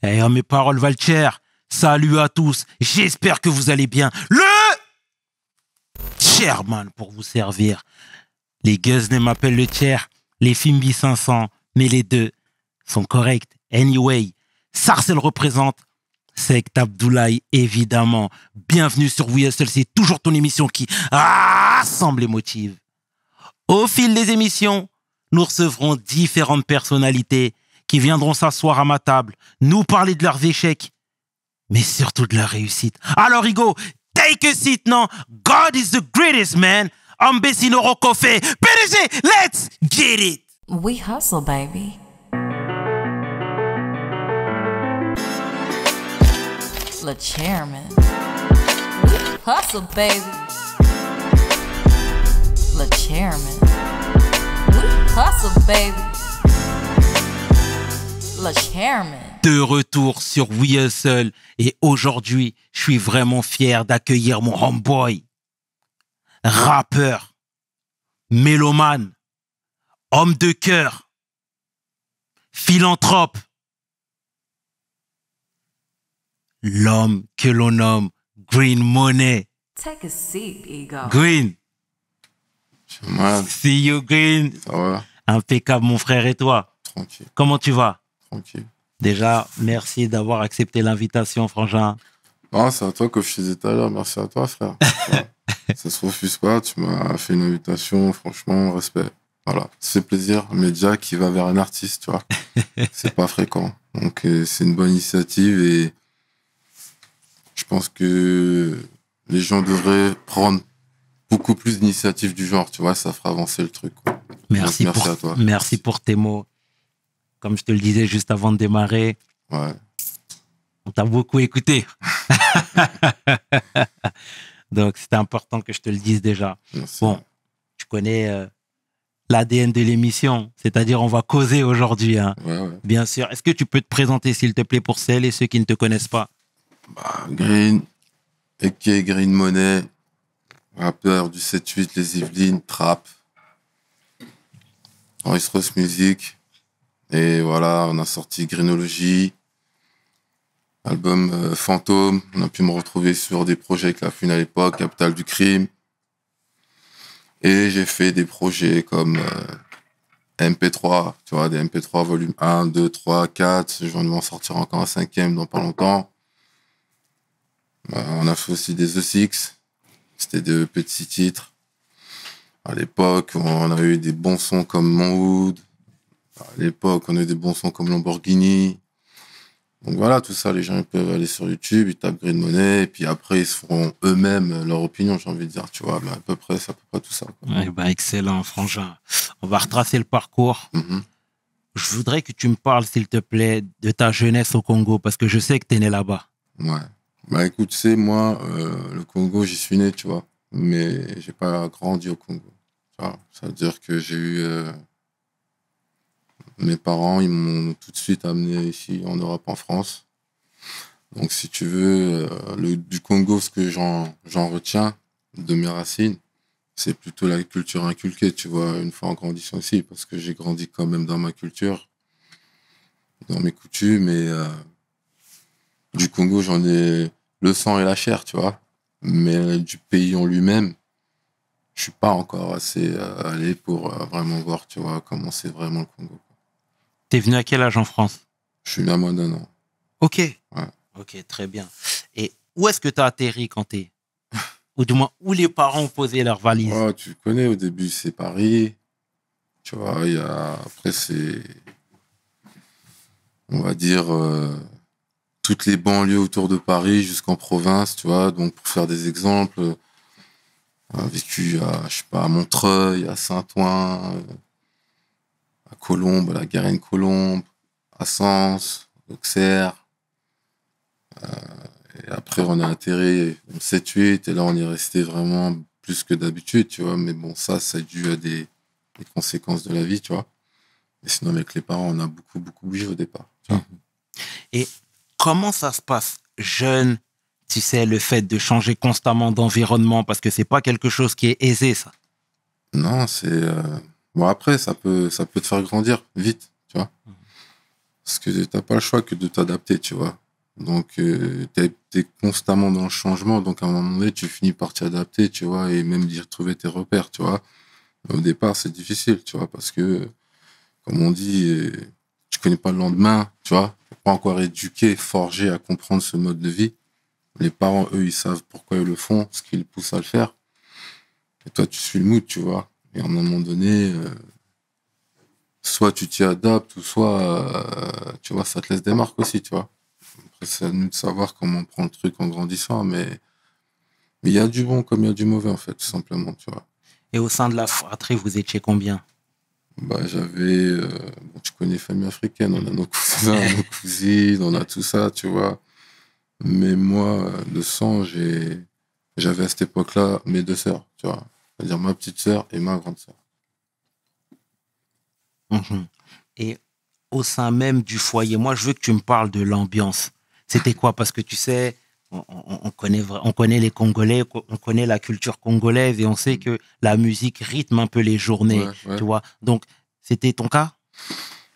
Eh, mes paroles valent cher. Salut à tous. J'espère que vous allez bien. Le chairman pour vous servir. Les Guzney m'appellent le chair. Les Fimbi 500, mais les deux sont corrects. Anyway, Sarcel représente. Sect Abdoulaye, évidemment. Bienvenue sur We Hustle. C'est toujours ton émission qui rassemble et motive. Au fil des émissions, nous recevrons différentes personnalités qui viendront s'asseoir à ma table, nous parler de leurs échecs, mais surtout de leur réussite. Alors, Hugo, take a seat, non? God is the greatest, man. Ambessino Rocofe. PDG, let's get it. We hustle, baby. The chairman. We hustle, baby. The chairman. We hustle, baby. Le chairman. De retour sur We Hustle et aujourd'hui, je suis vraiment fier d'accueillir mon homeboy, rappeur, mélomane, homme de cœur, philanthrope, l'homme que l'on nomme Green Money. Take a seat, Ego. Green. Man, See you, Green. ça va? Impeccable, mon frère, et toi? Tranquille, Comment tu vas? tranquille. Déjà, merci d'avoir accepté l'invitation, frangin. Non, c'est à toi que je disais tout à l'heure. Merci à toi, frère. Voilà. Ça se refuse pas. Tu m'as fait une invitation. Franchement, respect. Voilà. Ça fait plaisir. Un média qui va vers un artiste, tu vois. C'est pas fréquent. Donc, c'est une bonne initiative et je pense que les gens devraient prendre beaucoup plus d'initiatives du genre, tu vois. Ça fera avancer le truc, quoi. Merci, Donc, merci à toi. Merci pour tes mots. Comme je te le disais juste avant de démarrer, Ouais. on t'a beaucoup écouté. Donc, c'était important que je te le dise déjà. Merci. Bon, tu connais l'ADN de l'émission, c'est-à-dire on va causer aujourd'hui. Hein. Ouais. Bien sûr. Est-ce que tu peux te présenter, s'il te plaît, pour celles et ceux qui ne te connaissent pas? Green, aka Green Money, rappeur du 7-8, les Yvelines, trap, Royce Ross Music. Et voilà, on a sorti Greenology, album Fantôme. On a pu me retrouver sur des projets avec la Fune à l'époque, Capital du Crime. Et j'ai fait des projets comme MP3, tu vois, des MP3 volume 1, 2, 3, 4. Je vais en sortir encore un 5e dans pas longtemps. On a fait aussi des The Six. C'était de petits titres. À l'époque, on a eu des bons sons comme Monwood. À l'époque, on a eu des bons sons comme Lamborghini. Donc voilà, tout ça, les gens ils peuvent aller sur YouTube, ils tapent Green Money, et puis après, ils se feront eux-mêmes leur opinion, j'ai envie de dire, tu vois. Mais à peu près, c'est à peu près tout ça, quoi. Ouais, bah, excellent, frangin. On va retracer le parcours. Mhm. Je voudrais que tu me parles, s'il te plaît, de ta jeunesse au Congo, parce que je sais que tu es né là-bas. Ouais. Bah écoute, tu sais, moi, le Congo, j'y suis né, tu vois. Mais j'ai pas grandi au Congo. Tu vois, ça veut dire que j'ai eu... mes parents, ils m'ont tout de suite amené ici, en Europe, en France. Donc, si tu veux, du Congo, ce que j'en retiens de mes racines, c'est plutôt la culture inculquée, tu vois, une fois en grandissant ici, parce que j'ai grandi quand même dans ma culture, dans mes coutumes, et du Congo, j'en ai le sang et la chair, tu vois. Mais du pays en lui-même, je suis pas encore assez allé pour vraiment voir, tu vois, comment c'est vraiment le Congo. T'es venu à quel âge en France? Je suis né à moins d'1 an. Ok. Ouais. Ok, très bien. Et où est-ce que tu as atterri quand t'es... Ou du moins, où les parents ont posé leurs valises? Oh, tu connais, au début, c'est Paris. Tu vois, après, c'est, on va dire, toutes les banlieues autour de Paris jusqu'en province, tu vois. Donc, pour faire des exemples, on a vécu à, je sais pas, à Montreuil, à Saint-Ouen, à Colombes, à la Garenne-Colombe, à Sens, Auxerre. Et après, on a atterri en 7-8, et là, on est resté vraiment plus que d'habitude, tu vois. Mais bon, ça a dû à des conséquences de la vie, tu vois. Et sinon, avec les parents, on a beaucoup, beaucoup bougé au départ. Tu vois. Et comment ça se passe, jeune, tu sais, le fait de changer constamment d'environnement, parce que c'est pas quelque chose qui est aisé, ça. Non, c'est... Bon, après, ça peut te faire grandir vite, tu vois. Parce que t'as pas le choix que de t'adapter, tu vois. Donc, t'es constamment dans le changement. Donc, à un moment donné, tu finis par t'y adapter, tu vois, et même d'y retrouver tes repères, tu vois. Mais au départ, c'est difficile, tu vois, parce que, comme on dit, tu connais pas le lendemain, tu vois. T'es pas encore éduqué, forgé à comprendre ce mode de vie. Les parents, eux, ils savent pourquoi ils le font, ce qui les pousse à le faire. Et toi, tu suis le mood, tu vois. Et à un moment donné, soit tu t'y adaptes, ou soit, tu vois, ça te laisse des marques aussi, tu vois. Après, c'est à nous de savoir comment on prend le truc en grandissant, mais il y a du bon comme il y a du mauvais, en fait, tout simplement, tu vois. Et au sein de la fratrie, vous étiez combien? Bah, bon, tu connais les familles africaines, on a nos cousins, nos cousines, on a tout ça, tu vois. Mais moi, de sang, j'avais à cette époque-là mes deux sœurs, tu vois. C'est-à-dire ma petite sœur et ma grande sœur. Mhm. Et au sein même du foyer, moi, je veux que tu me parles de l'ambiance. C'était quoi? Parce que tu sais, on connaît les Congolais, on connaît la culture congolaise et on sait que la musique rythme un peu les journées, Ouais, ouais. tu vois. Donc, c'était ton cas?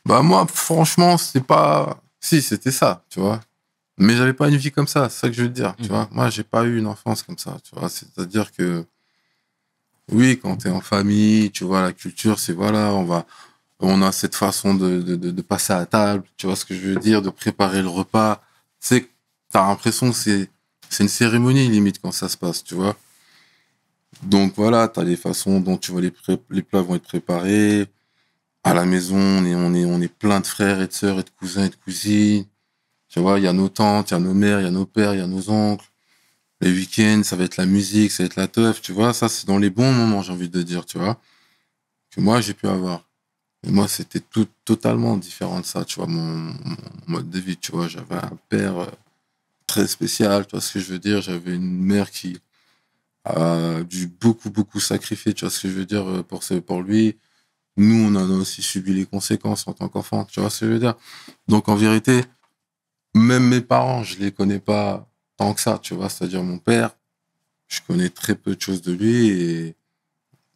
Bah, moi, franchement, c'est pas. Si, c'était ça, tu vois. Mais j'avais pas une vie comme ça, c'est ça que je veux te dire, tu vois. Moi, j'ai pas eu une enfance comme ça, tu vois. C'est-à-dire que, oui, quand t'es en famille, tu vois, la culture, c'est voilà, on a cette façon de passer à table, tu vois ce que je veux dire, de préparer le repas. Tu sais, t'as l'impression que c'est une cérémonie, limite, quand ça se passe, tu vois. Donc voilà, t'as les façons dont tu vois les plats vont être préparés. À la maison, on est plein de frères et de sœurs et de cousins et de cousines. Tu vois, il y a nos tantes, il y a nos mères, il y a nos pères, il y a nos oncles. Les week-ends, ça va être la musique, ça va être la teuf, tu vois. Ça, c'est dans les bons moments, j'ai envie de dire, tu vois, que moi, j'ai pu avoir. Et moi, c'était tout totalement différent de ça, tu vois, mon mode de vie, tu vois. J'avais un père très spécial, tu vois ce que je veux dire. J'avais une mère qui a dû beaucoup, beaucoup sacrifier, tu vois ce que je veux dire, pour lui. Nous, on en a aussi subi les conséquences en tant qu'enfant, tu vois ce que je veux dire. Donc, en vérité, même mes parents, je les connais pas tant que ça, tu vois. C'est-à-dire mon père, je connais très peu de choses de lui et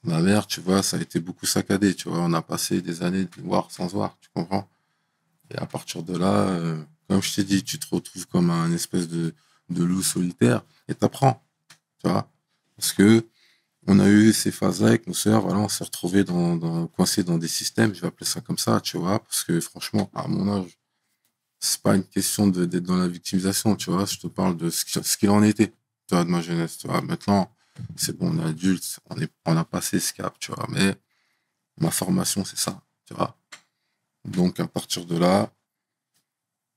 ma mère, tu vois, ça a été beaucoup saccadé, tu vois. On a passé des années de voir sans se voir, tu comprends? Et à partir de là, comme je t'ai dit, tu te retrouves comme un espèce de loup solitaire et t'apprends, tu vois. Parce que on a eu ces phases-là avec nos sœurs, voilà, on s'est retrouvés coincés dans des systèmes, je vais appeler ça comme ça, tu vois. Parce que franchement, à mon âge, c'est pas une question d'être dans la victimisation, tu vois. Je te parle de ce qu'il en était, tu vois, de ma jeunesse, tu vois. Maintenant, c'est bon, on est adulte, on a passé ce cap, tu vois. Mais ma formation, c'est ça, tu vois. Donc, à partir de là,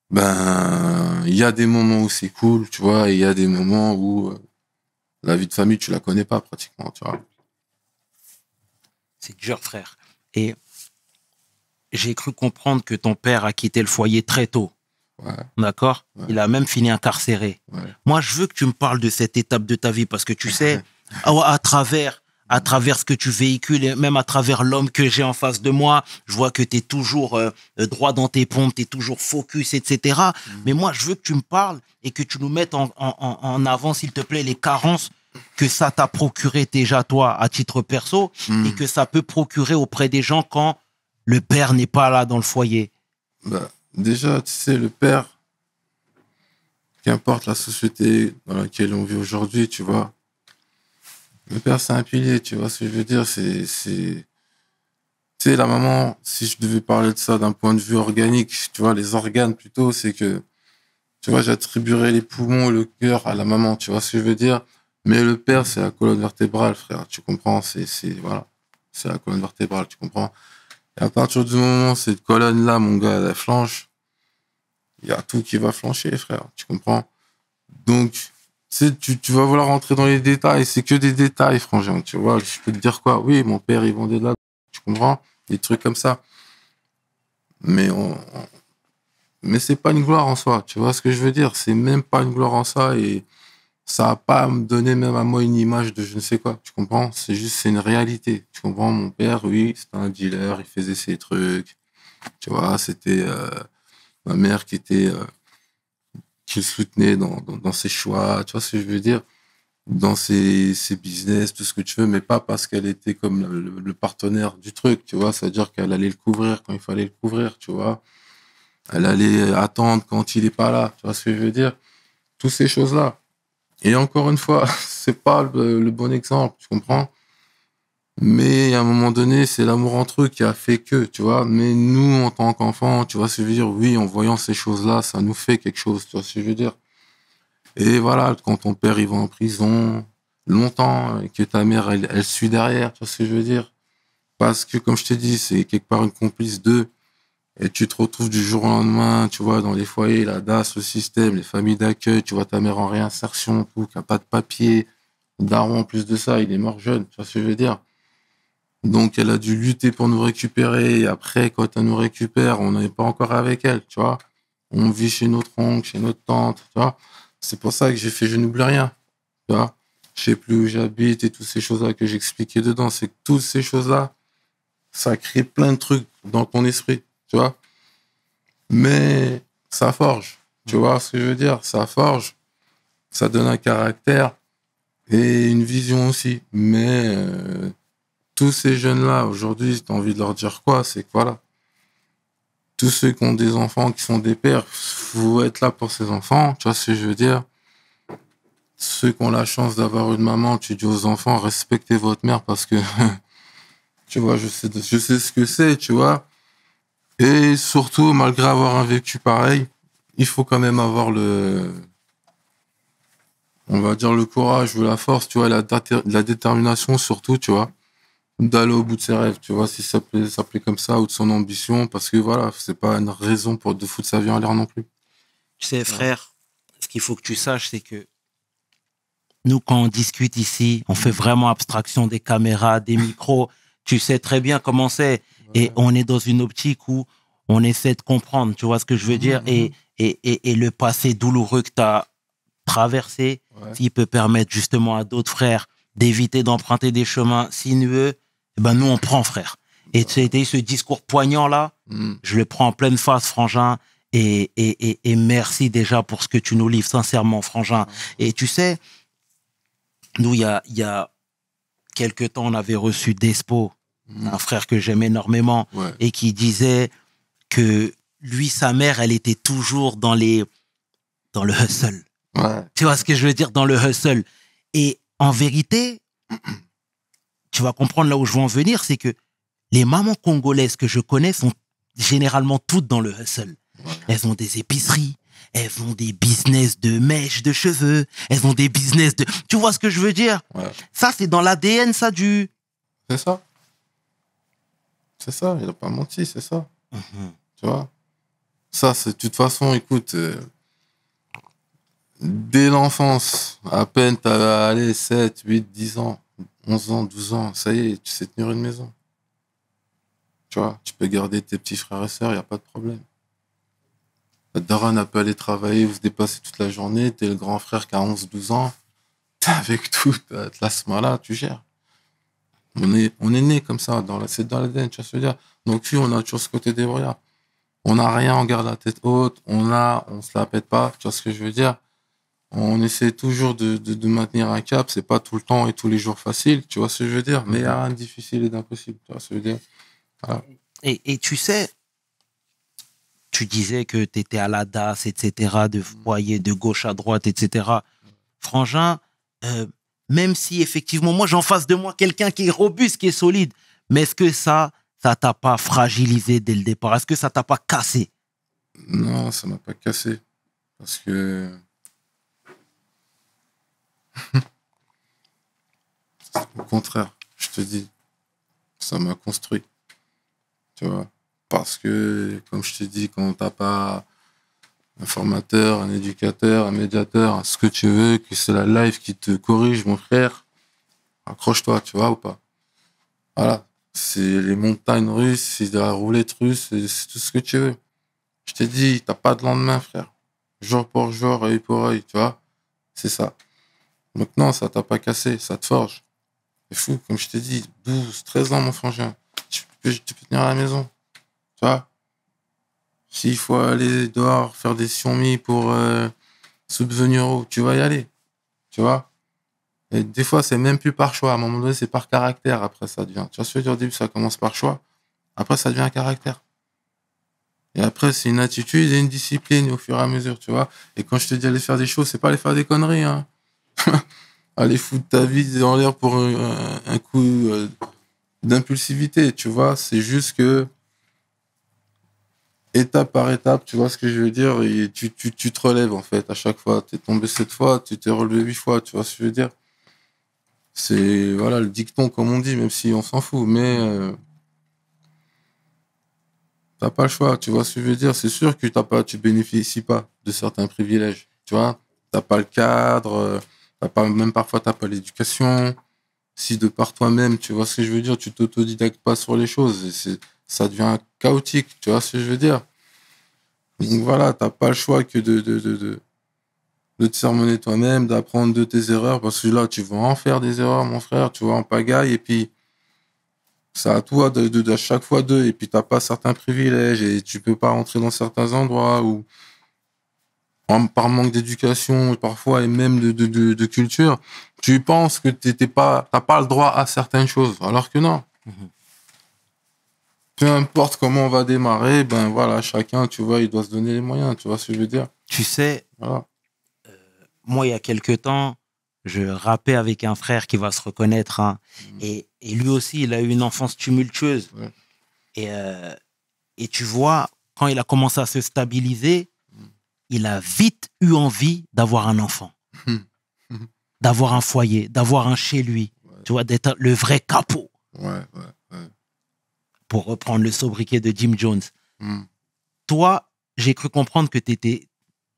ben, il y a des moments où c'est cool, tu vois, et il y a des moments où la vie de famille, tu la connais pas pratiquement, tu vois. C'est dur, frère. Et j'ai cru comprendre que ton père a quitté le foyer très tôt. Ouais, D'accord? ouais, Il a même fini incarcéré. ouais. Moi, je veux que tu me parles de cette étape de ta vie parce que tu sais, à travers ce que tu véhicules et même à travers l'homme que j'ai en face de moi, je vois que tu es toujours droit dans tes pompes, tu es toujours focus, etc. Mais moi, je veux que tu me parles et que tu nous mettes en avant, s'il te plaît, les carences que ça t'a procuré déjà, toi, à titre perso, et que ça peut procurer auprès des gens quand le père n'est pas là dans le foyer. Bah, déjà, tu sais, le père, qu'importe la société dans laquelle on vit aujourd'hui, tu vois, le père, c'est un pilier, tu vois ce que je veux dire, tu sais, la maman, si je devais parler de ça d'un point de vue organique, tu vois, les organes plutôt, c'est que, tu vois, j'attribuerais les poumons, le cœur à la maman, tu vois ce que je veux dire, mais le père, c'est la colonne vertébrale, frère, tu comprends, voilà, c'est la colonne vertébrale, tu comprends. Et à partir du moment où cette colonne-là, mon gars, elle flanche, il y a tout qui va flancher, frère, tu comprends. Donc, tu vas vouloir rentrer dans les détails, c'est que des détails, frangin, tu vois. Je peux te dire quoi? Oui, mon père, il vendait de la... Tu comprends? Des trucs comme ça. Mais mais c'est pas une gloire en soi, tu vois ce que je veux dire? C'est même pas une gloire en soi et ça va pas me donner même à moi une image de je ne sais quoi, tu comprends? C'est une réalité, tu comprends? Mon père, oui, c'était un dealer, il faisait ses trucs, tu vois, c'était ma mère qui le soutenait dans ses choix, tu vois ce que je veux dire? Dans ses business, tout ce que tu veux, mais pas parce qu'elle était comme le partenaire du truc, tu vois? C'est-à-dire qu'elle allait le couvrir quand il fallait le couvrir, tu vois? Elle allait attendre quand il est pas là. Tu vois ce que je veux dire? Toutes ces choses-là. Et encore une fois, c'est pas le bon exemple, tu comprends? Mais à un moment donné, c'est l'amour entre eux qui a fait que, tu vois. Mais nous, en tant qu'enfants, tu vois ce que je veux dire? Oui, en voyant ces choses-là, ça nous fait quelque chose, tu vois ce que je veux dire? Et voilà, quand ton père, il va en prison longtemps, et que ta mère, elle suit derrière, tu vois ce que je veux dire? Parce que, comme je t'ai dit, c'est quelque part une complice d'eux. Et tu te retrouves du jour au lendemain, tu vois, dans les foyers, la DAS, le système, les familles d'accueil, tu vois ta mère en réinsertion, tout, qui a pas de papier. Daron, en plus de ça, il est mort jeune, tu vois ce que je veux dire? Donc, elle a dû lutter pour nous récupérer. Et après, quand elle nous récupère, on n'est pas encore avec elle, tu vois. On vit chez notre oncle, chez notre tante, tu vois. C'est pour ça que j'ai fait Je n'oublie rien, tu vois. Je sais plus où j'habite et toutes ces choses-là que j'expliquais dedans. C'est que toutes ces choses-là, ça crée plein de trucs dans ton esprit, tu vois. Mais ça forge, tu vois ce que je veux dire? Ça forge, ça donne un caractère et une vision aussi. Mais tous ces jeunes-là, aujourd'hui, tu as envie de leur dire quoi? C'est que voilà, tous ceux qui ont des enfants, qui sont des pères, faut être là pour ces enfants, tu vois ce que je veux dire? Ceux qui ont la chance d'avoir une maman, tu dis aux enfants, respectez votre mère parce que, tu vois, je sais ce que c'est, tu vois? Et surtout, malgré avoir un vécu pareil, il faut quand même avoir on va dire le courage ou la force, tu vois, la détermination surtout, tu vois, d'aller au bout de ses rêves, tu vois, si ça peut s'appeler comme ça, ou de son ambition, parce que voilà, c'est pas une raison pour de foutre sa vie en l'air non plus. Tu sais, frère, ce qu'il faut que tu saches, c'est que nous, quand on discute ici, on fait vraiment abstraction des caméras, des micros. Tu sais très bien comment c'est. Et on est dans une optique où on essaie de comprendre, tu vois ce que je veux dire? Et le passé douloureux que tu as traversé, s'il peut permettre justement à d'autres frères d'éviter d'emprunter des chemins sinueux, eh ben nous, on prend, frère. Et c'était ce discours poignant-là, je le prends en pleine face, frangin. Et merci déjà pour ce que tu nous livres, sincèrement, frangin. Et tu sais, nous, il y a quelques temps, on avait reçu Despo, un frère que j'aime énormément, et qui disait que lui, sa mère, elle était toujours dans le hustle. Tu vois ce que je veux dire? Dans le hustle. Et en vérité, tu vas comprendre là où je veux en venir, c'est que les mamans congolaises que je connais sont généralement toutes dans le hustle. Elles ont des épiceries, elles ont des business de mèches de cheveux, elles ont des business de... Tu vois ce que je veux dire? Ça, c'est dans l'ADN, ça, du... C'est ça. C'est ça, il n'a pas menti, c'est ça. Tu vois? Ça, c'est de toute façon, écoute, dès l'enfance, à peine t'as allé 7, 8, 10 ans, 11 ans, 12 ans, ça y est, tu sais tenir une maison. Tu vois, tu peux garder tes petits frères et sœurs, il n'y a pas de problème. La daronne, elle peut aller travailler, vous se déplacer toute la journée, t'es le grand frère qui a 11, 12 ans, t'es avec tout, t'as là, tu gères. On est né comme ça, c'est dans l'ADN, tu vois ce que je veux dire. Donc, oui, on a toujours ce côté débrouillard. On n'a rien, on garde la tête haute, on se la pète pas, tu vois ce que je veux dire. On essaie toujours de maintenir un cap, c'est pas tout le temps et tous les jours facile, tu vois ce que je veux dire. Mais il n'y a rien de difficile et d'impossible, tu vois ce que je veux dire. Voilà. Et tu sais, tu disais que tu étais à la DAS, etc., de foyer de gauche à droite, etc. Frangin, même si effectivement, moi, j'ai en face de moi quelqu'un qui est robuste, qui est solide, mais est-ce que ça t'a pas fragilisé dès le départ? Est-ce que ça t'a pas cassé? Non, ça m'a pas cassé. Parce que... Au contraire, je te dis, ça m'a construit. Tu vois? Parce que, comme je te dis, quand t'as pas un formateur, un éducateur, un médiateur, ce que tu veux, que c'est la life qui te corrige, mon frère, accroche-toi, tu vois ou pas? Voilà. C'est les montagnes russes, c'est de la roulette russe, c'est tout ce que tu veux. Je t'ai dit, t'as pas de lendemain, frère. Jour pour jour, œil pour œil, tu vois? C'est ça. Donc non, ça t'a pas cassé, ça te forge. C'est fou, comme je t'ai dit, 12, 13 ans, mon frangin. Tu peux tenir à la maison. Tu vois? S'il faut aller dehors, faire des sionmis pour subvenir au, tu vas y aller. Tu vois? Et des fois, c'est même plus par choix. À un moment donné, c'est par caractère. Après, ça devient. Tu vois ce que je veux dire? Au début, ça commence par choix. Après, ça devient un caractère. Et après, c'est une attitude et une discipline au fur et à mesure, tu vois. Et quand je te dis aller faire des choses, c'est pas aller faire des conneries, hein. Aller foutre ta vie dans l'air pour un coup d'impulsivité, tu vois. C'est juste que, étape par étape, tu vois ce que je veux dire, et tu te relèves, en fait, à chaque fois. T'es tombé 7 fois, tu t'es relevé 8 fois, tu vois ce que je veux dire. C'est, voilà, le dicton, comme on dit, même si on s'en fout, mais t'as pas le choix, tu vois ce que je veux dire. C'est sûr que tu bénéficies pas de certains privilèges, tu vois. T'as pas le cadre, même parfois t'as pas l'éducation. Si de par toi-même, tu vois ce que je veux dire, tu t'autodidactes pas sur les choses, et ça devient chaotique, tu vois ce que je veux dire. Donc voilà, t'as pas le choix que de te sermonner toi-même, d'apprendre de tes erreurs, parce que là, tu vas en faire des erreurs, mon frère, tu vas en pagaille, et puis c'est à toi à chaque fois d'eux, et puis t'as pas certains privilèges, et tu peux pas rentrer dans certains endroits où, par manque d'éducation, parfois, et même de culture, tu penses que t'as pas le droit à certaines choses, alors que non. Peu importe comment on va démarrer, ben voilà, chacun, tu vois, il doit se donner les moyens, tu vois ce que je veux dire. Tu sais, Voilà. moi, il y a quelques temps, je rappais avec un frère qui va se reconnaître, hein, et lui aussi, il a eu une enfance tumultueuse. Ouais. Et tu vois, quand il a commencé à se stabiliser, il a vite eu envie d'avoir un enfant, d'avoir un foyer, d'avoir un chez lui, tu vois, d'être le vrai capot, Ouais. pour reprendre le sobriquet de Jim Jones. Mm. Toi, j'ai cru comprendre que t'es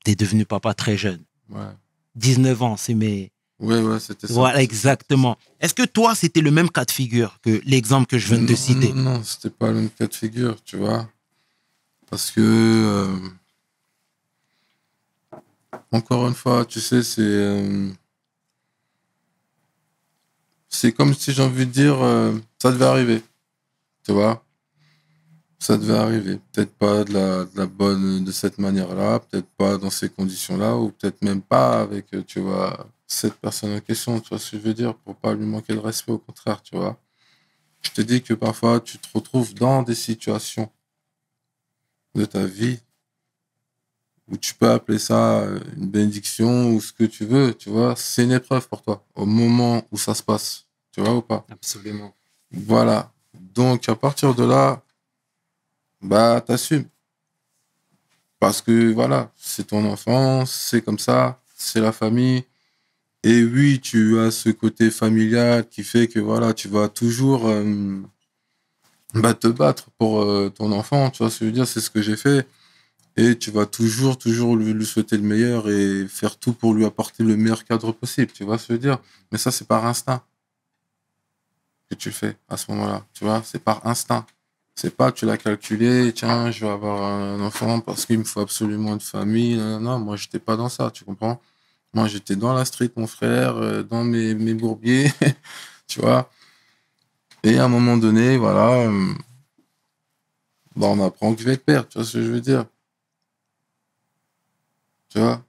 devenu papa très jeune. Ouais. 19 ans, c'est mes... Ouais, c'était ça. Voilà, exactement. Est-ce que toi, c'était le même cas de figure que l'exemple que je viens de te citer? Non, c'était pas le même cas de figure, tu vois. Parce que, encore une fois, tu sais, c'est comme si j'ai envie de dire, ça devait arriver, tu vois. Ça devait arriver. Peut-être pas de cette manière-là, peut-être pas dans ces conditions-là, ou peut-être même pas avec, tu vois, cette personne en question, tu vois ce que je veux dire, pour pas lui manquer de respect, au contraire, tu vois. Je te dis que parfois, tu te retrouves dans des situations de ta vie où tu peux appeler ça une bénédiction ou ce que tu veux, tu vois, c'est une épreuve pour toi, au moment où ça se passe, tu vois ou pas? Absolument. Voilà. Donc, à partir de là, bah, t'assumes. Parce que, voilà, c'est ton enfance, c'est comme ça, c'est la famille. Et oui, tu as ce côté familial qui fait que, voilà, tu vas toujours te battre pour ton enfant, tu vois ce que je veux dire, c'est ce que j'ai fait. Et tu vas toujours lui souhaiter le meilleur et faire tout pour lui apporter le meilleur cadre possible, tu vois ce que je veux dire. Mais ça, c'est par instinct que tu le fais à ce moment-là, tu vois, c'est par instinct. C'est pas tu l'as calculé, tiens, je vais avoir un enfant parce qu'il me faut absolument une famille. Non, moi, j'étais pas dans ça, tu comprends? Moi, j'étais dans la street, mon frère, dans mes bourbiers, tu vois. Et à un moment donné, voilà, on apprend que je vais être père, tu vois ce que je veux dire? Tu vois?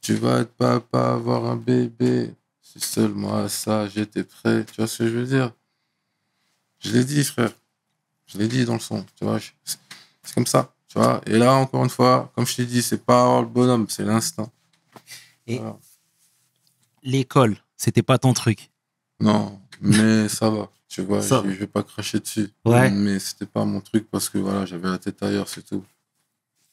Tu vas être papa, avoir un bébé. Si seulement à ça, j'étais prêt. Tu vois ce que je veux dire? Je l'ai dit, frère. Je l'ai dit dans le son. Tu vois? C'est comme ça. Tu vois? Et là, encore une fois, comme je t'ai dit, c'est pas le bonhomme, c'est l'instinct. Et Voilà. l'école, c'était pas ton truc? Non, mais ça va. Tu vois, Ça je vais pas cracher dessus. Ouais. Mais c'était pas mon truc parce que voilà, j'avais la tête ailleurs, c'est tout.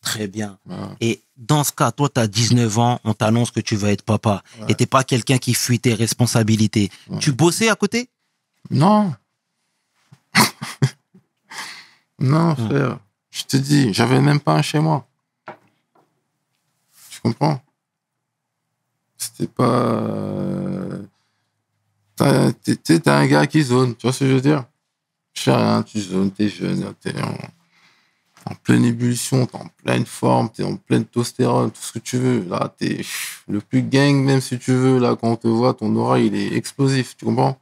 Très bien. Voilà. Et dans ce cas, toi, tu as 19 ans, on t'annonce que tu vas être papa. Ouais. Et t'es pas quelqu'un qui fuit tes responsabilités. Ouais. Tu bossais à côté? Non. Non, frère. Je te dis, j'avais même pas un chez moi. Tu comprends? C'était pas. T'as un gars qui zone, tu vois ce que je veux dire? Je sais rien, tu zones, t'es jeune, t'es en pleine ébullition, t'es en pleine forme, t'es en pleine testostérone, tout ce que tu veux. Là, t'es le plus gang, même si tu veux. Là, quand on te voit, ton aura, il est explosif, tu comprends?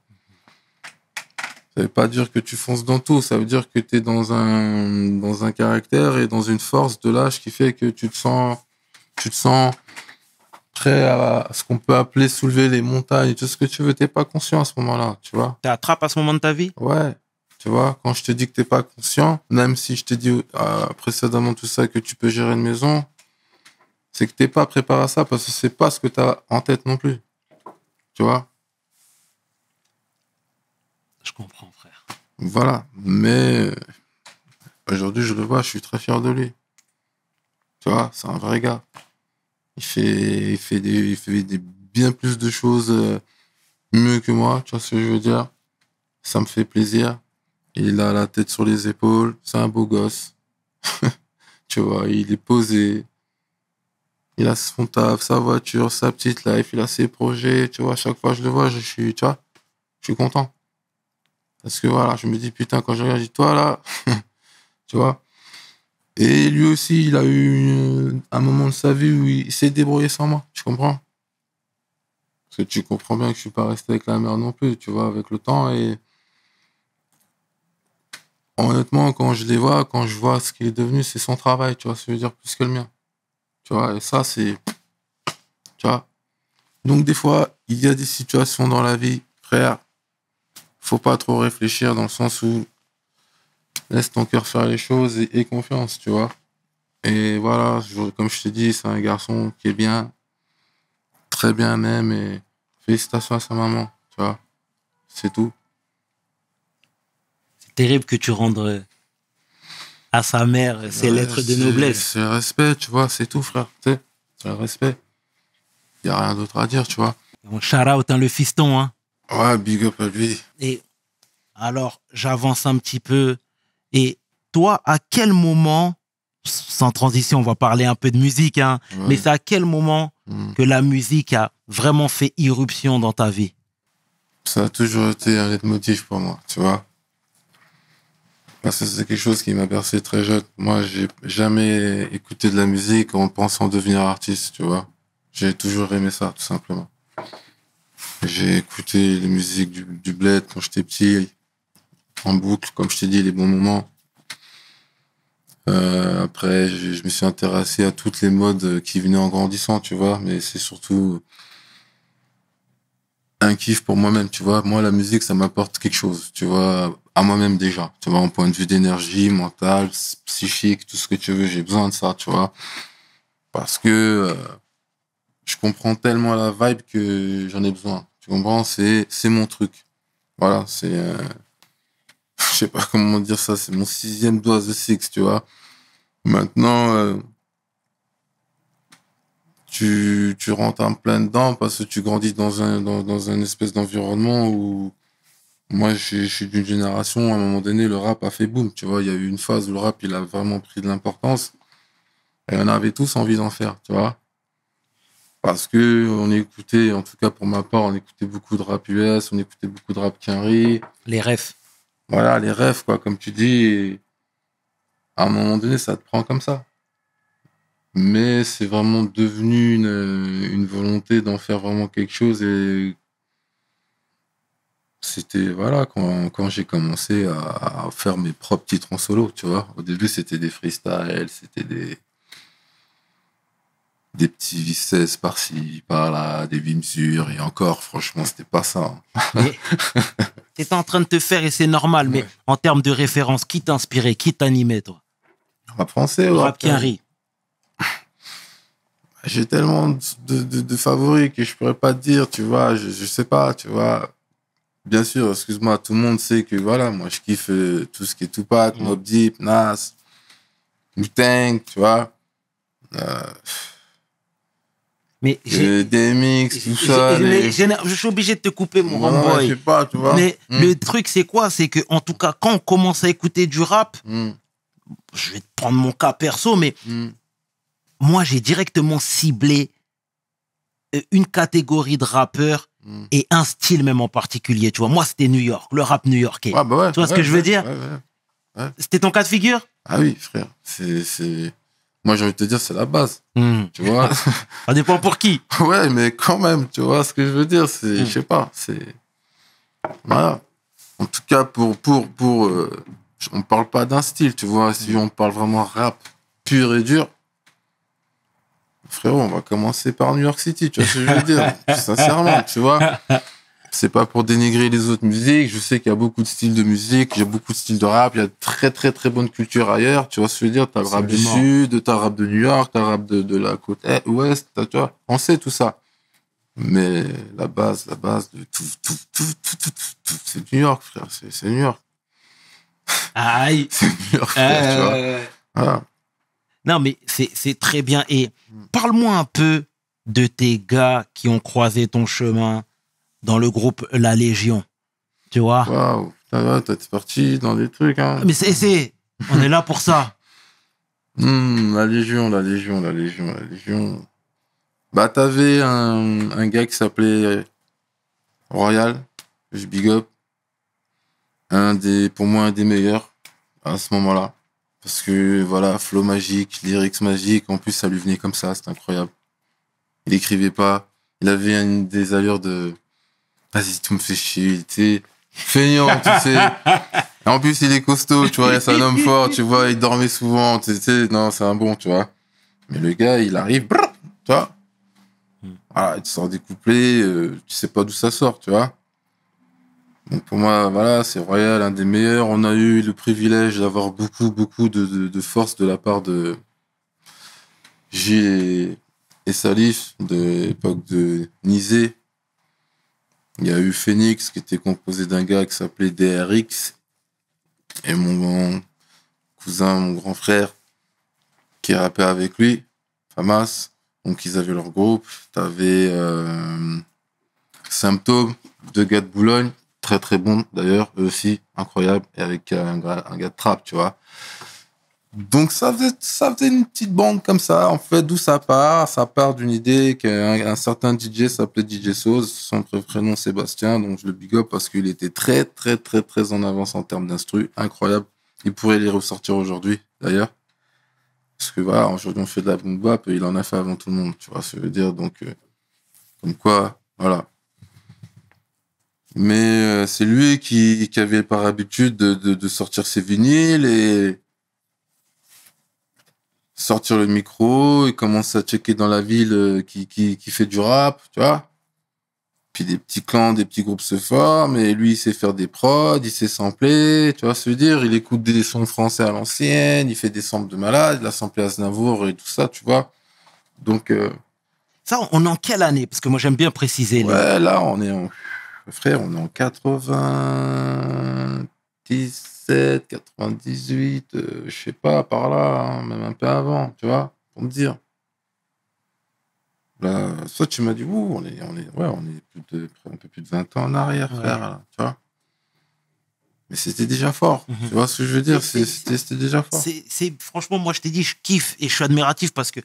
Ça veut pas dire que tu fonces dans tout, ça veut dire que tu es dans un caractère et dans une force de l'âge qui fait que tu te sens prêt à ce qu'on peut appeler soulever les montagnes, tout ce que tu veux. T'es pas conscient à ce moment-là, tu vois. Tu attrapes à ce moment de ta vie? Ouais, Tu vois, quand je te dis que t'es pas conscient, même si je te dis précédemment tout ça, que tu peux gérer une maison, c'est que t'es pas préparé à ça parce que c'est pas ce que t'as en tête non plus. Tu vois? Je comprends, frère. Voilà. Mais aujourd'hui, je le vois, je suis très fier de lui. Tu vois, c'est un vrai gars. Il fait des bien plus de choses mieux que moi, tu vois ce que je veux dire? Ça me fait plaisir. Il a la tête sur les épaules, c'est un beau gosse. Tu vois, il est posé. Il a son taf, sa voiture, sa petite life, il a ses projets. Tu vois, à chaque fois que je le vois, je suis content. Parce que voilà, je me dis, putain, quand je regarde, je dis, toi là, tu vois. Et lui aussi, il a eu un moment de sa vie où il s'est débrouillé sans moi, tu comprends? Parce que tu comprends bien que je suis pas resté avec la mère non plus, tu vois, avec le temps. Et honnêtement, quand je les vois, quand je vois ce qu'il est devenu, c'est son travail, tu vois, ça veut dire plus que le mien. Tu vois, et ça, c'est, tu vois. Donc, des fois, il y a des situations dans la vie, frère, faut pas trop réfléchir dans le sens où laisse ton cœur faire les choses et confiance, tu vois. Et voilà, comme je t'ai dit, c'est un garçon qui est bien, très bien même, et félicitations à sa maman, tu vois. C'est tout. C'est terrible que tu rendes à sa mère ses lettres de noblesse. C'est le respect, tu vois, c'est tout, frère. Tu sais, c'est le respect. Il n'y a rien d'autre à dire, tu vois. Shout out, hein, le fiston, hein. Ouais, big up à lui. Et alors, j'avance un petit peu. Et toi, à quel moment, sans transition, on va parler un peu de musique, hein, Ouais. mais c'est à quel moment que la musique a vraiment fait irruption dans ta vie? Ça a toujours été un leitmotiv pour moi, tu vois. Parce que c'est quelque chose qui m'a bercé très jeune. Moi, j'ai jamais écouté de la musique en pensant devenir artiste, tu vois. J'ai toujours aimé ça, tout simplement. J'ai écouté les musiques du bled quand j'étais petit, en boucle, comme je t'ai dit, les bons moments. Après, je me suis intéressé à toutes les modes qui venaient en grandissant, tu vois. Mais c'est surtout un kiff pour moi-même, tu vois. Moi, la musique, ça m'apporte quelque chose, tu vois, à moi-même déjà. Tu vois, en point de vue d'énergie, mentale, psychique, tout ce que tu veux, j'ai besoin de ça, tu vois. Parce que je comprends tellement la vibe que j'en ai besoin. Tu comprends? C'est mon truc. Voilà, c'est... je sais pas comment dire ça, c'est mon 6e doigt de six, tu vois. Maintenant, tu rentres en plein dedans parce que tu grandis dans un espèce d'environnement où moi, je suis d'une génération, à un moment donné, le rap a fait boum, tu vois. Il y a eu une phase où le rap, il a vraiment pris de l'importance et on avait tous envie d'en faire, tu vois. Parce que on écoutait, en tout cas pour ma part, on écoutait beaucoup de rap US, on écoutait beaucoup de rap Quinry. Les refs. Voilà, les rêves, quoi, comme tu dis. Et à un moment donné, ça te prend comme ça. Mais c'est vraiment devenu une volonté d'en faire vraiment quelque chose. Et c'était, voilà, quand j'ai commencé à faire mes propres titres en solo, tu vois. Au début, c'était des freestyles, c'était des petits V16 par-ci, par-là, des Vimsur, et encore, franchement, c'était pas ça. Mais t'étais en train de te faire et c'est normal, mais Ouais. en termes de référence, qui t'inspirait, qui t'animait, toi? Rap français ou Rap Quinry. J'ai tellement de favoris que je pourrais pas te dire, tu vois, je sais pas, tu vois. Bien sûr, excuse-moi, tout le monde sait que, voilà, moi, je kiffe tout ce qui est Tupac, Mobb Deep, Nas, Wu-Tang, tu vois. Mais DMX, tout ça. je suis obligé de te couper, mon Voilà, homeboy. je sais pas, tu vois. Mais le truc, c'est quoi? C'est que, en tout cas, quand on commence à écouter du rap, Mm. je vais te prendre mon cas perso, mais moi, j'ai directement ciblé une catégorie de rappeurs et un style même en particulier. Tu vois, moi, c'était New York, le rap new-yorkais. Ouais, bah ouais, Tu vois ce ouais, que je veux ouais, dire? ouais. C'était ton cas de figure? Ah oui, frère. Moi, j'ai envie de te dire, c'est la base. Tu vois? Ça dépend pour qui. Ouais, mais quand même, tu vois ce que je veux dire, c'est, je sais pas, c'est, voilà. En tout cas, on parle pas d'un style, tu vois, si on parle vraiment rap pur et dur, frérot, on va commencer par New York City, tu vois ce que je veux dire, sincèrement, tu vois. c'est pas pour dénigrer les autres musiques. Je sais qu'il y a beaucoup de styles de musique, il y a beaucoup de styles de rap, il y a très très très bonne culture ailleurs. Tu vois ce que je veux dire? T'as le rap du Absolument. Sud, t'as le rap de New York, t'as le rap de la côte ouest, tu vois. On sait tout ça. Mais la base de tout, c'est New York, frère. C'est New York. Aïe. C'est New York, frère, tu vois. Voilà. Non, mais c'est très bien. Et parle-moi un peu de tes gars qui ont croisé ton chemin dans le groupe La Légion. Tu vois? Waouh. Putain, t'es parti dans des trucs, hein. Mais on est là pour ça. La Légion. Bah, t'avais un gars qui s'appelait Royal, que je big up. Pour moi, un des meilleurs à ce moment-là. Parce que, voilà, flow magique, lyrics magique. En plus, ça lui venait comme ça, c'était incroyable. Il écrivait pas. Il avait des allures de, vas-y, tu me fais chier. Il était feignant, tu sais. Et en plus, il est costaud, tu vois. C'est un homme fort, tu vois. Il dormait souvent, tu sais. Non, c'est un bon, tu vois. Mais le gars, il arrive, brrr, tu vois. Voilà, il te sort des couplets, tu sais pas d'où ça sort, tu vois. Donc pour moi, voilà, c'est Royal, un des meilleurs. On a eu le privilège d'avoir beaucoup de force de la part de Gilles et Salif, de l'époque de Nizé. Il y a eu Phoenix, qui était composé d'un gars qui s'appelait DRX. Et mon cousin, mon grand frère, qui rappait avec lui, Famas. Donc ils avaient leur groupe. T'avais Symptômes, deux gars de Boulogne, très très bons d'ailleurs, eux aussi, incroyables, et avec un gars de trap, tu vois. Donc ça faisait une petite bande comme ça. En fait, d'où ça part? Ça part d'une idée qu'un certain DJ s'appelait DJ Sauce, son prénom Sébastien, donc je le big up parce qu'il était très très très très en avance en termes d'instru, incroyable. Il pourrait les ressortir aujourd'hui d'ailleurs. Parce que voilà, aujourd'hui on fait de la boom bap et il en a fait avant tout le monde, tu vois ce que je veux dire. Donc, comme quoi, voilà. Mais c'est lui qui avait par habitude de sortir ses vinyles et sortir le micro et commencer à checker dans la ville qui fait du rap, tu vois. Puis des petits clans, des petits groupes se forment et lui il sait faire des prods, il sait sampler, tu vois ce que je veux dire. Il écoute des sons français à l'ancienne, il fait des samples de malade, il a samplé Aznavour et tout ça, tu vois. Donc, Ça, on est en quelle année? Parce que moi, j'aime bien préciser. ouais, là, on est en 97, 98, je sais pas, par là, hein, même un peu avant, tu vois, pour me dire. Là, soit tu m'as dit, ouh, on est un peu plus de 20 ans en arrière, Ouais. frère, là, tu vois. Mais c'était déjà fort, Mhm. tu vois ce que je veux dire, c'était déjà fort. Franchement, moi, je t'ai dit, je kiffe et je suis admiratif parce que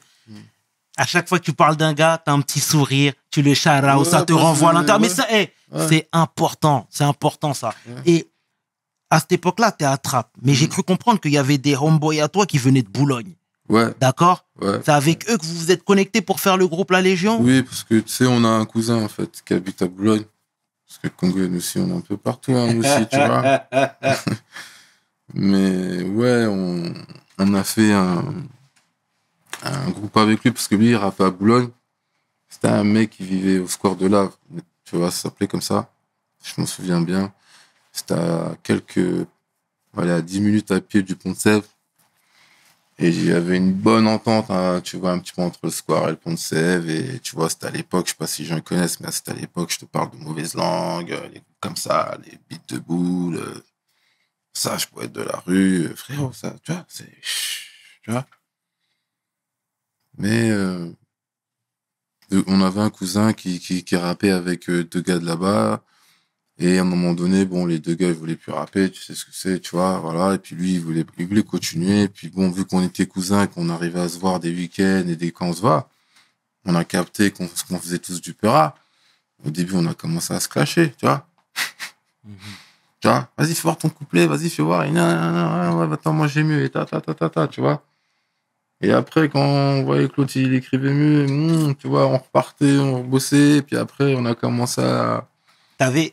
à chaque fois que tu parles d'un gars, t'as un petit sourire, tu le shout out, Ouais, ça te parce renvoie à que- l'intérieur. Mais ouais. ça, Ouais. c'est important ça. Ouais. Et à cette époque-là, t'es à Trappes. Mais j'ai cru comprendre qu'il y avait des homeboys à toi qui venaient de Boulogne. Ouais, D'accord? ouais. C'est avec eux que vous vous êtes connectés pour faire le groupe La Légion? Oui, parce que tu sais, on a un cousin en fait qui habite à Boulogne. Parce que Congo, nous aussi, on est un peu partout, hein, nous aussi, tu vois. Mais ouais, on a fait un groupe avec lui parce que lui, il rappait à Boulogne. C'était un mec qui vivait au Square de Lave. Tu vois, ça s'appelait comme ça. Je m'en souviens bien. C'était à à 10 minutes à pied du Pont de Sèvres. Et il y avait une bonne entente, hein, tu vois, un petit peu entre le Square et le Pont de Sèvres. Et tu vois, c'était à l'époque, je sais pas si les gens connaissent, mais c'était à l'époque, je te parle de Mauvaise Langue, les groupes comme ça, les beats de boule, Sage Poète de la rue, frérot, ça, tu vois, tu vois. Mais on avait un cousin qui rappait avec deux gars de là-bas. Et à un moment donné, bon, les deux gars, ils voulaient plus rapper, tu sais ce que c'est, tu vois, voilà. Et puis lui, il voulait continuer. Et puis bon, vu qu'on était cousins et qu'on arrivait à se voir des week-ends et dès qu'on se va, on a capté qu'on faisait tous du Peura. Au début, on a commencé à se clasher, tu vois. Tu vois, vas-y, fais voir ton couplet, vas-y, fais voir. Et non, ouais, attends, moi j'ai mieux, et tu vois. Et après, quand on voyait que l'autre, il écrivait mieux, tu vois, on repartait, on bossait, et puis après, on a commencé à faire des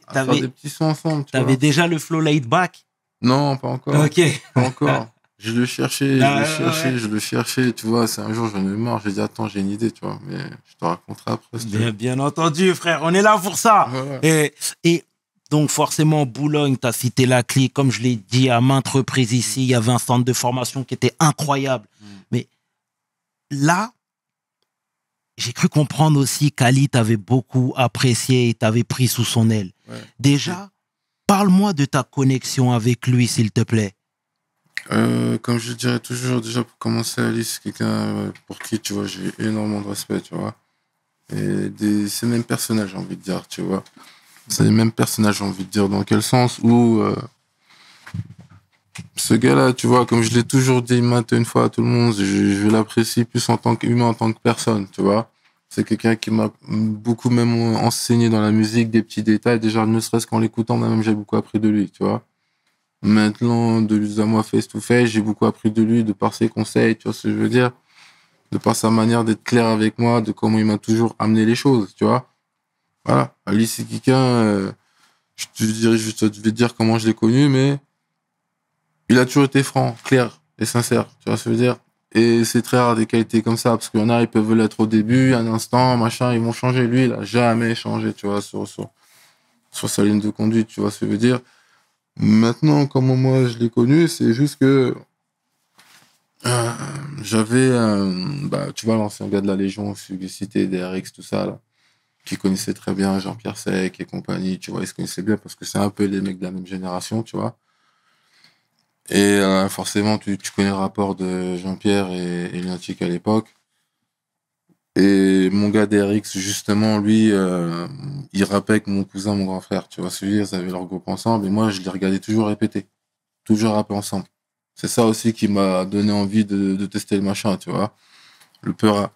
petits sons ensemble, tu vois. T'avais déjà le flow laid back? Non, pas encore. Ok. Pas encore. Je le cherchais, Ouais. je le cherchais, tu vois. C'est un jour, j'en ai marre, j'ai dit, attends, j'ai une idée, tu vois. Mais je te raconterai après. Si tu veux. Bien entendu, frère, on est là pour ça. Voilà. Et donc, forcément, Boulogne, tu as cité la clé. Comme je l'ai dit à maintes reprises ici, il y avait un centre de formation qui était incroyable. Mais là, j'ai cru comprendre aussi qu'Ali t'avait beaucoup apprécié et t'avait pris sous son aile. Ouais. Déjà, parle-moi de ta connexion avec lui, s'il te plaît. Comme je dirais toujours, déjà pour commencer, Alice, c'est quelqu'un pour qui, tu vois, j'ai énormément de respect, tu vois. Et ces mêmes personnages, j'ai envie de dire, tu vois. C'est les mêmes personnages, j'ai envie de dire, dans quel sens où ce gars-là, tu vois, comme je l'ai toujours dit maintes une fois à tout le monde, je l'apprécie plus en tant qu'humain, en tant que personne, tu vois. C'est quelqu'un qui m'a beaucoup même enseigné dans la musique des petits détails, déjà ne serait-ce qu'en l'écoutant, même j'ai beaucoup appris de lui, tu vois. Maintenant, de lui à moi face to face, j'ai beaucoup appris de lui, de par ses conseils, tu vois ce que je veux dire, de par sa manière d'être clair avec moi, de comment il m'a toujours amené les choses, tu vois. Voilà, Ali c'est quelqu'un, je vais te dire comment je l'ai connu, mais il a toujours été franc, clair et sincère, tu vois ce que je veux dire. Et c'est très rare des qualités comme ça, parce qu'il y en a, ils peuvent l'être au début, un instant, machin, ils vont changer. Lui, il a jamais changé, tu vois, sur sa ligne de conduite, tu vois ce que je veux dire. Maintenant, comment moi je l'ai connu, c'est juste que euh, j'avais, tu vois, l'ancien gars de la Légion, celui que j'ai cité, DRX, tout ça, là, qui connaissait très bien Jean-Pierre Sec et compagnie, tu vois, ils se connaissaient bien parce que c'est un peu les mecs de la même génération, tu vois. Et forcément, tu connais le rapport de Jean-Pierre et Lunatic à l'époque. Et mon gars DRX, justement, lui, il rappait avec mon cousin, mon grand frère, tu vois, celui ils avaient leur groupe ensemble, et moi, je les regardais toujours répéter, toujours rapper ensemble. C'est ça aussi qui m'a donné envie de tester le machin, tu vois, le peur.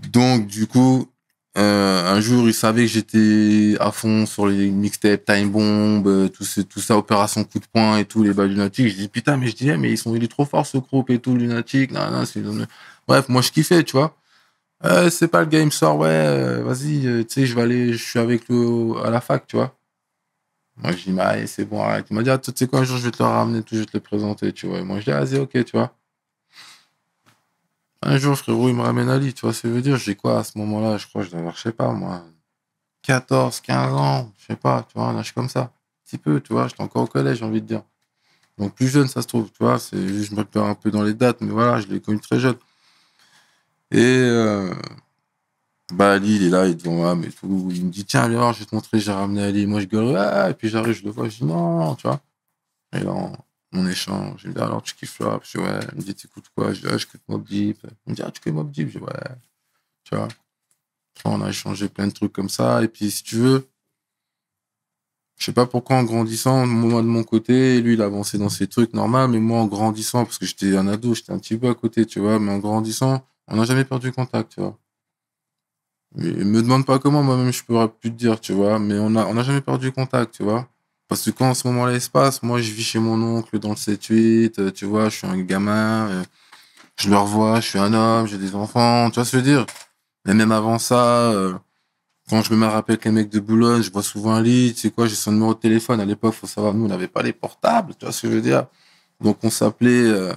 Donc, du coup, un jour, il savait que j'étais à fond sur les mixtapes, Time Bomb, tout ça, Opération Coup de Poing et tout, les balles Lunatic. Je dis, putain, mais je dis, mais il est trop fort, ce groupe et tout, Lunatic, bref, moi, je kiffais, tu vois. C'est pas le game sort, ouais, vas-y, tu sais, je suis avec lui à la fac, tu vois. Moi, je dis, mais allez, c'est bon, arrête. Il m'a dit, ah, tu sais quoi, un jour, je vais te le ramener, tout, je vais te le présenter, tu vois. Et moi, je dis, ah, vas-y, ok, tu vois. Un jour, frérot, il me ramène Ali, tu vois ce que je veux dire. Je dis quoi, à ce moment-là, je crois que je dois avoir, je sais pas, moi, 14, 15 ans, je sais pas, tu vois, un âge comme ça. Un petit peu, tu vois, j'étais encore au collège, j'ai envie de dire. Donc, plus jeune, ça se trouve, tu vois, je me perds un peu dans les dates, mais voilà, je l'ai connu très jeune. Et, Ali, il est là, il est devant moi, mais tout. Il me dit, tiens, viens voir, je vais te montrer, j'ai ramené Ali. Moi, je gueule, ouais, et puis j'arrive, je le vois, je dis, non, tu vois. Et là, on échange. Il me dit, alors, tu kiffes là? Je dis, ouais. Il me dit, t'écoutes quoi? Je dis, ouais, je kiffe Mobb Deep. Il me dit, ah, tu connais Mobb Deep? Je dis, ouais. Tu vois. On a échangé plein de trucs comme ça. Et puis, si tu veux, je sais pas pourquoi, en grandissant, moi, de mon côté, lui, il avançait dans ses trucs normaux, mais moi, en grandissant, parce que j'étais un ado, j'étais un petit peu à côté, tu vois, mais en grandissant, on n'a jamais perdu contact, tu vois. Mais me demande pas comment, moi-même, je pourrais plus te dire, tu vois, mais on a jamais perdu contact, tu vois. Parce que quand, à ce moment-là, il se passe, moi, je vis chez mon oncle dans le 7-8, tu vois, je suis un gamin, je le revois, je suis un homme, j'ai des enfants, tu vois ce que je veux dire. Et même avant ça, quand je me mets à rappeler avec les mecs de Boulogne, je vois souvent un lit, tu sais quoi, j'ai son numéro de téléphone. À l'époque, faut savoir, nous, on n'avait pas les portables, tu vois ce que je veux dire. Donc, on s'appelait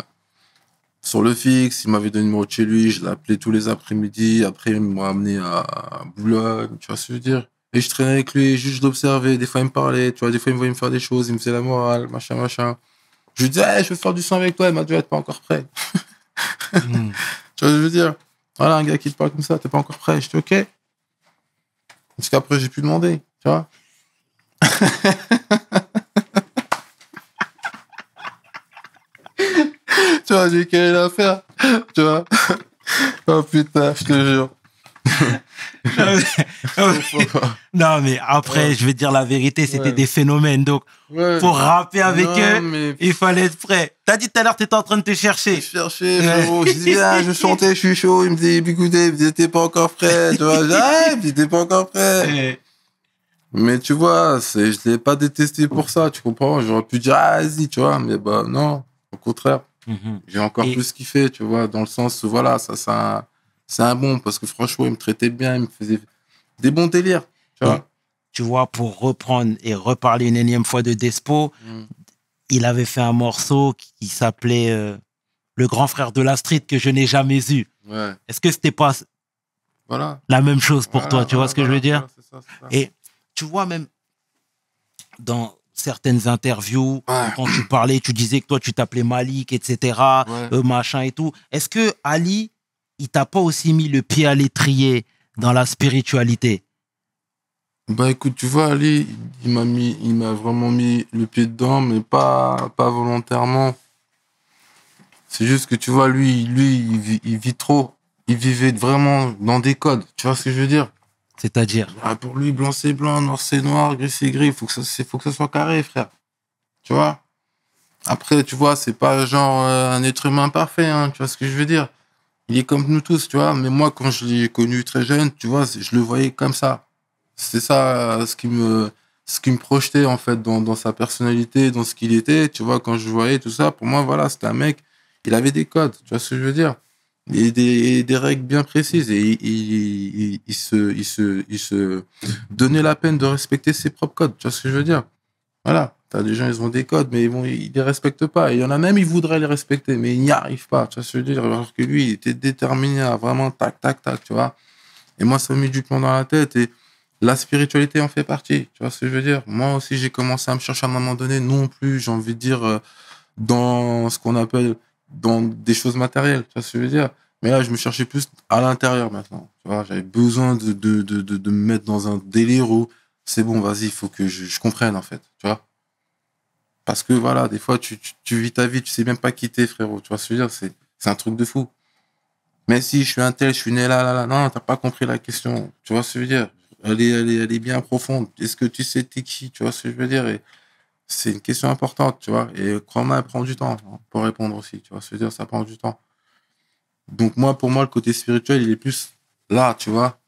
sur le fixe, il m'avait donné le numéro de chez lui, je l'appelais tous les après-midi. Après, il m'a amené à Boulogne, tu vois ce que je veux dire. Et je traînais avec lui, juste je l'observais, des fois il me parlait, tu vois, des fois il me voyait me faire des choses, il me faisait la morale, machin, machin. Je lui disais, hey, je veux faire du son avec toi, il m'a dit, ouais, t'es pas encore prêt. Tu vois ce que je veux dire? Voilà, un gars qui te parle comme ça, t'es pas encore prêt. Je dis, ok. Parce qu'après, j'ai pu demander, tu vois. Tu vois, j'ai quelle l'affaire, tu vois. Oh putain, je te jure. Non, mais après, Ouais. je vais te dire la vérité, c'était Ouais. des phénomènes. Donc, Ouais. pour rapper avec Non, eux, mais il fallait être prêt. T'as dit tout à l'heure, t'étais en train de te je chercher. cherchais, frérot. Je dis, ah, je chantais, je suis chaud. Il me dit, écoutez, il me dit, t'es pas encore prêt, tu vois. Je dis, ah, il me dit, t'es pas encore prêt. Eh, Mais tu vois, je l'ai pas détesté pour ça, tu comprends. J'aurais pu dire, ah, vas-y, tu vois. Mais bah, non. Au contraire. mhm. J'ai encore Et- plus kiffé, tu vois, dans le sens, voilà, c'est un bon, parce que franchement, il me traitait bien, il me faisait des bons délires, tu Et vois. tu vois, pour reprendre et reparler une énième fois de Despo, Mm. il avait fait un morceau qui s'appelait Le grand frère de la street que je n'ai jamais eu. Ouais. Est-ce que c'était pas Voilà. la même chose pour Voilà, toi? Tu vois voilà, ce que je veux dire? voilà, c'est ça, c'est ça. Et tu vois, même dans certaines interviews, Ouais. quand tu parlais, tu disais que toi, tu t'appelais Malik, etc., Ouais. machin et tout. Est-ce que Ali, il t'a pas aussi mis le pied à l'étrier dans la spiritualité? Bah écoute, tu vois, Ali, il m'a vraiment mis le pied dedans, mais pas volontairement. C'est juste que tu vois, lui, il vit trop. Il vivait vraiment dans des codes. Tu vois ce que je veux dire? C'est-à-dire? Ah, pour lui, blanc c'est blanc, noir c'est noir, gris c'est gris. Faut que ça soit carré, frère. Tu vois? Après, tu vois, c'est pas genre un être humain parfait, hein. Tu vois ce que je veux dire? Il est comme nous tous, tu vois. Mais moi, quand je l'ai connu très jeune, tu vois, je le voyais comme ça. C'est ça ce qui me projetait en fait dans sa personnalité, dans ce qu'il était. Tu vois, quand je voyais tout ça, pour moi, voilà, c'était un mec, il avait des codes, tu vois ce que je veux dire? Et des règles bien précises. Et il se donnait la peine de respecter ses propres codes, tu vois ce que je veux dire? Voilà. T'as des gens, ils ont des codes, mais ils les respectent pas. Et il y en a même, ils voudraient les respecter, mais ils n'y arrivent pas, tu vois ce que je veux dire? Alors que lui, il était déterminé à vraiment tac, tac, tac, tu vois? Et moi, ça m'a mis du plomb dans la tête et la spiritualité en fait partie. Tu vois ce que je veux dire? Moi aussi, j'ai commencé à me chercher à un moment donné, non plus, j'ai envie de dire, dans ce qu'on appelle, dans des choses matérielles. Tu vois ce que je veux dire? Mais là, je me cherchais plus à l'intérieur maintenant. Tu vois, j'avais besoin de me mettre dans un délire où c'est bon, vas-y, il faut que je comprenne en fait. Tu vois? Parce que voilà, des fois, tu vis ta vie, tu sais même pas quitter, frérot. Tu vois ce que je veux dire? C'est un truc de fou. Mais si je suis un tel, je suis né là, là, là. Non, t'as pas compris la question. Tu vois ce que je veux dire? Elle est bien profonde. Est-ce que tu sais t'es qui? Tu vois ce que je veux dire? Et c'est une question importante, tu vois. Et crois-moi, elle prend du temps hein, pour répondre aussi. Tu vois ce que je veux dire? Ça prend du temps. Donc moi, pour moi, le côté spirituel, il est plus là, tu vois.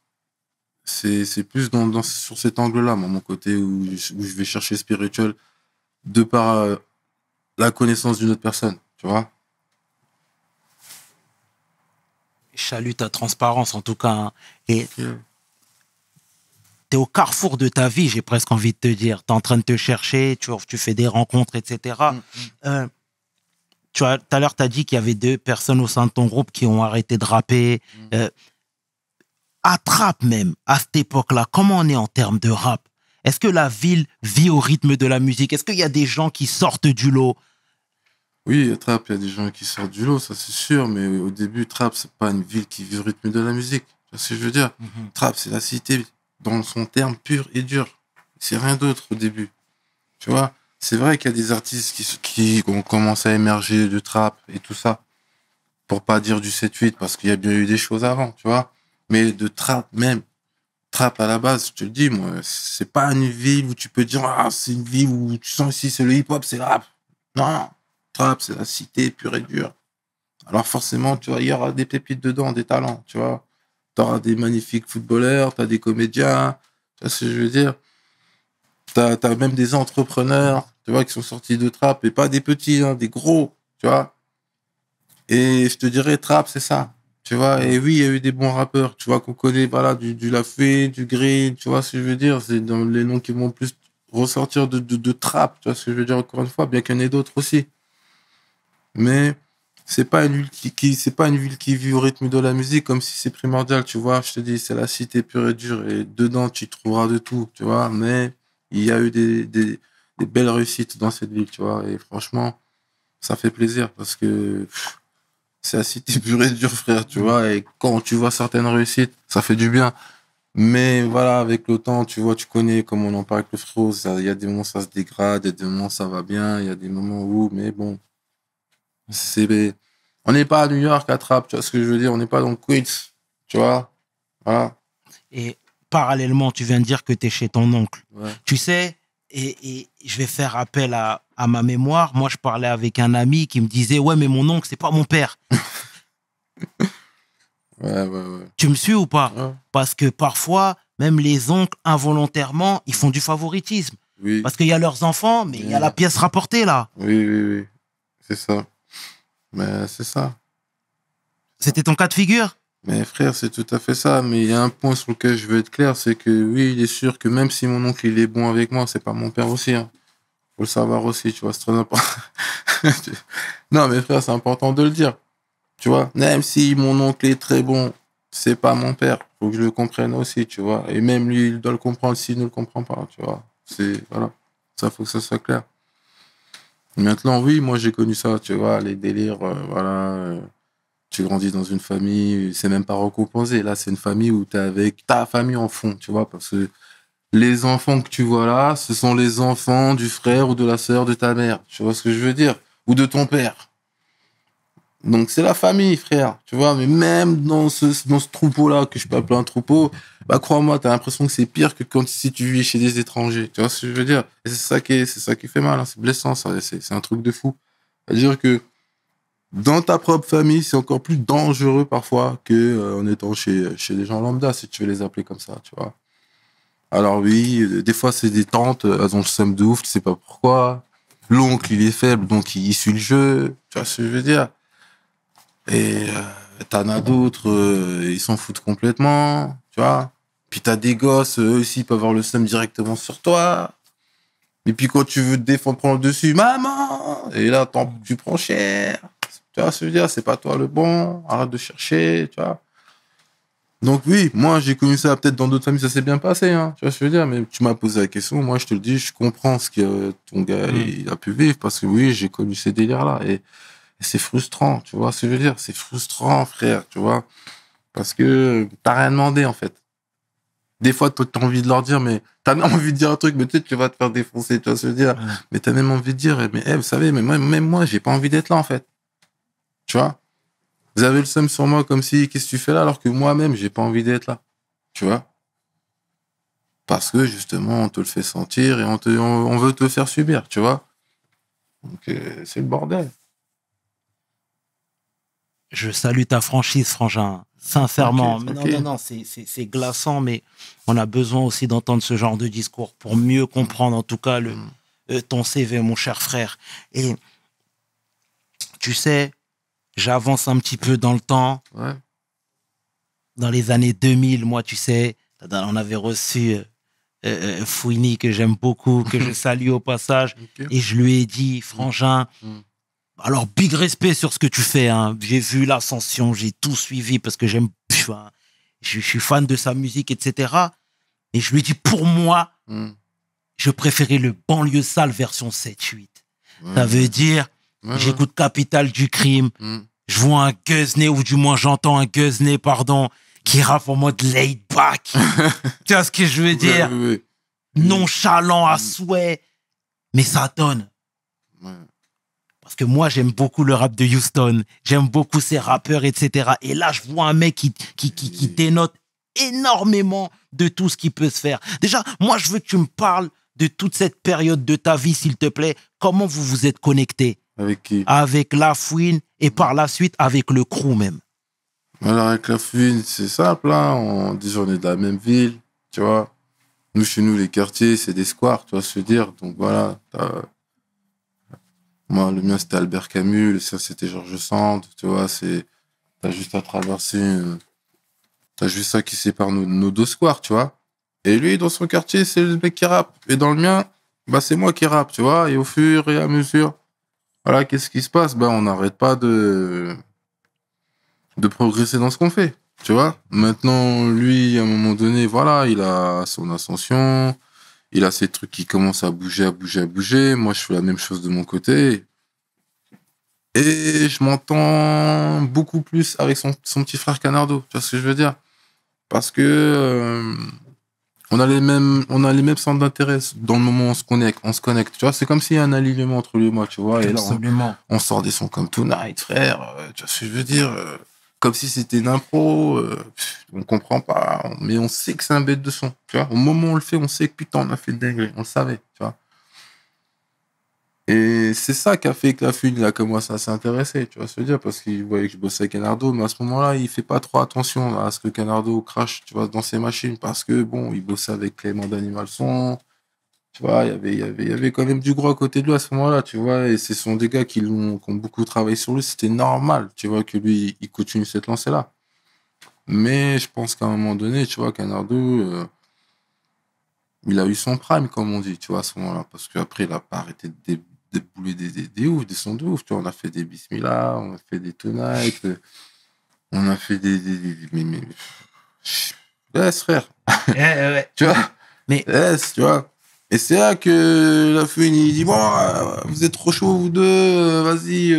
C'est plus sur cet angle-là, moi, mon côté où je vais chercher spirituel de par la connaissance d'une autre personne, tu vois. Je salue ta transparence en tout cas, hein. Et Ok. t'es au carrefour de ta vie, j'ai presque envie de te dire. T'es en train de te chercher, tu fais des rencontres, etc. Tout à l'heure, t'as dit qu'il y avait 2 personnes au sein de ton groupe qui ont arrêté de rapper. À Trap même, à cette époque-là, comment on est en termes de rap? Est-ce que la ville vit au rythme de la musique? Est-ce qu'il y a des gens qui sortent du lot? Oui, Trap, il y a des gens qui sortent du lot, ça c'est sûr, mais au début, Trap, c'est pas une ville qui vit au rythme de la musique. Tu vois ce que je veux dire? Trap, c'est la cité dans son terme pur et dur. C'est rien d'autre au début. Tu vois? C'est vrai qu'il y a des artistes qui ont commencé à émerger de Trap et tout ça, pour pas dire du 7-8, parce qu'il y a bien eu des choses avant, tu vois? Mais de Trap même, Trap à la base, je te le dis, moi, c'est pas une ville où tu peux dire, ah, c'est une ville où tu sens ici, c'est le hip-hop, c'est le rap. Non, Trap, c'est la cité pure et dure. Alors forcément, tu vois, il y aura des pépites dedans, des talents, tu vois. Tu auras des magnifiques footballeurs, tu as des comédiens, tu vois ce que je veux dire. Tu as même des entrepreneurs, tu vois, qui sont sortis de Trap, et pas des petits, hein, des gros, tu vois. Et je te dirais, Trap, c'est ça, tu vois. Et oui, il y a eu des bons rappeurs, tu vois, qu'on connaît, voilà, du Lafouine, du Green, tu vois ce que je veux dire. C'est dans les noms qui vont plus ressortir de Trap, tu vois ce que je veux dire, encore une fois, bien qu'il y en ait d'autres aussi. Mais c'est pas une ville c'est pas une ville qui vit au rythme de la musique comme si c'est primordial, tu vois. Je te dis, c'est la cité pure et dure et dedans, tu trouveras de tout, tu vois. Mais il y a eu des belles réussites dans cette ville, tu vois. Et franchement, ça fait plaisir parce que c'est la cité pure et dure, frère, tu vois. Et quand tu vois certaines réussites, ça fait du bien. Mais voilà, avec le temps, tu vois, tu connais, comme on en parle avec le frérot, il y a des moments ça se dégrade, il y a des moments ça va bien, il y a des moments où, mais bon. On n'est pas à New York à Trap, tu vois ce que je veux dire? On n'est pas dans le Queens, tu vois? Voilà. Et parallèlement, tu viens de dire que tu es chez ton oncle. Ouais. Tu sais, et je vais faire appel à ma mémoire. Moi, je parlais avec un ami qui me disait, ouais, mais mon oncle, c'est pas mon père. Ouais. Tu me suis ou pas? Ouais. Parce que parfois, même les oncles, involontairement, ils font du favoritisme. Oui. Parce qu'il y a leurs enfants, mais il y a la pièce rapportée, là. Oui. C'est ça. Mais c'est ça. C'était ton cas de figure? Mais frère, c'est tout à fait ça. Mais il y a un point sur lequel je veux être clair, c'est que oui, il est sûr que même si mon oncle il est bon avec moi, c'est pas mon père aussi. Hein. Faut le savoir aussi, tu vois, c'est très important. Non, mais frère, c'est important de le dire. Tu vois, même si mon oncle est très bon, c'est pas mon père. Faut que je le comprenne aussi, tu vois. Et même lui, il doit le comprendre s'il ne le comprend pas, tu vois. Voilà. Ça, faut que ça soit clair. Maintenant, oui, moi, j'ai connu ça, tu vois, les délires, voilà. Tu grandis dans une famille, c'est même pas recomposé. Là, c'est une famille où t'es avec ta famille en fond, tu vois, parce que les enfants que tu vois là, ce sont les enfants du frère ou de la sœur de ta mère. Tu vois ce que je veux dire? Ou de ton père. Donc, c'est la famille, frère. Tu vois, mais même dans ce troupeau-là, que je peux appeler un troupeau, bah, crois-moi, t'as l'impression que c'est pire que quand si tu vis chez des étrangers. Tu vois ce que je veux dire? Et c'est ça qui fait mal, hein. C'est blessant, ça. C'est un truc de fou. C'est-à-dire que dans ta propre famille, c'est encore plus dangereux parfois que en étant chez des gens lambda, si tu veux les appeler comme ça, tu vois. Alors oui, des fois c'est des tantes, elles ont le seum de ouf, tu sais pas pourquoi. L'oncle, il est faible, donc il suit le jeu, tu vois ce que je veux dire. Et t'en as d'autres, ils s'en foutent complètement, tu vois. Puis t'as des gosses, eux aussi, ils peuvent avoir le seum directement sur toi. Et puis quand tu veux te défendre, prendre le dessus, maman! Et là, tu prends cher. Tu vois ce que je veux dire, c'est pas toi le bon, arrête de chercher, tu vois. Donc oui, moi j'ai connu ça, peut-être dans d'autres familles ça s'est bien passé, hein, tu vois ce que je veux dire, mais tu m'as posé la question, moi je te le dis, je comprends ce que ton gars il a pu vivre, parce que oui, j'ai connu ces délires-là, et c'est frustrant, tu vois ce que je veux dire, c'est frustrant frère, tu vois, parce que t'as rien demandé en fait. Des fois t'as envie de leur dire, mais t'as même envie de dire un truc, mais peut-être tu vas te faire défoncer, tu vois ce que je veux dire, mais t'as même envie de dire, mais vous savez, mais même moi j'ai pas envie d'être là en fait, tu vois. Vous avez le seum sur moi comme si, qu'est-ce que tu fais là, alors que moi-même, j'ai pas envie d'être là. Tu vois? Parce que, justement, on te le fait sentir et on veut te faire subir, tu vois? Donc, c'est le bordel. Je salue ta franchise, Frangin. Sincèrement. Ok, Mais non, ok. non, non, c'est glaçant, mais on a besoin aussi d'entendre ce genre de discours pour mieux comprendre, en tout cas, ton CV, mon cher frère. Et tu sais, j'avance un petit peu dans le temps. Ouais. Dans les années 2000, moi, tu sais, on avait reçu Fouini, que j'aime beaucoup, que je salue au passage. Ok. Et je lui ai dit, Frangin, alors big respect sur ce que tu fais, hein. J'ai vu l'ascension, j'ai tout suivi parce que je suis fan de sa musique, etc. Et je lui ai dit, pour moi, je préférais le banlieue sale version 7-8. Ça veut dire, j'écoute Capital du Crime, je vois un Guzney, ou du moins j'entends un Guzney, pardon, qui rappe en mode laid back. Tu vois ce que je veux dire? Oui. Nonchalant à souhait. Mais ça donne. Ouais. Parce que moi, j'aime beaucoup le rap de Houston. J'aime beaucoup ces rappeurs, etc. Et là, je vois un mec qui dénote énormément de tout ce qui peut se faire. Déjà, moi, je veux que tu me parles de toute cette période de ta vie, s'il te plaît. Comment vous vous êtes connectés? Avec qui? Avec La Fouine et par la suite avec le crew même. Alors, avec la fouine, c'est simple, hein. On dit, on est de la même ville, tu vois. Nous, chez nous, les quartiers, c'est des squares, tu vois ce que je veux dire. Donc, voilà. Moi, le mien, c'était Albert Camus, le sien, c'était Georges Sand, tu vois. T'as juste à traverser, t'as juste ça qui sépare nos deux squares, tu vois. Et lui, dans son quartier, c'est le mec qui rappe. Et dans le mien, bah, c'est moi qui rappe, tu vois. Et au fur et à mesure, voilà, qu'est-ce qui se passe? Bah, on n'arrête pas de progresser dans ce qu'on fait, tu vois. Maintenant, lui, à un moment donné, voilà, il a son ascension, il a ses trucs qui commencent à bouger. Moi, je fais la même chose de mon côté. Et je m'entends beaucoup plus avec son petit frère Canardo, tu vois ce que je veux dire? Parce que on a les mêmes centres d'intérêt dans le moment où on se connecte, tu vois. C'est comme s'il y a un alignement entre lui et moi, tu vois. Et là, Absolument. on sort des sons comme Tonight, frère, tu vois ce que je veux dire? Comme si c'était une impro, on comprend pas, mais on sait que c'est un bête de son, tu vois. Au moment où on le fait, on sait que putain, on a fait le dingue, on le savait, tu vois. Et c'est ça qui a fait que la fouine, il a commencé à s'intéresser, tu vois ce que je veux dire, parce qu'il voyait que je bossais avec Canardo, mais à ce moment-là, il fait pas trop attention à ce que Canardo crache, tu vois, dans ses machines, parce que bon, il bossait avec Clément d'Animal Son, tu vois, il y avait quand même du gros à côté de lui à ce moment-là, tu vois, et ce sont des gars qui ont beaucoup travaillé sur lui, c'était normal, tu vois, que lui, il continue cette lancée-là. Mais je pense qu'à un moment donné, tu vois, Canardo, il a eu son prime, comme on dit, tu vois, à ce moment-là. Parce qu'après, il a pas arrêté de débouler des sons de ouf, tu vois. On a fait des Bismillah, on a fait des Tonight, on a fait mais laisse, frère. Ouais. Tu vois, Mais- laisse, tu vois. Et c'est là que la fouine, il dit, bon, vous êtes trop chaud, vous deux, vas-y,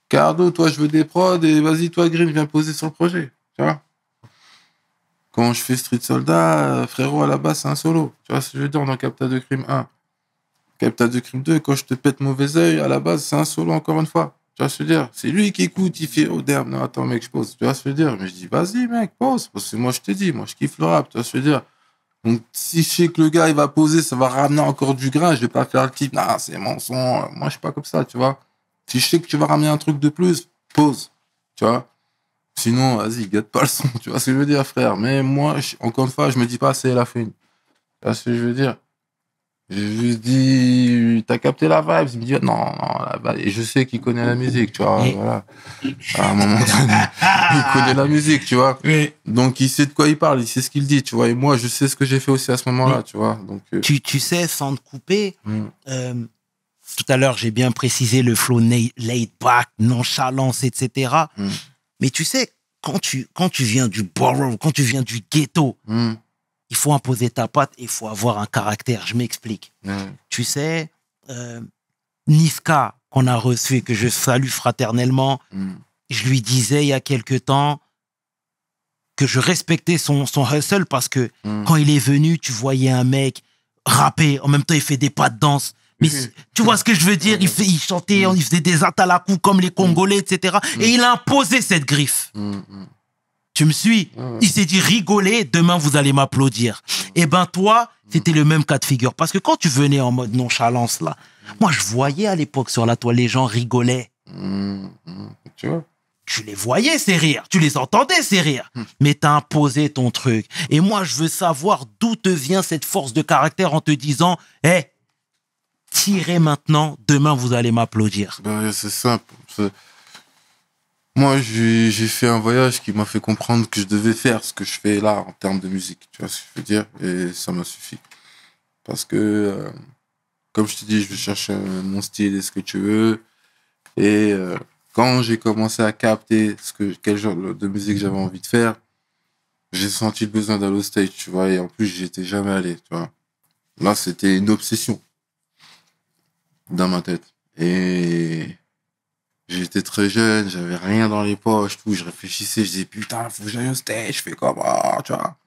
Cardo, toi, je veux des prods, et vas-y, toi, Green, viens poser sur le projet, tu vois. Quand je fais Street Soldat, frérot, à la base, c'est un solo. Tu vois ce que je veux dire, dans Capta de Crime 1. Capta de Crime 2, quand je te pète mauvais œil, à la base, c'est un solo, encore une fois. Tu vois ce que je veux dire? C'est lui qui écoute, il fait, oh damn, non, attends, mec, je pose. Tu vois ce que je veux dire? Mais je dis, vas-y, mec, pose. Parce que moi, je te dis, moi, je kiffe le rap, tu vois ce que je veux dire? Donc, si je sais que le gars, il va poser, ça va ramener encore du grain, je vais pas faire le type, nah, c'est mon son. Moi, je suis pas comme ça, tu vois. Si je sais que tu vas ramener un truc de plus, pose. Tu vois? Sinon, vas-y, gâte pas le son, tu vois ce que je veux dire, frère. Mais moi, encore une fois, je me dis pas, c'est la fin. Tu vois ce que je veux dire? Je lui dis, t'as capté la vibe? Il me dit, non, la vibe. Et je sais qu'il connaît la musique, tu vois, voilà. À un moment donné, il connaît la musique, tu vois. Oui. Donc, il sait de quoi il parle, il sait ce qu'il dit, tu vois. Et moi, je sais ce que j'ai fait aussi à ce moment-là, tu vois. Donc, Tu sais, sans te couper, tout à l'heure, j'ai bien précisé le flow laid back, nonchalance, etc. Mais tu sais, quand tu viens du borough, quand tu viens du ghetto, il faut imposer ta patte et il faut avoir un caractère. Je m'explique. Tu sais, Niska, qu'on a reçu et que je salue fraternellement, je lui disais il y a quelque temps que je respectais son hustle parce que quand il est venu, tu voyais un mec rapper, en même temps il fait des pas de danse. Mais tu vois ce que je veux dire? Il chantait, il faisait des atalakou comme les Congolais, etc. Et il a imposé cette griffe. Tu me suis? Il s'est dit, rigolez, demain vous allez m'applaudir. Et ben toi, c'était le même cas de figure. Parce que quand tu venais en mode nonchalance, là, moi je voyais à l'époque sur la toile, les gens rigolaient. tu vois? Tu les voyais, ces rires. Tu les entendais, ces rires. Mais t'as imposé ton truc. Et moi, je veux savoir d'où te vient cette force de caractère en te disant, hé, tirez maintenant, demain vous allez m'applaudir. Ben, c'est simple. Moi, j'ai fait un voyage qui m'a fait comprendre que je devais faire ce que je fais là en termes de musique. Tu vois ce que je veux dire? Et ça m'a suffi. Parce que, comme je te dis, je vais chercher mon style et ce que tu veux. Et quand j'ai commencé à capter quel genre de musique j'avais envie de faire, j'ai senti le besoin d'aller au stage, tu vois. Et en plus, j'y étais jamais allé, tu vois. Là, c'était une obsession dans ma tête. Et j'étais très jeune, j'avais rien dans les poches, tout. Je réfléchissais, je disais, putain, faut que j'aille au stage, je fais comment, tu vois.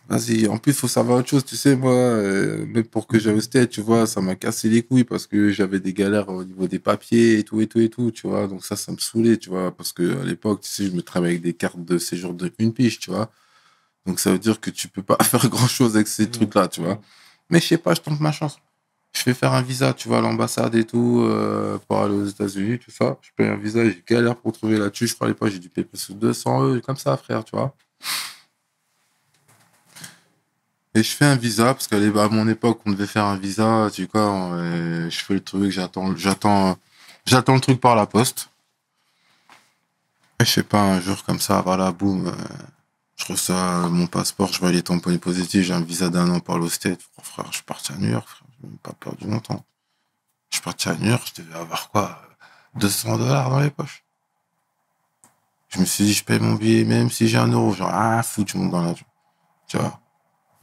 Vas-y, en plus, il faut savoir autre chose, tu sais, moi, même pour que j'aille au stage, tu vois, ça m'a cassé les couilles parce que j'avais des galères au niveau des papiers et tout, tu vois. Donc ça me saoulait, tu vois, parce que à l'époque, tu sais, je me travaillais avec des cartes de séjour de une piche, tu vois. Donc ça veut dire que tu peux pas faire grand-chose avec ces trucs-là, tu vois. Mais je sais pas, je tente ma chance. Je fais faire un visa, tu vois, à l'ambassade et tout, pour aller aux États-Unis, tout ça. Je paye un visa, j'ai galère pour trouver là-dessus. Je crois à l'époque, j'ai dû payer plus de 200 €, comme ça, frère, tu vois. Et je fais un visa, parce qu'à mon époque, on devait faire un visa, tu vois, je fais le truc, j'attends le truc par la poste. Et je sais pas, un jour comme ça, voilà, boum, je reçois mon passeport, je vois les tampons positifs, j'ai un visa d'1 an par l'Ostate. Frère, je suis parti à New York, frère, j'ai même pas perdu longtemps. Je suis parti à New York, je devais avoir quoi, 200 $ dans les poches. Je me suis dit, je paye mon billet, même si j'ai 1 €, genre, foutre, je monte dans l'avion. Tu vois.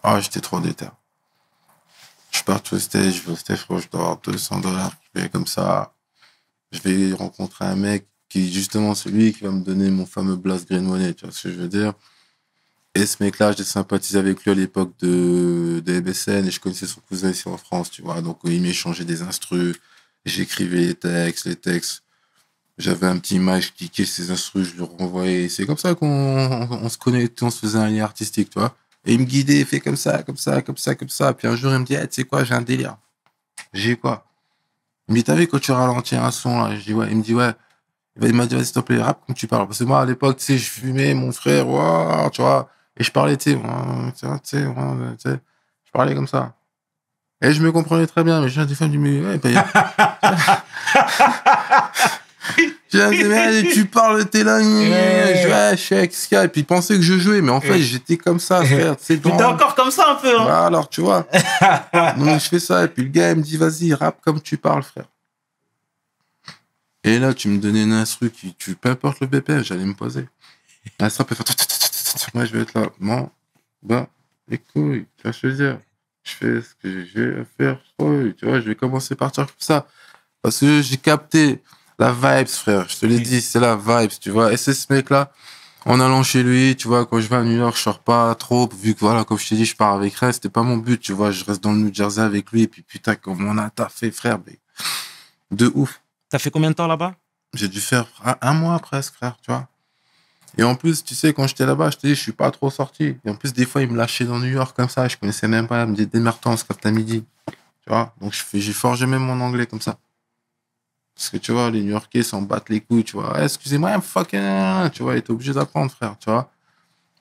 Ah, j'étais trop déter. Je pars au stage, je vais au stage, je dois avoir 200 $. Je vais comme ça. Je vais rencontrer un mec qui est justement celui qui va me donner mon fameux Blast Green Money, tu vois ce que je veux dire. Et ce mec-là, j'ai sympathisé avec lui à l'époque de MSN et je connaissais son cousin ici en France, tu vois. Donc, il m'échangeait des instrus, j'écrivais les textes. J'avais un petit image, je cliquais ses instrus, je lui renvoyais. C'est comme ça qu'on se connectait, on se faisait un lien artistique, tu vois. Et il me guidait, fait comme ça. Puis un jour, il me dit, tu sais quoi, j'ai un délire. J'ai quoi? Il me dit, t'as vu quand tu ralentis un son, là? Je dis, ouais. Il me dit, ouais. Il m'a dit, vas-y, s'il te plaît, rap comme tu parles. Parce que moi, à l'époque, tu sais, je fumais, mon frère, wow, tu vois. Et je parlais, tu sais, je parlais comme ça. Et je me comprenais très bien, mais j'ai des fois, je me dis, ouais, Tu parles, t'es là, je suis avec Sky. Et puis, il pensait que je jouais, mais en fait, j'étais comme ça, frère. T'es encore comme ça un peu, hein. Bah, alors, tu vois. Donc, je fais ça, et puis le gars, il me dit, vas-y, rappe comme tu parles, frère. Et là, tu me donnais une instru peu importe le BPM, j'allais me poser. L'instru peut faire. Moi, je vais être là. Non, bah, les couilles, tu vois ce que je veux dire. Je fais ce que j'ai à faire, tu vois, je vais commencer à partir comme ça. Parce que j'ai capté la vibes, frère. Je te l'ai dit, c'est la vibes, tu vois. Et c'est ce mec-là, en allant chez lui, tu vois, quand je vais à New York, je sors pas trop, vu que voilà, comme je t'ai dit, je pars avec Ren, c'était pas mon but, tu vois. Je reste dans le New Jersey avec lui, et puis putain, comme on a taffé, frère, mais de ouf. T'as fait combien de temps là-bas? J'ai dû faire un mois presque, frère, tu vois. Et en plus, tu sais, quand j'étais là-bas, je te dis, je suis pas trop sorti. Et en plus, des fois, ils me lâchaient dans New York comme ça, je connaissais même pas, ils me disaient, démerde-toi, on se capte à midi. Tu vois. Donc, j'ai forgé même mon anglais comme ça. Parce que, tu vois, les New-Yorkais s'en battent les couilles, tu vois. Hey, excusez-moi, I'm fucking... Tu vois, il était obligé d'apprendre, frère, tu vois.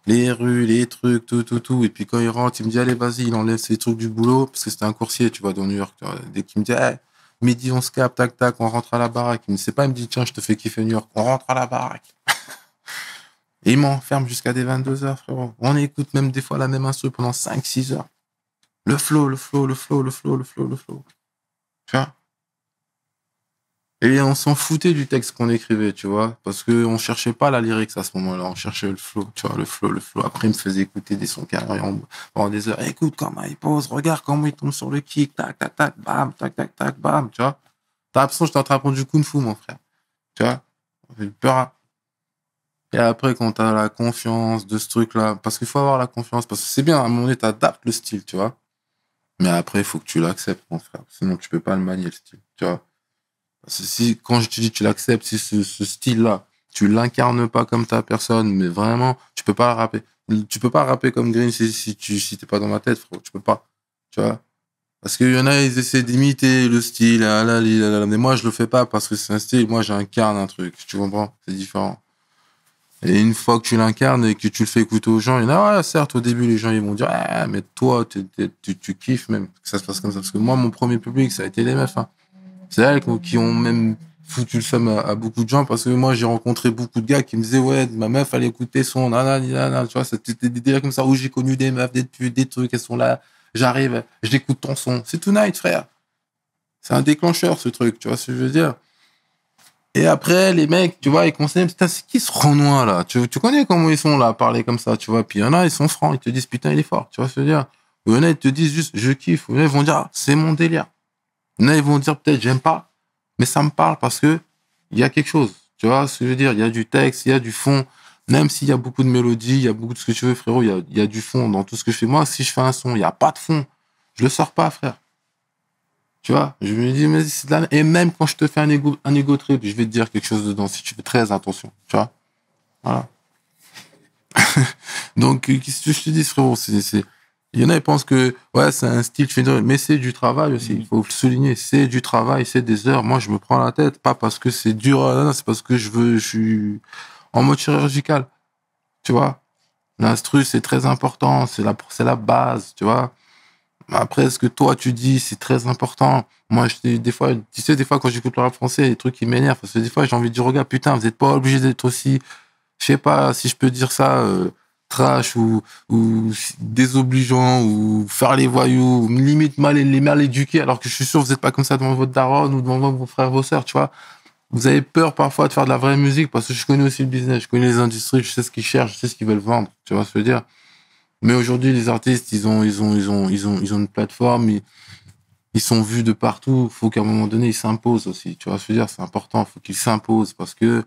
Les rues, les trucs, tout. Et puis, quand il rentre, il me dit, allez, vas-y, il enlève ses trucs du boulot. Parce que c'était un coursier, tu vois, dans New York. Tu vois. Dès qu'il me dit, hey, midi, on se capte, tac, tac, on rentre à la baraque. Il me sait pas, il me dit, tiens, je te fais kiffer New York. On rentre à la baraque. Et il m'enferme jusqu'à des 22h, frérot. On écoute même des fois la même instru pendant 5-6 heures. Le flow. Tu vois? Et on s'en foutait du texte qu'on écrivait, tu vois, parce qu'on cherchait pas la lyrics à ce moment-là, on cherchait le flow, tu vois, le flow. Après, il me faisait écouter des sons carrés pendant des heures. Écoute comment il pose, regarde comment il tombe sur le kick, tac, tac, tac, bam, tac, tac, tac, bam, tu vois. T'as l'impression que j'étais en train d'apprendre du kung-fu, mon frère. Tu vois, j'ai peur. Et après, quand t'as la confiance de ce truc-là, parce qu'il faut avoir la confiance, parce que c'est bien, à un moment donné, t'adaptes le style, tu vois. Mais après, il faut que tu l'acceptes, mon frère. Sinon, tu peux pas le manier, le style, tu vois. Si, quand je te dis tu l'acceptes, si ce style-là, tu l'incarnes pas comme ta personne, mais vraiment, tu peux pas rapper. Tu peux pas rapper comme Green si t'es pas dans ma tête, frérot. Tu peux pas. Tu vois? Parce qu'il y en a, ils essaient d'imiter le style, mais moi, je le fais pas parce que c'est un style. Moi, j'incarne un truc. Tu comprends? C'est différent. Et une fois que tu l'incarnes et que tu le fais écouter aux gens, il y en a, ouais, certes, au début, les gens, ils vont dire, ah, mais toi, tu kiffes même que ça se passe comme ça. Parce que moi, mon premier public, ça a été les meufs, hein. C'est elles qui ont même foutu le seum à beaucoup de gens parce que moi, j'ai rencontré beaucoup de gars qui me disaient, ouais, ma meuf, elle écoutait son nanana, tu vois, c'était des délires comme ça où j'ai connu des meufs, des putes, des trucs, elles sont là, j'arrive, j'écoute ton son. C'est Tonight, frère. C'est un déclencheur, ce truc, tu vois ce que je veux dire. Et après, les mecs, tu vois, ils conseillent, putain, c'est qui ce Renoir, là? Tu connais comment ils sont, là, à parler comme ça, tu vois. Puis il y en a, ils sont francs, ils te disent, putain, il est fort, tu vois ce que je veux dire. Ou il y en a, ils te disent juste, je kiffe. Ou il y en a, ils vont dire, ah, c'est mon délire. Il y en a, ils vont dire, peut-être, j'aime pas, mais ça me parle parce que il y a quelque chose, tu vois ce que je veux dire. Il y a du texte, il y a du fond. Même s'il y a beaucoup de mélodies, il y a beaucoup de ce que tu veux, frérot, il y a du fond dans tout ce que je fais. Moi, si je fais un son, il n'y a pas de fond, je le sors pas, frère. Tu vois, je me dis, mais c'est de la... Et même quand je te fais un ego trip, je vais te dire quelque chose dedans, si tu fais très attention, tu vois. Voilà. Donc, qu'est-ce que je te dis, frérot, il y en a, ils pensent que, ouais, c'est un style, mais c'est du travail aussi, il faut le souligner, c'est du travail, c'est des heures. Moi, je me prends la tête, pas parce que c'est dur, non, c'est parce que je suis en mode chirurgical, tu vois. L'instru, c'est très important, c'est la base, tu vois. Après, ce que toi, tu dis, c'est très important. Moi, des fois, tu sais, des fois, quand j'écoute le rap français, il y a des trucs qui m'énervent, parce que des fois, j'ai envie de dire, regarde, putain, vous n'êtes pas obligé d'être aussi, je sais pas si je peux dire ça, trash ou désobligeant ou faire les voyous, ou limite mal éduquer, alors que je suis sûr que vous n'êtes pas comme ça devant votre daronne ou devant vos frères, vos sœurs, tu vois. Vous avez peur parfois de faire de la vraie musique parce que je connais aussi le business, je connais les industries, je sais ce qu'ils cherchent, je sais ce qu'ils veulent vendre, tu vois ce que je veux dire. Mais aujourd'hui, les artistes, ils ont une plateforme, ils sont vus de partout. Il faut qu'à un moment donné, ils s'imposent aussi, tu vois ce que je veux dire. C'est important, il faut qu'ils s'imposent parce que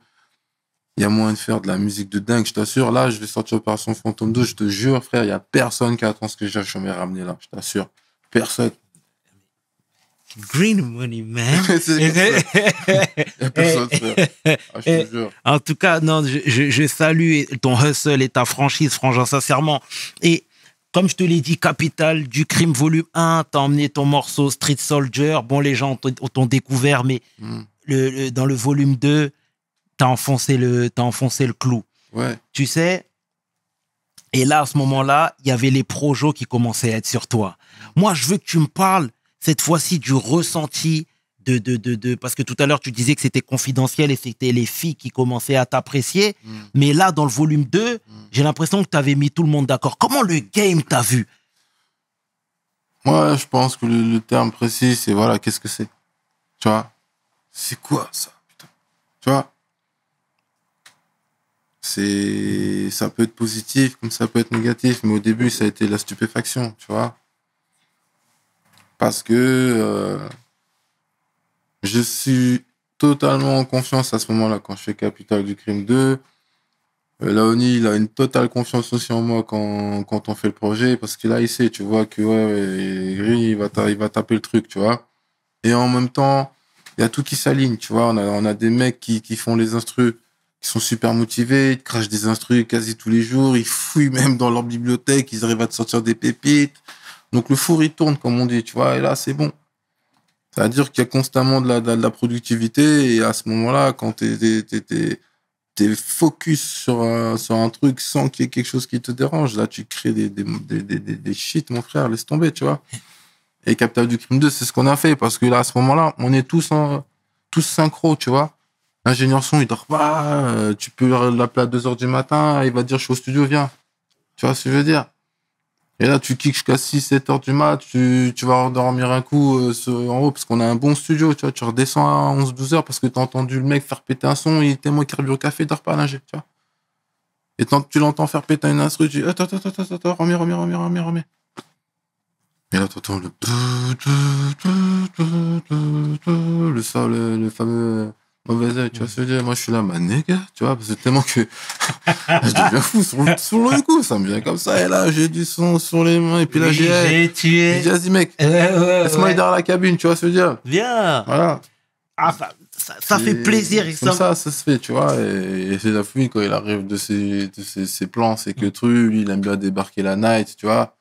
il y a moyen de faire de la musique de dingue, je t'assure. Là, je vais sortir Opération Fantôme 2, je te jure, frère, il y a personne qui attend ce que je vais ramener là, je t'assure. Personne. Green money, man. Il y a personne, frère. Ah, je te jure. En tout cas, non, je salue ton hustle et ta franchise, Frangin, sincèrement. Et comme je te l'ai dit, Capital du Crime Volume 1, t'as emmené ton morceau Street Soldier. Bon, les gens t'ont découvert, mais dans le volume 2, t'as enfoncé le clou. Ouais. Tu sais, et là, à ce moment-là, il y avait les projos qui commençaient à être sur toi. Moi, je veux que tu me parles cette fois-ci du ressenti Parce que tout à l'heure, tu disais que c'était confidentiel et c'était les filles qui commençaient à t'apprécier. Mais là, dans le volume 2, j'ai l'impression que tu avais mis tout le monde d'accord. Comment le game t'a vu? Moi, je pense que le terme précis, c'est voilà, qu'est-ce que c'est? Tu vois? C'est quoi ça? Putain. Tu vois? Ça peut être positif comme ça peut être négatif, mais au début, ça a été la stupéfaction, tu vois? Parce que je suis totalement en confiance à ce moment-là quand je fais Capital du Crime 2. Laoni, il a une totale confiance aussi en moi quand on fait le projet, parce que là, il sait, tu vois, que ouais, Gris, il va taper le truc, tu vois. Et en même temps, il y a tout qui s'aligne, tu vois. On a des mecs qui font les instrus, qui sont super motivés, ils crachent des instrus quasi tous les jours, ils fouillent même dans leur bibliothèque, ils arrivent à te sortir des pépites. Donc le four, il tourne, comme on dit, tu vois, et là, c'est bon. C'est-à-dire qu'il y a constamment de la productivité, et à ce moment-là, quand t'es focus sur un truc sans qu'il y ait quelque chose qui te dérange, là, tu crées des shit, mon frère, laisse tomber, tu vois. Et Capital du Crime 2, c'est ce qu'on a fait, parce que là, à ce moment-là, on est tous synchro, tu vois. L'ingénieur son, il dort pas, tu peux l'appeler à 2h du matin, il va dire, je suis au studio, viens. Tu vois ce que je veux dire? Et là, tu kicks jusqu'à 6-7h du mat, tu vas redormir un coup en haut, parce qu'on a un bon studio, tu vois, tu redescends à 11-12h parce que t'as entendu le mec faire péter un son, il était moi qui carbure au café, il dort pas à l'ingé, tu vois. Et tant que tu l'entends faire péter une instru, tu dis, attends, remets. Et là, t'entends le fameux mauvais œil, tu vois ce que je veux dire? Moi, je suis là, ma nègre, tu vois, parce que tellement que je deviens fou sur le coup, ça me vient comme ça, et là, j'ai du son sur les mains, et puis là, Oui, j'ai tué. j'ai dit, vas-y, mec, laisse-moi aller derrière la cabine, tu vois ce que je veux dire? Viens. Voilà. Ah, ça fait plaisir. Comme ça se fait, tu vois, et c'est la fouille quand il arrive de ses plans, c'est que truc, lui, il aime bien débarquer la night, tu vois.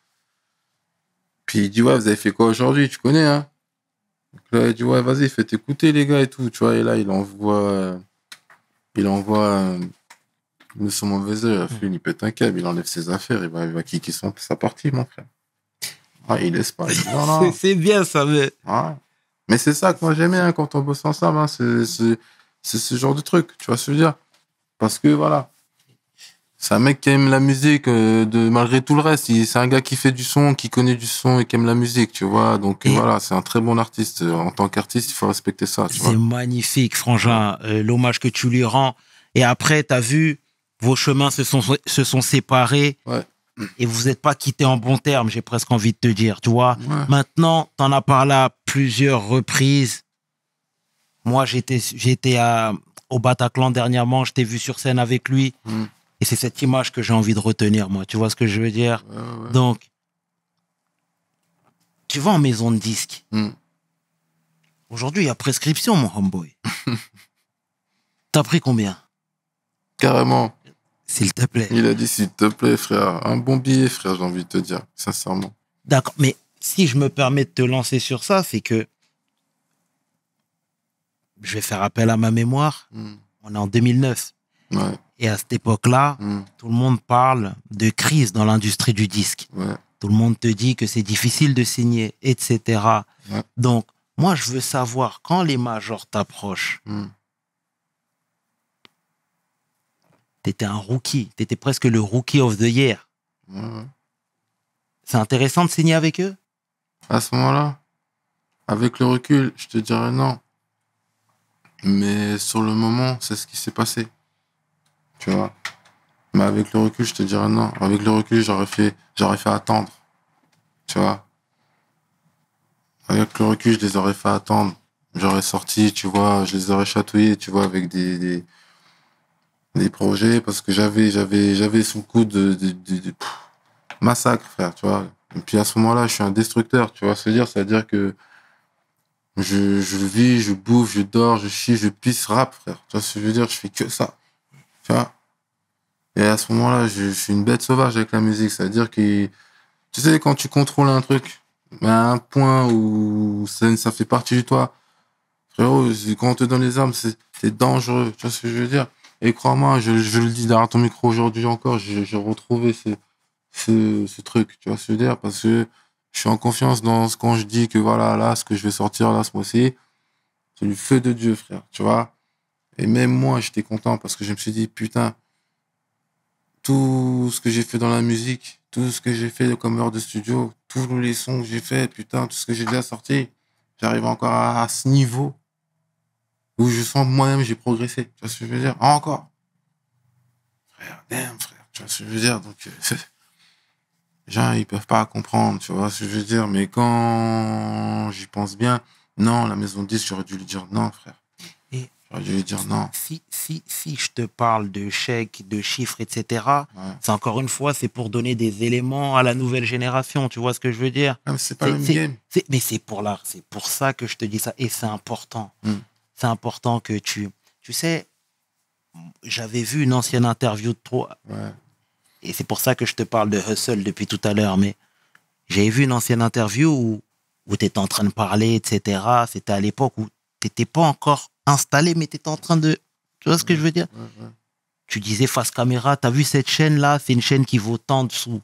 Puis il dit, ouais, vous avez fait quoi aujourd'hui? Tu connais, hein? Donc là, il dit, ouais, vas-y, faites écouter, les gars, et tout, tu vois. Et là, il envoie le son mauvais œil. Il pète un câble, il enlève ses affaires, il va kicker sa partie, mon frère. Ouais, il laisse pas. Il dit, non. C'est bien, ça, mais. Ouais. Mais c'est ça que moi j'aimais hein, quand on bosse ensemble. Hein, c'est ce genre de truc, tu vois ce que je veux dire? Parce que voilà. C'est un mec qui aime la musique malgré tout le reste. C'est un gars qui fait du son, qui connaît du son et qui aime la musique, tu vois. Donc voilà, c'est un très bon artiste. En tant qu'artiste, il faut respecter ça, tu vois. C'est magnifique, Frangin, l'hommage que tu lui rends. Et après, t'as vu, vos chemins se sont séparés. Ouais. Et vous n'êtes pas quittés en bons termes, j'ai presque envie de te dire, tu vois. Ouais. Maintenant, t'en as parlé à plusieurs reprises. Moi, j'étais au Bataclan dernièrement, je t'ai vu sur scène avec lui. Et c'est cette image que j'ai envie de retenir, moi. Tu vois ce que je veux dire? Ouais. Donc, tu vas en maison de disques. Aujourd'hui, il y a prescription, mon homeboy. T'as pris combien? Carrément. S'il te plaît. Il a dit, s'il te plaît, frère. Un bon billet, frère, j'ai envie de te dire. Sincèrement. D'accord. Mais si je me permets de te lancer sur ça, c'est que je vais faire appel à ma mémoire. On est en 2009. Ouais. Et à cette époque-là, tout le monde parle de crise dans l'industrie du disque. Ouais. Tout le monde te dit que c'est difficile de signer, etc. Ouais. Donc, moi, je veux savoir, quand les majors t'approchent, t'étais un rookie, t'étais presque le rookie of the year. Ouais. C'est intéressant de signer avec eux? À ce moment-là, avec le recul, je te dirais non. Mais sur le moment, c'est ce qui s'est passé. Tu vois. Mais avec le recul, je te dirais non. Avec le recul, j'aurais fait attendre. Tu vois. Avec le recul, je les aurais fait attendre. J'aurais sorti, tu vois, je les aurais chatouillés, tu vois, avec des projets, parce que j'avais son coup de massacre, frère, tu vois. Et puis à ce moment-là, je suis un destructeur, tu vois. C'est-à-dire que je vis, je bouffe, je dors, je chie, je pisse rap, frère. Tu vois ce que je veux dire? Je fais que ça. Tu vois. Et à ce moment-là, je suis une bête sauvage avec la musique. C'est-à-dire que, tu sais, quand tu contrôles un truc, à un point où ça fait partie de toi, frérot, quand on te donne les armes, c'est dangereux. Tu vois ce que je veux dire? Et crois-moi, je le dis derrière ton micro aujourd'hui encore, j'ai retrouvé ce truc. Tu vois ce que je veux dire? Parce que je suis en confiance quand je dis que voilà, là, ce que je vais sortir là ce mois-ci, C'est du feu de Dieu, frère, tu vois. Et même moi, j'étais content parce que je me suis dit, putain, tout ce que j'ai fait dans la musique, tout ce que j'ai fait comme heure de studio, tous les sons que j'ai fait, putain, tout ce que j'ai déjà sorti, j'arrive encore à ce niveau où je sens que moi-même j'ai progressé. Tu vois ce que je veux dire? Encore. Frère, damn, frère. Tu vois ce que je veux dire? Donc, les gens, ils peuvent pas comprendre, tu vois ce que je veux dire? Mais quand j'y pense bien, non, la maison de 10, j'aurais dû lui dire non, frère. Et J'aurais dû lui dire non. si je te parle de chèques, de chiffres, etc., Ouais. c'est encore une fois, c'est pour donner des éléments à la nouvelle génération. Tu vois ce que je veux dire? Ah, mais c'est pas le même game. Mais c'est pour ça que je te dis ça. Et c'est important. Mm. C'est important que tu sais, j'avais vu une ancienne interview de toi. Ouais. Et c'est pour ça que je te parle de hustle depuis tout à l'heure. Mais j'avais vu une ancienne interview où tu étais en train de parler, etc. C'était à l'époque où tu n'étais pas encore installé, mais tu étais en train de... Tu vois ce que je veux dire? Ouais. Tu disais face caméra, tu as vu cette chaîne-là, c'est une chaîne qui vaut tant de sous.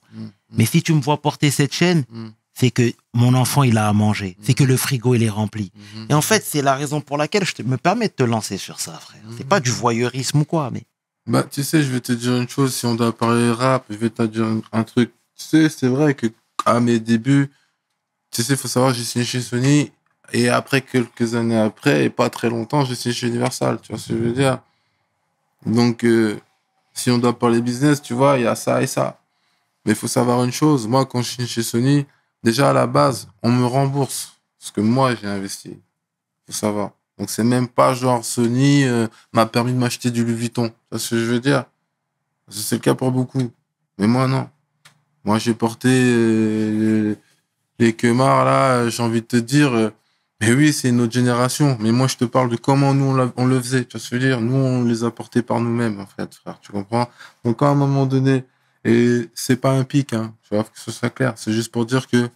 Mais si tu me vois porter cette chaîne, c'est que mon enfant, il a à manger. C'est que le frigo, il est rempli. Et en fait, c'est la raison pour laquelle me permets de te lancer sur ça, frère. C'est pas du voyeurisme ou quoi, mais... Bah, tu sais, je vais te dire une chose, si on doit parler rap, je vais te dire un truc. Tu sais, c'est vrai que à mes débuts, tu sais, il faut savoir, j'ai signé chez Sony, et après, quelques années après, et pas très longtemps, j'ai signé chez Universal, tu vois ce que je veux dire? Donc, si on doit parler business, tu vois, il y a ça et ça. Mais il faut savoir une chose, moi, quand je signe chez Sony, déjà à la base, on me rembourse ce que moi j'ai investi. Faut savoir. Donc c'est même pas genre Sony m'a permis de m'acheter du Louis Vuitton. C'est ce que je veux dire. Parce que c'est le cas pour beaucoup. Mais moi non. Moi j'ai porté les queumards là, j'ai envie de te dire. Mais oui, c'est une autre génération. Mais moi je te parle de comment nous on le faisait. Tu vois ce que je veux dire? Nous on les a portés par nous-mêmes en fait, frère. Tu comprends? Donc à un moment donné, et c'est pas un pic, hein. Tu vois, que ce soit clair. C'est juste pour dire que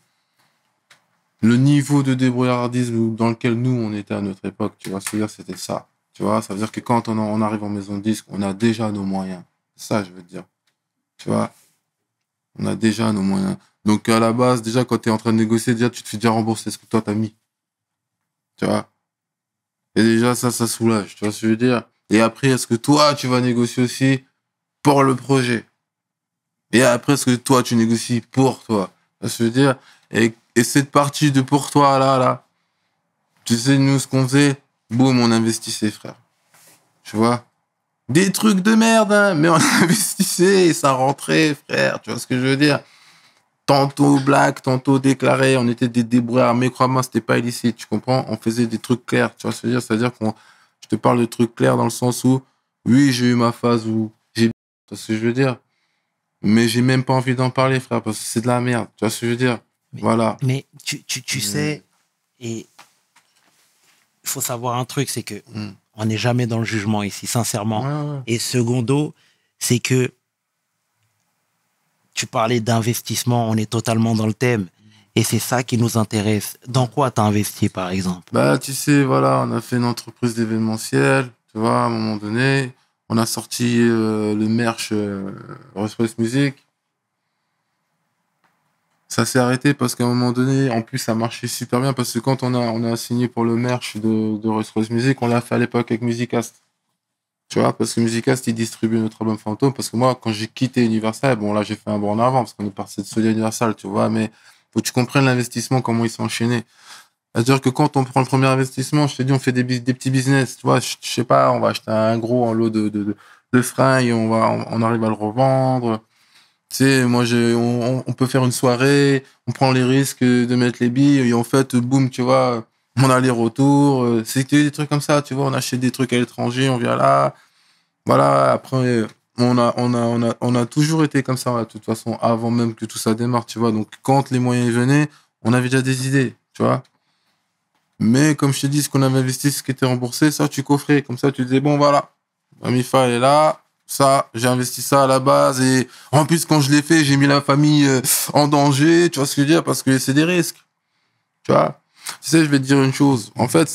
le niveau de débrouillardisme dans lequel nous, on était à notre époque, tu vois, c'est-à-dire c'était ça. Tu vois, ça veut dire que quand on arrive en maison de disque, on a déjà nos moyens. C'est ça, je veux dire. Tu vois, on a déjà nos moyens. Donc, à la base, déjà, quand tu es en train de négocier, déjà, tu te fais déjà rembourser ce que toi, t'as mis. Tu vois. Et déjà, ça soulage. Tu vois ce que je veux dire? Et après, est-ce que toi, tu vas négocier aussi pour le projet? Et après, est-ce que toi, tu négocies pour toi? Tu vois ce que je veux dire? Et cette partie de pour toi, là, tu sais, nous, ce qu'on faisait, boum, on investissait, frère. Tu vois? Des trucs de merde, hein, mais on investissait et ça rentrait, frère. Tu vois ce que je veux dire? Tantôt black, tantôt déclaré, on était des débrouillards, mais crois-moi, c'était pas illicite, tu comprends? On faisait des trucs clairs, tu vois ce que je veux dire? C'est-à-dire je te parle de trucs clairs dans le sens où, oui, j'ai eu ma phase où tu vois ce que je veux dire? Mais j'ai même pas envie d'en parler, frère, parce que c'est de la merde, tu vois ce que je veux dire? Voilà. Mais tu sais, et il faut savoir un truc, c'est que on n'est jamais dans le jugement ici, sincèrement. Ouais. Et secondo, c'est que tu parlais d'investissement, on est totalement dans le thème. Et c'est ça qui nous intéresse. Dans quoi tu as investi, par exemple? Bah, tu sais, voilà, on a fait une entreprise d'événementiel, tu vois, à un moment donné. On a sorti le merch Rolls-Royce Music. Ça s'est arrêté parce qu'à un moment donné, en plus, ça marchait super bien parce que quand on a signé pour le merch de Rolls-Royce Music, on l'a fait à l'époque avec Musicast. Tu vois, parce que Musicast, ils distribuent notre album Fantôme. Parce que moi, quand j'ai quitté Universal, bon, là, j'ai fait un bond en avant parce qu'on est parti de Sony Universal, tu vois, mais faut que tu comprennes l'investissement, comment ils sont enchaînés. C'est-à-dire que quand on prend le premier investissement, je te dis, on fait des petits business, tu vois, je sais pas, on va acheter un gros en lot de fringues, on arrive à le revendre. Tu sais, moi, on peut faire une soirée, on prend les risques de mettre les billes, et en fait, boum, tu vois, on a les retours. C'est que des trucs comme ça, tu vois, on achète des trucs à l'étranger, on vient là. Voilà, après, on a toujours été comme ça, de toute façon, avant même que tout ça démarre, tu vois. Donc, quand les moyens venaient, on avait déjà des idées, tu vois. Mais comme je te dis, ce qu'on avait investi, ce qui était remboursé, ça, tu coffrais. Comme ça, tu disais, bon, voilà, Amifa est là, ça, j'ai investi ça à la base. Et en plus, quand je l'ai fait, j'ai mis la famille en danger, tu vois ce que je veux dire, parce que c'est des risques, tu vois. Tu sais, je vais te dire une chose. En fait,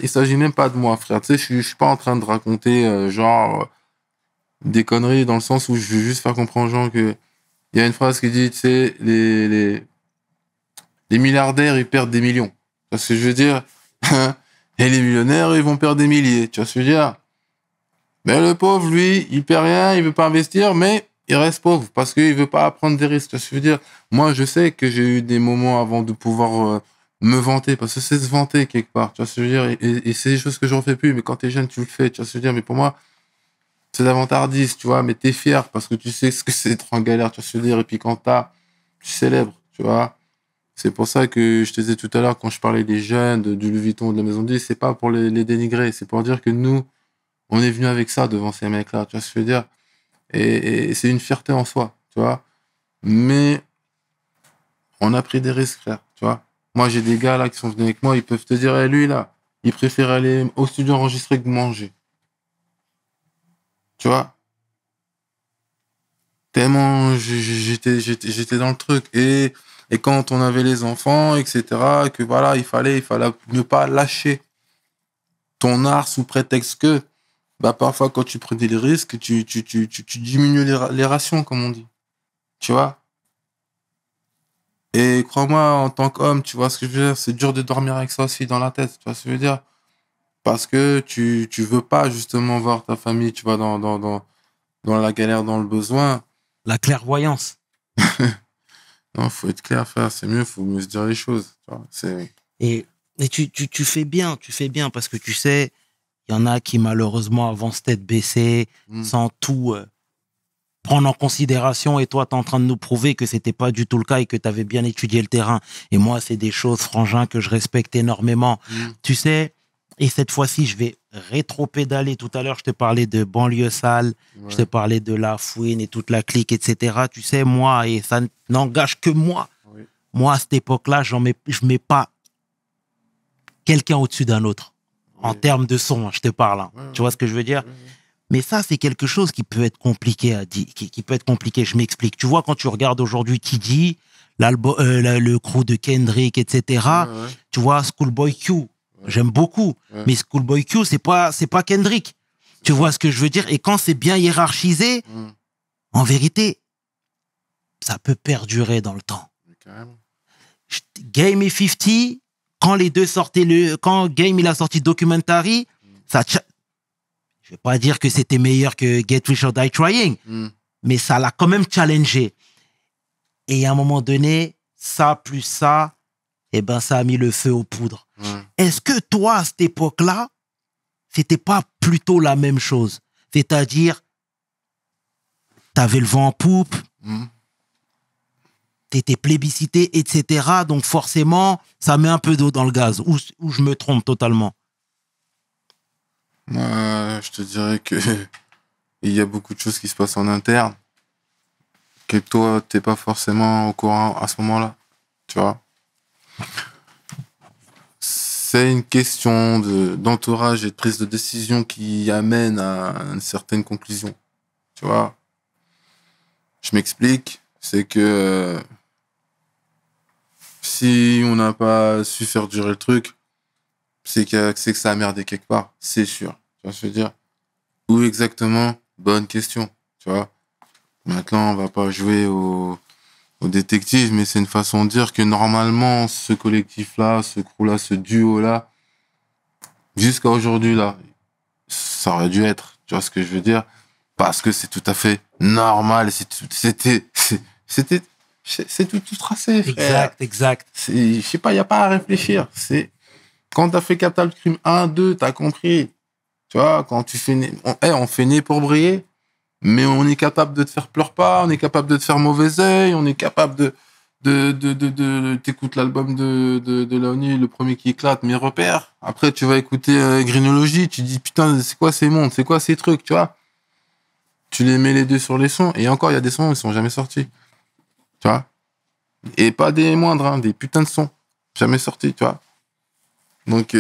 il s'agit même pas de moi, frère. Tu sais, je suis pas en train de raconter, des conneries dans le sens où je veux juste faire comprendre aux gens que il y a une phrase qui dit, tu sais, les milliardaires, ils perdent des millions. Parce que je veux dire, Et les millionnaires, ils vont perdre des milliers. Tu vois ce que je veux dire? Mais le pauvre, lui, il perd rien, il veut pas investir, mais il reste pauvre parce qu'il veut pas prendre des risques. Tu vois ce que je veux dire? Moi, je sais que j'ai eu des moments avant de pouvoir me vanter, parce que c'est se vanter quelque part. Tu vois ce que je veux dire? Et c'est des choses que je refais plus, mais quand t'es jeune, tu le fais. Tu vois ce que je veux dire? Mais pour moi, c'est la vantardise, tu vois, mais t'es fier parce que tu sais ce que c'est d'être en galère, tu vois ce que je veux dire? Et puis quand tu célèbres, tu vois? C'est pour ça que je te disais tout à l'heure, quand je parlais des jeunes, du Louis Vuitton, de la Maison 10, c'est pas pour les dénigrer, c'est pour dire que nous, on est venu avec ça devant ces mecs-là, tu vois ce que je veux dire? Et c'est une fierté en soi, tu vois? Mais on a pris des risques, frère, tu vois? Moi, j'ai des gars là qui sont venus avec moi, ils peuvent te dire, eh, lui là, il préfère aller au studio enregistrer que manger. Tu vois? Tellement j'étais dans le truc. Et quand on avait les enfants, etc., que voilà, il fallait ne pas lâcher ton art sous prétexte que, bah, parfois, quand tu prenais les risques, tu diminues les rations, comme on dit. Tu vois? Et crois-moi, en tant qu'homme, tu vois ce que je veux dire? C'est dur de dormir avec ça aussi dans la tête. Tu vois ce que je veux dire? Parce que tu veux pas, justement, voir ta famille, tu vois, dans la galère, dans le besoin. La clairvoyance. Non, faut être clair, frère, c'est mieux, faut mieux se dire les choses. Tu vois, Et tu fais bien, parce que tu sais, il y en a qui malheureusement avancent tête baissée, sans tout prendre en considération, et toi, tu es en train de nous prouver que c'était pas du tout le cas et que tu avais bien étudié le terrain. Et moi, c'est des choses, frangin, que je respecte énormément. Tu sais, et cette fois-ci, je vais rétro-pédaler. Tout à l'heure, je te parlais de banlieue sale, je te parlais de La Fouine et toute la clique, etc. Tu sais, moi, et ça n'engage que moi. Oui. Moi, à cette époque-là, je mets pas quelqu'un au-dessus d'un autre. En termes de son, je te parle. Hein. Tu vois ce que je veux dire? Mais ça, c'est quelque chose qui peut être compliqué à dire, qui peut être compliqué. Je m'explique. Tu vois, quand tu regardes aujourd'hui TD, le crew de Kendrick, etc., tu vois, Schoolboy Q, j'aime beaucoup. Mais Schoolboy Q, c'est pas Kendrick. Tu vois ce que je veux dire? Et quand c'est bien hiérarchisé, en vérité, ça peut perdurer dans le temps. Game et 50, quand les deux sortaient quand Game il a sorti Documentary, ça, je vais pas dire que c'était meilleur que Get Rich or Die Trying, mais ça l'a quand même challengé. Et à un moment donné, ça plus ça, eh ben ça a mis le feu aux poudres. Est-ce que toi, à cette époque-là, c'était pas plutôt la même chose? C'est-à-dire, t'avais le vent en poupe, t'étais plébiscité, etc. Donc forcément, ça met un peu d'eau dans le gaz. Ou je me trompe totalement? Moi, je te dirais que il y a beaucoup de choses qui se passent en interne que toi, t'es pas forcément au courant à ce moment-là. Tu vois? C'est une question d'entourage et de prise de décision qui amène à une certaine conclusion. Tu vois? Je m'explique. C'est que si on n'a pas su faire durer le truc, c'est que ça a merdé quelque part. C'est sûr. Tu vois ce que je veux dire? Où exactement? Bonne question. Tu vois? Maintenant, on va pas jouer au détective, mais c'est une façon de dire que normalement, ce collectif-là, ce crew-là, ce duo-là, jusqu'à aujourd'hui, là, ça aurait dû être. Tu vois ce que je veux dire? Parce que c'est tout à fait normal. C'est tout tracé, frère. Exact. Je sais pas, il n'y a pas à réfléchir. Quand t'as fait Capital Crime 1, 2, t'as compris. Tu vois, quand tu fais on fait né pour briller, mais on est capable de te faire pleurer pas, on est capable de te faire mauvais œil, on est capable t'écoutes l'album de Laoni, le premier qui éclate, Mes repères. Après, tu vas écouter Grynologie, tu dis, putain, c'est quoi ces mondes, c'est quoi ces trucs, tu vois? Tu les mets les deux sur les sons, et encore, il y a des sons, ils sont jamais sortis. Tu vois? Et pas des moindres, hein, des putains de sons. Jamais sortis, tu vois? Donc,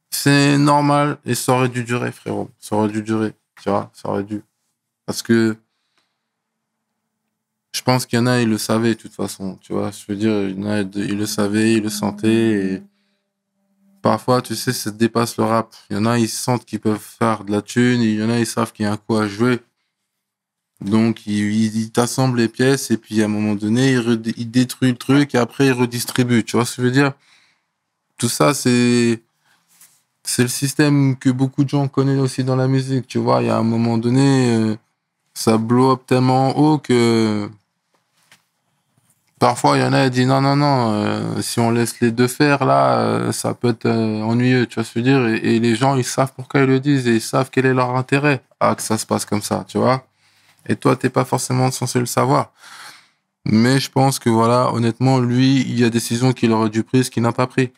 c'est normal, et ça aurait dû durer, frérot. Ça aurait dû durer, tu vois? Ça aurait dû. Parce que je pense qu'il y en a, ils le savaient, de toute façon, tu vois? Je veux dire, il y en a, ils le savaient, ils le sentaient, et parfois, tu sais, ça dépasse le rap. Il y en a, ils sentent qu'ils peuvent faire de la thune, et il y en a, ils savent qu'il y a un coup à jouer. Donc, il t'assemble les pièces, et puis à un moment donné, il détruit le truc, et après, il redistribue. Tu vois ce que je veux dire? tout ça, c'est le système que beaucoup de gens connaissent aussi dans la musique. Tu vois, il y a un moment donné, ça blow up tellement haut que parfois, il y en a qui disent non, non, non, si on laisse les deux faire, là, ça peut être ennuyeux, tu vois ce que je veux dire. Et les gens, ils savent pourquoi ils le disent et ils savent quel est leur intérêt à que ça se passe comme ça, tu vois. Et toi, t'es pas forcément censé le savoir. Mais je pense que voilà, honnêtement, lui, il y a des décisions qu'il aurait dû prendre, qu'il n'a pas pris.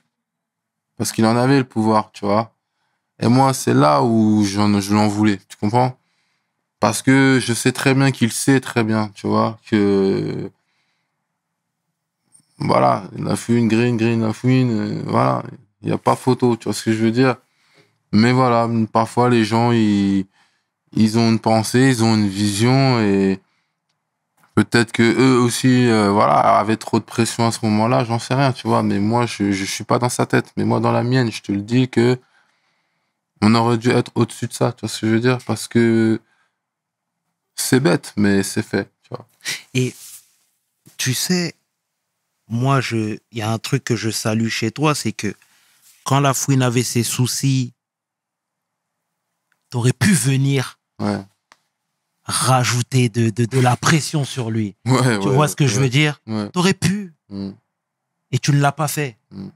Parce qu'il en avait le pouvoir, tu vois. Et moi, c'est là où je l'en voulais, tu comprends? Parce que je sais très bien qu'il sait très bien, tu vois, que voilà, la fouine, green, la fouine, voilà, il n'y a pas photo, tu vois ce que je veux dire. Mais voilà, parfois les gens, ils ont une pensée, ils ont une vision et peut-être que eux aussi, voilà, avaient trop de pression à ce moment-là, j'en sais rien, tu vois. Mais moi, je suis pas dans sa tête. Mais moi, dans la mienne, je te le dis que on aurait dû être au-dessus de ça, tu vois ce que je veux dire. Parce que c'est bête, mais c'est fait, tu vois. Et tu sais, moi, il y a un truc que je salue chez toi, c'est que quand la fouine avait ses soucis, t'aurais pu venir Ouais. rajouter de la pression sur lui. Ouais, Tu ouais, vois ce que je ouais, veux dire? ouais. T'aurais pu. Mm. Et tu ne l'as pas fait. Mm.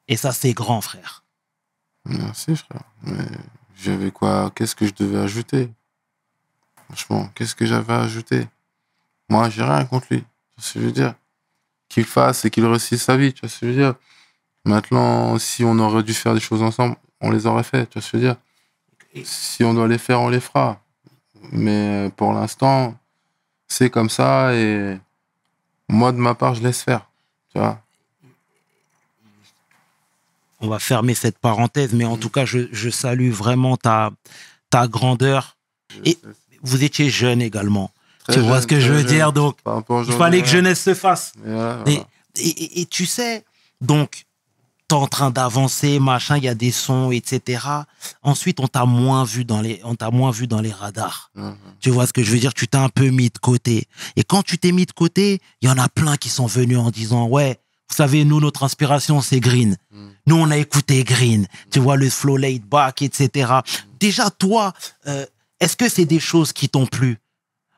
Et ça, c'est grand, frère. Merci, frère. Mais j'avais quoi? Qu'est-ce que je devais ajouter? Franchement, qu'est-ce que j'avais à ajouter? Moi, j'ai rien contre lui. Tu vois ce que je veux dire? Qu'il fasse et qu'il réussisse sa vie, tu vois ce que je veux dire? Maintenant, si on aurait dû faire des choses ensemble, on les aurait fait, tu vois ce que je veux dire? Si on doit les faire, on les fera. Mais pour l'instant, c'est comme ça et moi, de ma part, je laisse faire, tu vois? On va fermer cette parenthèse, mais en tout cas, je salue vraiment ta grandeur. Et vous étiez jeune également. Tu vois ce que je veux dire? Donc, il fallait que jeunesse se fasse. Voilà. Et tu sais, donc, t'es en train d'avancer, machin, il y a des sons, etc. Ensuite, on t'a moins vu dans les radars. Tu vois ce que je veux dire? Tu t'es un peu mis de côté. Et quand tu t'es mis de côté, il y en a plein qui sont venus en disant, ouais, vous savez, nous, notre inspiration, c'est Green. Nous, on a écouté Green. Tu vois, le flow laid back, etc. Déjà, toi, est-ce que c'est des choses qui t'ont plu?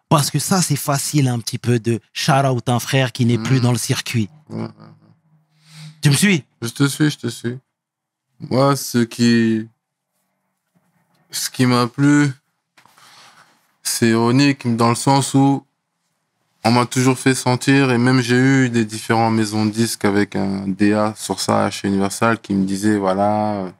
Parce que ça, c'est facile un petit peu de shout out un frère qui n'est plus dans le circuit. Tu me suis? Je te suis. Moi, ce qui m'a plu, c'est ironique dans le sens où on m'a toujours fait sentir, et même j'ai eu des différentes maisons de disques avec un DA sur ça chez Universal qui me disait, voilà,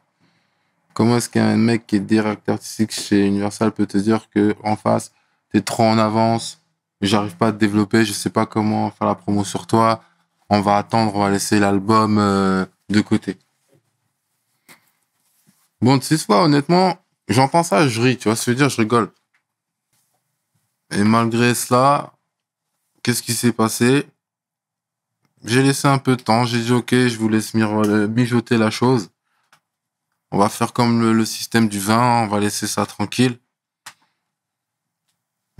comment est-ce qu'un mec qui est directeur artistique chez Universal peut te dire que en face, t'es trop en avance, j'arrive pas à te développer, je sais pas comment faire la promo sur toi, on va attendre, on va laisser l'album de côté. Bon, tu sais quoi, honnêtement, j'entends ça, je ris, tu vois ce que je veux dire, je rigole. Et malgré cela, qu'est-ce qui s'est passé? J'ai laissé un peu de temps, j'ai dit ok, je vous laisse mijoter la chose. On va faire comme le système du vin, on va laisser ça tranquille.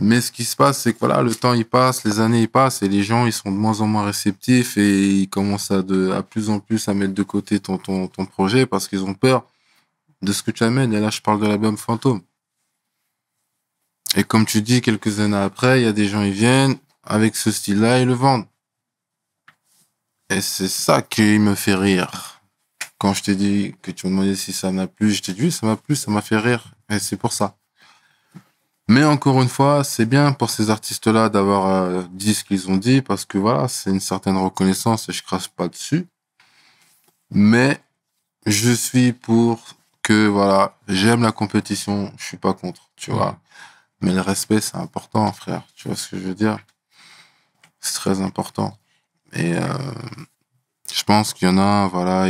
Mais ce qui se passe, c'est que voilà, le temps il passe, les années ils passent et les gens ils sont de moins en moins réceptifs et ils commencent à plus en plus à mettre de côté ton projet parce qu'ils ont peur de ce que tu amènes. Et là, je parle de l'album Fantôme. Et comme tu dis, quelques années après, il y a des gens ils viennent avec ce style-là, ils le vendent. Et c'est ça qui me fait rire. Quand je t'ai dit que tu me demandais si ça m'a plu, je t'ai dit oui, ça m'a plu, ça m'a fait rire. Et c'est pour ça. Mais encore une fois, c'est bien pour ces artistes-là d'avoir dit ce qu'ils ont dit, parce que voilà, c'est une certaine reconnaissance et je crache pas dessus. Mais je suis pour que, voilà, j'aime la compétition, je suis pas contre, tu vois. Mais le respect, c'est important, frère. Tu vois ce que je veux dire? C'est très important. Et je pense qu'il y en a, voilà,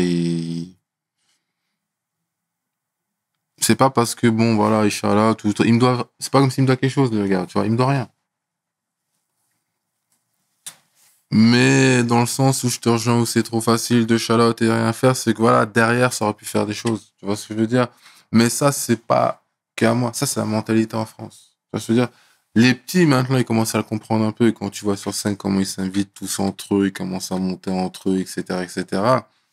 c'est pas parce que, bon, voilà, Inch'Allah, il me doit, c'est pas comme s'il me doit quelque chose, le gars, tu vois, il me doit rien. Mais dans le sens où je te rejoins, où c'est trop facile de shout-out et rien faire, c'est que voilà, derrière, ça aurait pu faire des choses. Tu vois ce que je veux dire? Mais ça, c'est pas qu'à moi. Ça, c'est la mentalité en France. Tu vois ce que je veux dire? Les petits, maintenant, ils commencent à le comprendre un peu. Et quand tu vois sur scène comment ils s'invitent tous entre eux, ils commencent à monter entre eux, etc., etc.,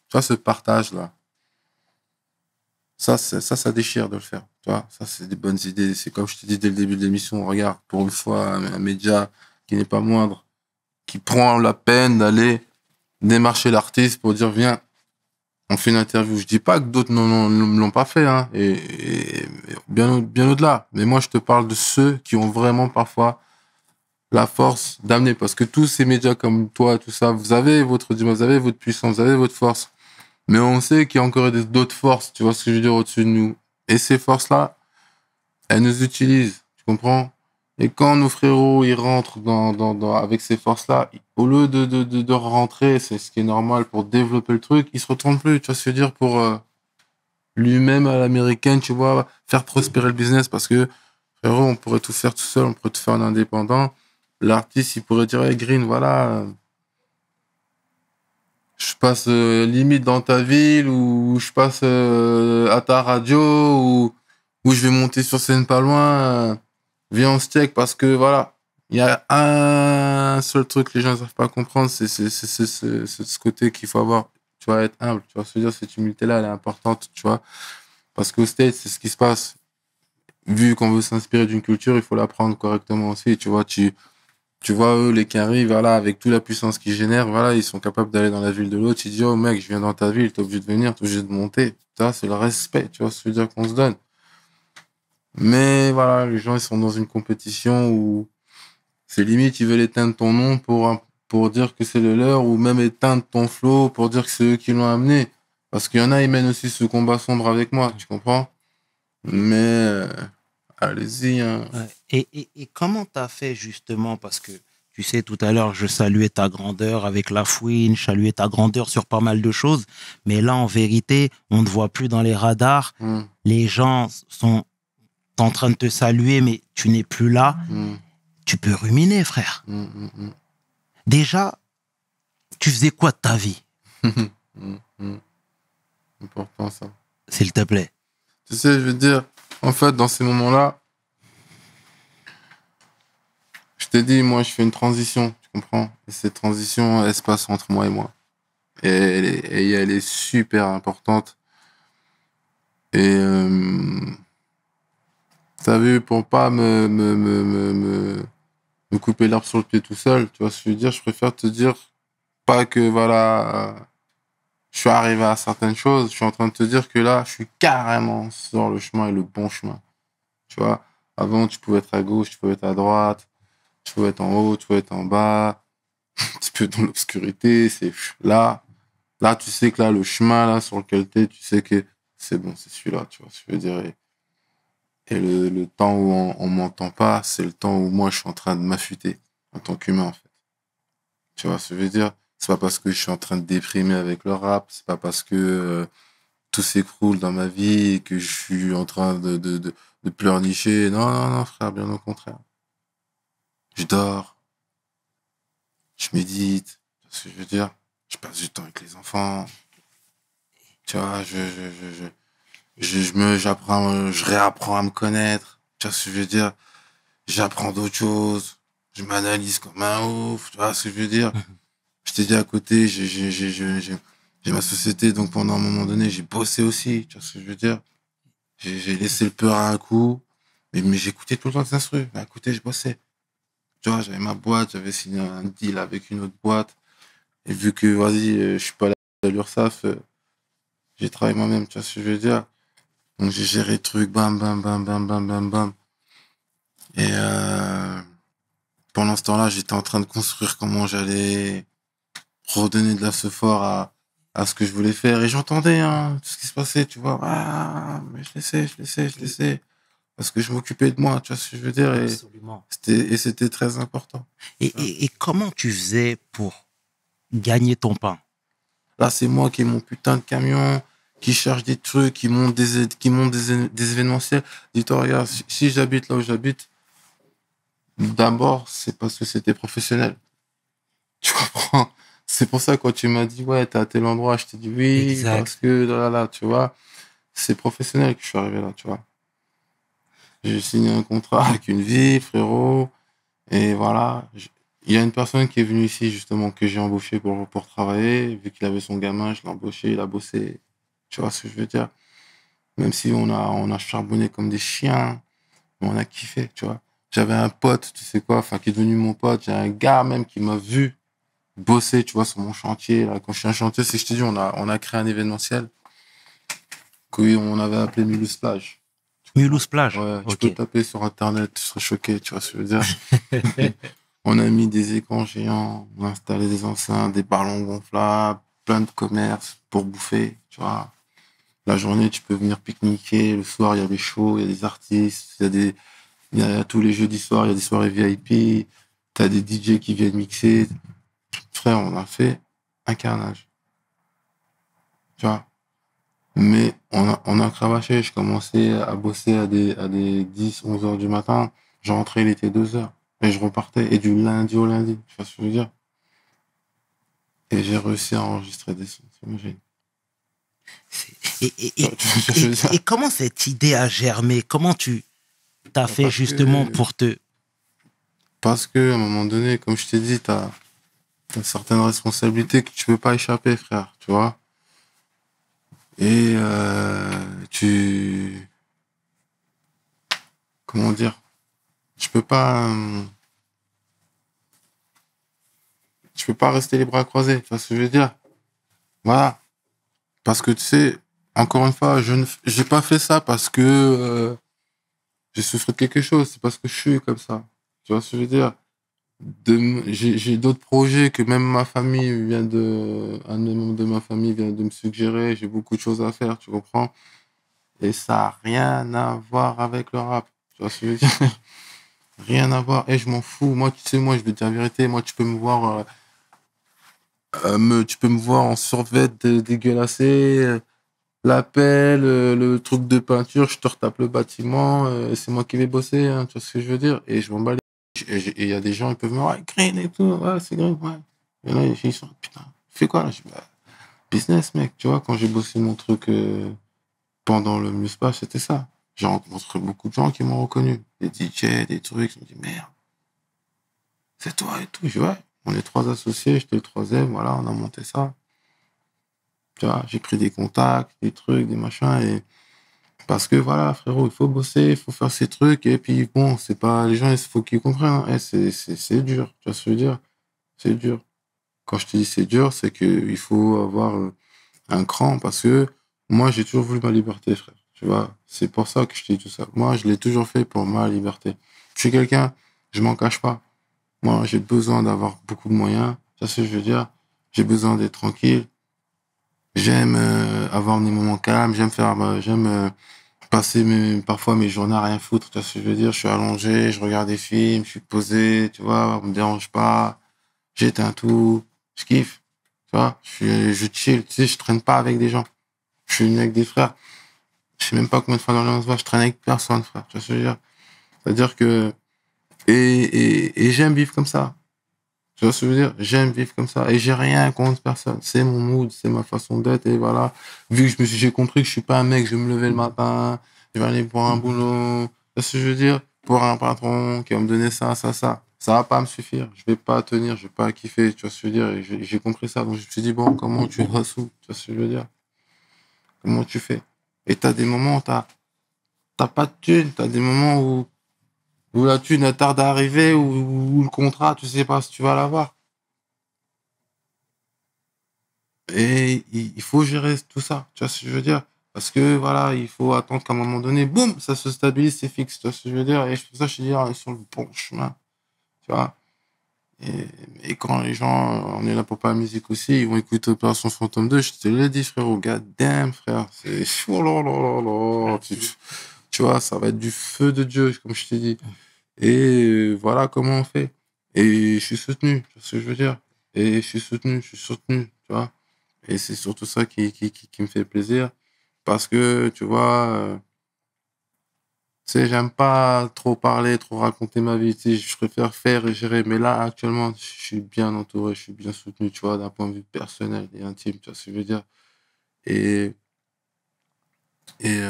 Tu vois, ce partage-là. Ça déchire de le faire. Tu vois, ça, c'est des bonnes idées. C'est comme je te dis dès le début de l'émission, regarde, pour une fois, un média qui n'est pas moindre, qui prend la peine d'aller démarcher l'artiste pour dire, viens, on fait une interview. Je dis pas que d'autres ne l'ont pas fait, hein, et bien au-delà. Mais moi, je te parle de ceux qui ont vraiment parfois la force d'amener. Parce que tous ces médias comme toi, tout ça, vous avez votre puissance, vous avez votre force. Mais on sait qu'il y a encore d'autres forces, tu vois ce que je veux dire, au-dessus de nous. Et ces forces-là, elles nous utilisent, tu comprends? Et quand nos frérots, ils rentrent avec ces forces-là, au lieu de rentrer, c'est ce qui est normal pour développer le truc, ils se retournent plus, tu vois ce que je veux dire, pour lui-même à l'américaine, tu vois, faire prospérer le business, parce que, frérot, on pourrait tout faire tout seul, on pourrait tout faire en indépendant. L'artiste, il pourrait dire, hey, Green, voilà, je passe limite dans ta ville, ou je passe à ta radio, ou je vais monter sur scène pas loin, viens on se check, parce que voilà, il y a un seul truc que les gens ne savent pas comprendre, c'est ce côté qu'il faut avoir, tu vois, être humble, tu vois, se dire, cette humilité-là, elle est importante, tu vois, parce qu'au States, c'est ce qui se passe. Vu qu'on veut s'inspirer d'une culture, il faut l'apprendre correctement aussi, tu vois, tu vois, eux, les qui arrivent, voilà, avec toute la puissance qu'ils génèrent, voilà, ils sont capables d'aller dans la ville de l'autre. Ils disent, oh mec, je viens dans ta ville, t'es obligé de venir, t'es obligé de monter. Ça, c'est le respect, tu vois ce que je veux dire qu'on se donne. Mais voilà, les gens, ils sont dans une compétition où c'est limite, ils veulent éteindre ton nom pour dire que c'est le leur, ou même éteindre ton flow pour dire que c'est eux qui l'ont amené. Parce qu'il y en a, ils mènent aussi ce combat sombre avec moi, tu comprends? Mais allez-y, hein. Ouais. Et comment t'as fait justement, parce que tu sais, tout à l'heure, je saluais ta grandeur avec la fouine, je saluais ta grandeur sur pas mal de choses, mais là, en vérité, on ne te voit plus dans les radars. Les gens sont en train de te saluer, mais tu n'es plus là. Tu peux ruminer, frère. Déjà, tu faisais quoi de ta vie? Important, ça. S'il te plaît. Tu sais, je veux dire, en fait, dans ces moments-là, je t'ai dit, moi, je fais une transition, tu comprends? Et cette transition, elle se passe entre moi et moi. Et elle est super importante. Et, t'as vu, pour pas me couper l'herbe sur le pied tout seul, tu vois ce que je veux dire? Je préfère te dire, pas que, voilà, je suis arrivé à certaines choses, je suis en train de te dire que là, je suis carrément sur le chemin et le bon chemin. Tu vois? Avant, tu pouvais être à gauche, tu pouvais être à droite, tu pouvais être en haut, tu pouvais être en bas, un petit peu dans l'obscurité, c'est là, tu sais que là, le chemin, là, sur lequel t'es, tu sais que c'est bon, c'est celui-là, tu vois ce que je veux dire. Et le temps où on m'entend pas, c'est le temps où moi, je suis en train de m'affûter en tant qu'humain, en fait. Tu vois ce que je veux dire? C'est pas parce que je suis en train de déprimer avec le rap, c'est pas parce que tout s'écroule dans ma vie et que je suis en train de pleurnicher. Non, non, non, frère, bien au contraire. Je dors, je médite, tu vois ce que je veux dire? Je passe du temps avec les enfants. Tu vois, je réapprends à me connaître. Tu vois ce que je veux dire? J'apprends d'autres choses. Je m'analyse comme un ouf. Tu vois ce que je veux dire? Je t'ai dit à côté, j'ai ma société, donc pendant un moment donné, j'ai bossé aussi. Tu vois ce que je veux dire? J'ai laissé le peur à un coup, mais j'écoutais tout le temps des instrus. Mais à côté, je bossais. Tu vois, j'avais ma boîte, j'avais signé un deal avec une autre boîte. Et vu que, vas-y, je suis pas là à l'URSSAF, j'ai travaillé moi-même, tu vois ce que je veux dire? Donc j'ai géré le truc, bam, bam, bam, bam, bam, bam, bam. Et pendant ce temps-là, j'étais en train de construire comment j'allais redonner de la sephore à ce que je voulais faire. Et j'entendais tout ce qui se passait, tu vois. Ah, mais je laissais. Parce que je m'occupais de moi, tu vois ce que je veux dire. Et Absolument. c'était très important. Et comment tu faisais pour gagner ton pain? Là, c'est moi qui ai mon putain de camion, qui cherche des trucs, qui monte des événementiels. Dis-toi, regarde, si j'habite là où j'habite, d'abord, c'est parce que c'était professionnel. Tu comprends? C'est pour ça, quand tu m'as dit, ouais, t'es à tel endroit, je t'ai dit oui, Exact. parce que là, tu vois, c'est professionnel que je suis arrivé là, tu vois. J'ai signé un contrat avec une ville, frérot, et voilà, Il y a une personne qui est venue ici, justement, que j'ai embauché pour travailler. Vu qu'il avait son gamin, je l'ai embauché, il a bossé. Tu vois ce que je veux dire? Même si on a charbonné comme des chiens, mais on a kiffé, tu vois. J'avais un pote, tu sais quoi, enfin, qui est devenu mon pote. J'ai un gars même qui m'a vu bosser, tu vois, sur mon chantier. Là, quand je suis un chantier, c'est que je te dis, on a créé un événementiel qu'on avait appelé Mulhouse Plage. Mulhouse Plage. Ouais, tu peux Ok. taper sur Internet, tu seras choqué, tu vois ce que je veux dire. On a mis des écrans géants, on a installé des enceintes, des ballons gonflables, plein de commerces pour bouffer, tu vois. La journée, tu peux venir pique-niquer. Le soir, il y a des shows, il y a des artistes, il y a tous les jeudis soirs, il y a des soirées VIP. T'as des DJ qui viennent mixer. Frère, on a fait un carnage, tu vois. Mais on a cravaché. Je commençais à bosser à des 10, 11 heures du matin. Je rentrais, il était 2 heures. Et je repartais. Et du lundi au lundi. Tu vois ce que je veux dire? Et j'ai réussi à enregistrer des sons. T'imagines? Et, et, Tu et, vois ce que je et, veux dire? et comment cette idée a germé? Comment tu t'as fait Parce justement que, pour te... parce que, à un moment donné, comme je t'ai dit, t'as certaines responsabilités que tu peux pas échapper, frère. Tu vois? Et, comment dire? Tu peux pas, tu peux pas rester les bras croisés. Tu vois ce que je veux dire? Voilà. Parce que tu sais, encore une fois, j'ai pas fait ça parce que j'ai souffert de quelque chose. C'est parce que je suis comme ça. Tu vois ce que je veux dire? J'ai d'autres projets que même ma famille un des membres de ma famille vient de me suggérer. J'ai beaucoup de choses à faire, tu comprends? Et ça a rien à voir avec le rap. Tu vois ce que je veux dire? Rien à voir. Et je m'en fous. Moi, tu sais, moi, je vais te dire la vérité. Moi, tu peux me voir, tu peux me voir en survêt dégueulassé, la pelle, le truc de peinture, je te retape le bâtiment, c'est moi qui vais bosser, hein, tu vois ce que je veux dire? Et je m'en bats et il y a des gens, ils peuvent me dire, ouais, green et tout, ouais, c'est green, ouais. Et là, ils sont, putain, fais quoi là? Je dis, bah, business, mec, tu vois, quand j'ai bossé mon truc pendant le Muspa, c'était ça. J'ai rencontré beaucoup de gens qui m'ont reconnu, des DJ, des trucs, je me dis, merde, c'est toi et tout. Je dis, ouais, on est 3 associés, j'étais le troisième, voilà, on a monté ça. Tu vois, j'ai pris des contacts, des trucs, des machins, et parce que voilà, frérot, il faut bosser, il faut faire ces trucs, et puis bon, c'est pas, les gens, il faut qu'ils comprennent, hein. C'est dur, tu vois ce que je veux dire? C'est dur. Quand je te dis c'est dur, c'est que il faut avoir un cran, parce que moi, j'ai toujours voulu ma liberté, frère. Tu vois, c'est pour ça que je te dis tout ça. Moi, je l'ai toujours fait pour ma liberté. Je suis quelqu'un, je m'en cache pas. Moi, j'ai besoin d'avoir beaucoup de moyens, tu vois ce que je veux dire? J'ai besoin d'être tranquille. J'aime avoir des moments calmes, j'aime passer parfois mes journées à rien foutre, tu vois ce que je veux dire? Je suis allongé, je regarde des films, je suis posé, tu vois, on me dérange pas, j'éteins tout, je kiffe, tu vois, je chill, tu sais, je traîne pas avec des gens. Je suis venu avec des frères. Je sais même pas combien de fois dans on se voit, je traîne avec personne, frère, tu vois ce que je veux dire? C'est-à-dire que, et j'aime vivre comme ça. Tu vois ce que je veux dire? J'aime vivre comme ça. Et j'ai rien contre personne. C'est mon mood, c'est ma façon d'être. Et voilà. Vu que j'ai compris que je suis pas un mec, je vais me lever le matin, je vais aller pour un boulot. Tu vois ce que je veux dire? Pour un patron qui va me donner ça, ça, ça. Ça va pas me suffire. Je vais pas tenir, je vais pas kiffer. Tu vois ce que je veux dire? Et j'ai compris ça. Donc je me suis dit, bon, comment tu hustles? Tu vois ce que je veux dire? Comment tu fais? Et t'as des moments où t'as pas de thune. T'as des moments où la thune elle tarde à arriver, ou le contrat, tu sais pas si tu vas l'avoir. Et il faut gérer tout ça, tu vois ce que je veux dire? Parce que voilà, il faut attendre qu'à un moment donné, boum, ça se stabilise, c'est fixe, tu vois ce que je veux dire? Et c'est pour ça que je te dis, on est sur le bon chemin, tu vois? Et, et quand les gens, on est là pour pas la musique aussi, ils vont écouter Opération Fantôme 2, je te l'ai dit, frérot, god damn, frère, c'est, oh là là là là, tu vois, ça va être du feu de Dieu, comme je t'ai dit. Et voilà comment on fait. Et je suis soutenu, tu vois ce que je veux dire? Et je suis soutenu, tu vois? Et c'est surtout ça qui me fait plaisir. Parce que, tu vois, tu sais, j'aime pas trop parler, trop raconter ma vie. Tu sais, je préfère faire et gérer. Mais là, actuellement, je suis bien entouré, je suis bien soutenu, tu vois, d'un point de vue personnel et intime, tu vois ce que je veux dire. Et, et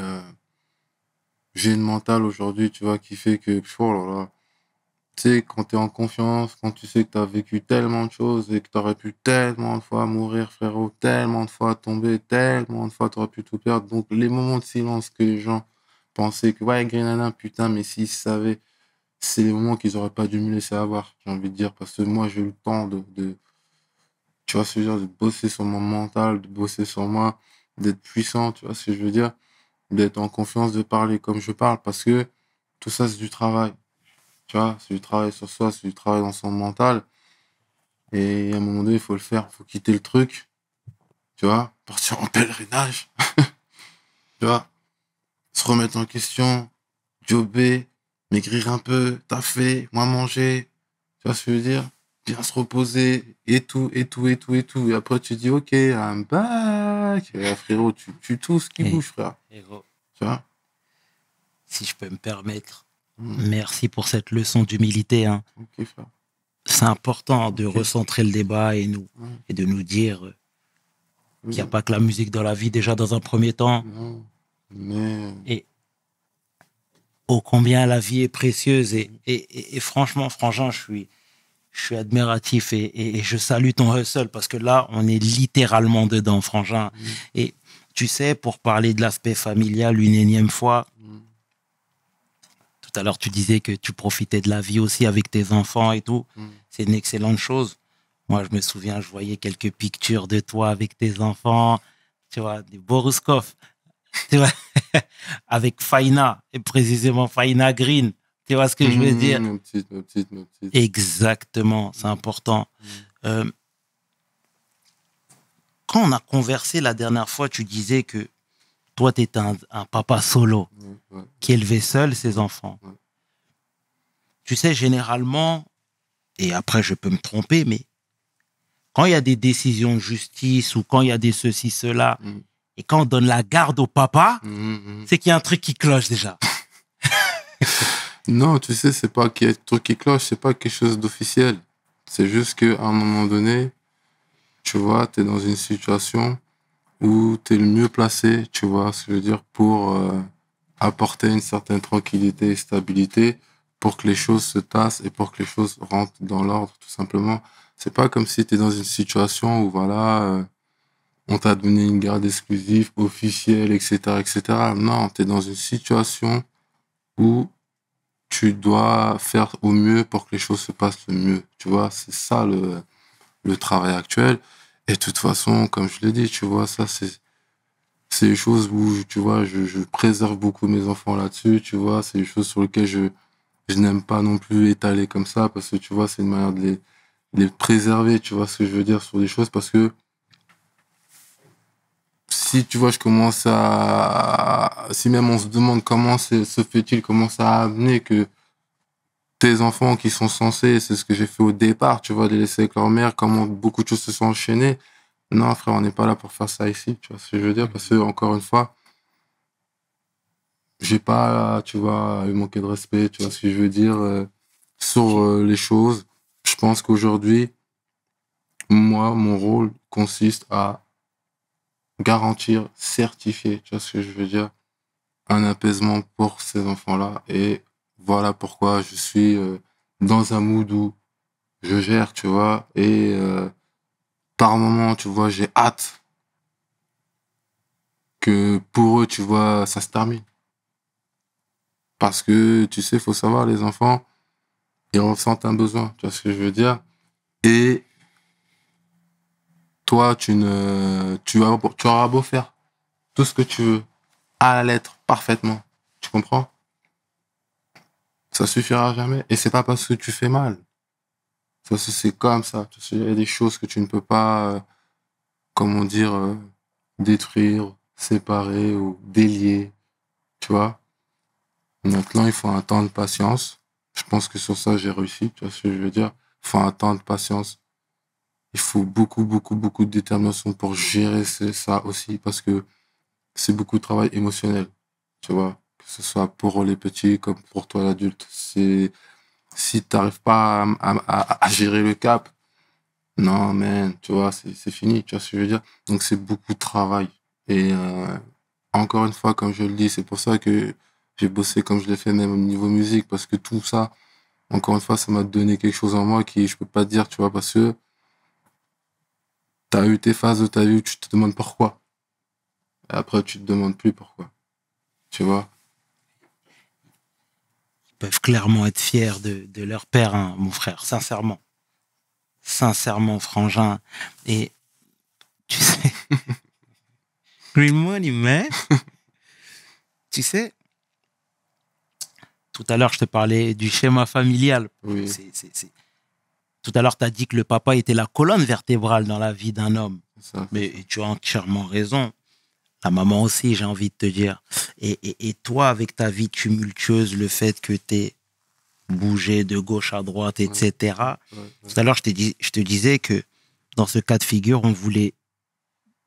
j'ai une mentale aujourd'hui, tu vois, qui fait que, oh là là, Tu sais, quand t'es en confiance, quand tu sais que t'as vécu tellement de choses et que t'aurais pu tellement de fois mourir, frérot, tellement de fois tomber, tellement de fois t'aurais pu tout perdre. Donc, les moments de silence que les gens pensaient que, ouais, Greenana, putain, mais s'ils savaient, c'est les moments qu'ils auraient pas dû me laisser avoir, j'ai envie de dire, parce que moi, j'ai eu le temps tu vois ce que je veux dire, de bosser sur mon mental, de bosser sur moi, d'être puissant, tu vois ce que je veux dire, d'être en confiance, de parler comme je parle, parce que tout ça, c'est du travail. Tu vois, c'est du travail sur soi, c'est du travail dans son mental. Et à un moment donné, il faut le faire, il faut quitter le truc, tu vois, partir en pèlerinage, tu vois, se remettre en question, jobber, maigrir un peu, taffer, moins manger, tu vois ce que je veux dire? Bien se reposer, et tout, et tout, et tout, et tout. Et après, tu dis, ok, I'm back. Et là, frérot, tu tues tout ce qui Et, bouge, frère. héros, Tu vois? si je peux me permettre, Mm. merci pour cette leçon d'humilité, hein. Ok, frère. C'est important de Ok. recentrer le débat Ouais. et de nous dire qu'il n'y a Oui. pas que la musique dans la vie, déjà dans un premier temps, Non. Mais, et ô combien la vie est précieuse. Et franchement, Frangin, je suis admiratif et je salue ton hustle parce que là, on est littéralement dedans, Frangin. mm, Et tu sais, pour parler de l'aspect familial une énième fois, mm, tout à l'heure, tu disais que tu profitais de la vie aussi avec tes enfants et tout. mm. C'est une excellente chose. Moi, je me souviens, je voyais quelques pictures de toi avec tes enfants, tu vois, des Boruskov, tu vois, avec Faina, et précisément Faina Green. Tu vois ce que je veux dire? Ma petite, ma petite, ma petite. Exactement, c'est important. Mm. Euh, Quand on a conversé la dernière fois, tu disais que toi, tu étais un papa solo Ouais, qui élevait seul ses enfants. ouais. Tu sais, généralement, et après je peux me tromper, mais quand il y a des décisions de justice ou quand il y a des ceci, cela, Mm, et quand on donne la garde au papa, mm, mm. c'est qu'il y a un truc qui cloche déjà. Non, tu sais, c'est pas qu'il y a un truc qui cloche, c'est pas quelque chose d'officiel. C'est juste qu'à un moment donné, tu vois, tu es dans une situation où tu es le mieux placé, tu vois ce que je veux dire, pour apporter une certaine tranquillité et stabilité pour que les choses se tassent et pour que les choses rentrent dans l'ordre, tout simplement. C'est pas comme si tu es dans une situation où, voilà, on t'a donné une garde exclusive, officielle, etc., etc. Non, tu es dans une situation où tu dois faire au mieux pour que les choses se passent le mieux. Tu vois, c'est ça le travail actuel. Et de toute façon, comme je l'ai dit, tu vois, ça, c'est des choses où, tu vois, je préserve beaucoup mes enfants là-dessus, tu vois, c'est des choses sur lesquelles je n'aime pas non plus étaler comme ça, parce que, tu vois, c'est une manière de les préserver, tu vois ce que je veux dire, sur des choses, parce que si, tu vois, je commence si même on se demande comment se fait-il, comment ça a amené que tes enfants qui sont censés, c'est ce que j'ai fait au départ, tu vois, de les laisser avec leur mère, comment beaucoup de choses se sont enchaînées. Non, frère, on n'est pas là pour faire ça ici, tu vois ce que je veux dire, parce que, encore une fois, j'ai pas, tu vois, à manquer de respect, tu vois ce que je veux dire, sur les choses. Je pense qu'aujourd'hui, moi, mon rôle consiste à garantir, certifier, tu vois ce que je veux dire, un apaisement pour ces enfants-là. Et voilà pourquoi je suis dans un mood où je gère, tu vois, et par moment, tu vois, j'ai hâte que pour eux, tu vois, ça se termine. Parce que, tu sais, faut savoir, les enfants, ils ressentent un besoin, tu vois ce que je veux dire. Et toi, tu auras beau faire tout ce que tu veux, à la lettre, parfaitement. Tu comprends? Ça suffira jamais. Et c'est pas parce que tu fais mal. C'est comme ça. Tu sais, il y a des choses que tu ne peux pas, comment dire, détruire, séparer ou délier. Tu vois? Maintenant, il faut un temps de patience. Je pense que sur ça, j'ai réussi. Tu vois ce que je veux dire? Il faut un temps de patience. Il faut beaucoup, beaucoup, beaucoup de détermination pour gérer ça aussi, parce que c'est beaucoup de travail émotionnel. Tu vois? Que ce soit pour les petits comme pour toi l'adulte. Si t'arrives pas à gérer le cap, non, man, tu vois, c'est fini. Tu vois ce que je veux dire? Donc, c'est beaucoup de travail. Et encore une fois, comme je le dis, c'est pour ça que j'ai bossé comme je l'ai fait même au niveau musique, parce que tout ça, Encore une fois, ça m'a donné quelque chose en moi qui, je peux pas te dire, tu vois, parce que t'as eu tes phases de ta vie où tu te demandes pourquoi. Et après, tu te demandes plus pourquoi. Tu vois? Ils peuvent clairement être fiers de leur père, hein, mon frère, sincèrement. Sincèrement, frangin. Et tu sais, Green Money, man. Tu sais, tout à l'heure, je te parlais du schéma familial. Oui, Tout à l'heure, tu as dit que le papa était la colonne vertébrale dans la vie d'un homme. c'est ça. Mais tu as entièrement raison. La maman aussi, j'ai envie de te dire. Et toi, avec ta vie tumultueuse, le fait que tu es bougé de gauche à droite, etc. Ouais, ouais. Tout à l'heure, je te disais que dans ce cas de figure, on voulait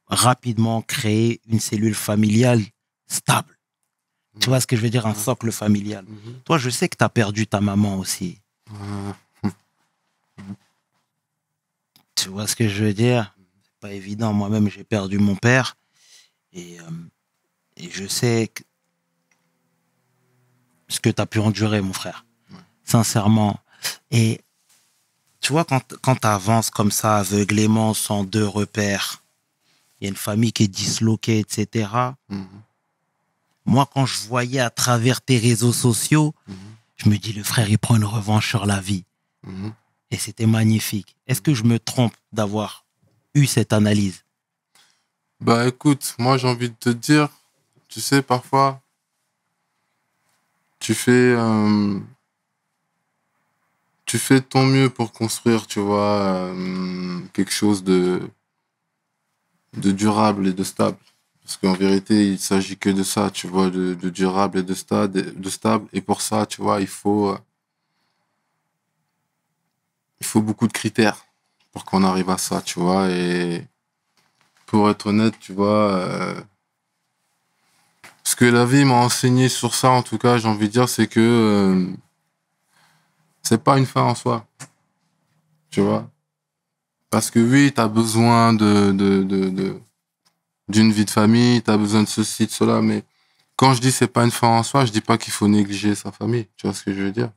rapidement créer une cellule familiale stable. Tu vois ce que je veux dire? Un socle familial. Mhm. Toi, je sais que tu as perdu ta maman aussi. Ouais. Tu vois ce que je veux dire? C'est pas évident. Moi-même, j'ai perdu mon père. Et je sais ce que tu as pu endurer, mon frère. Sincèrement. Et tu vois, quand tu avances comme ça, aveuglément, sans deux repères, il y a une famille qui est disloquée, etc. Mhm. Moi, quand je voyais à travers tes réseaux sociaux, je me dis, le frère, il prend une revanche sur la vie. Mhm. Et c'était magnifique. Est-ce que je me trompe d'avoir eu cette analyse? Bah écoute, moi j'ai envie de te dire, tu sais, parfois, tu fais, tu fais de ton mieux pour construire, tu vois, quelque chose de durable et de stable. Parce qu'en vérité, il s'agit que de ça, tu vois, de durable et de stable. Et pour ça, tu vois, il faut beaucoup de critères pour qu'on arrive à ça, tu vois. Et pour être honnête, tu vois, ce que la vie m'a enseigné sur ça, en tout cas, j'ai envie de dire, c'est que c'est pas une fin en soi, tu vois. Parce que oui, t'as besoin d'une vie de famille, t'as besoin de ceci, de cela, mais quand je dis c'est pas une fin en soi, je dis pas qu'il faut négliger sa famille, tu vois ce que je veux dire.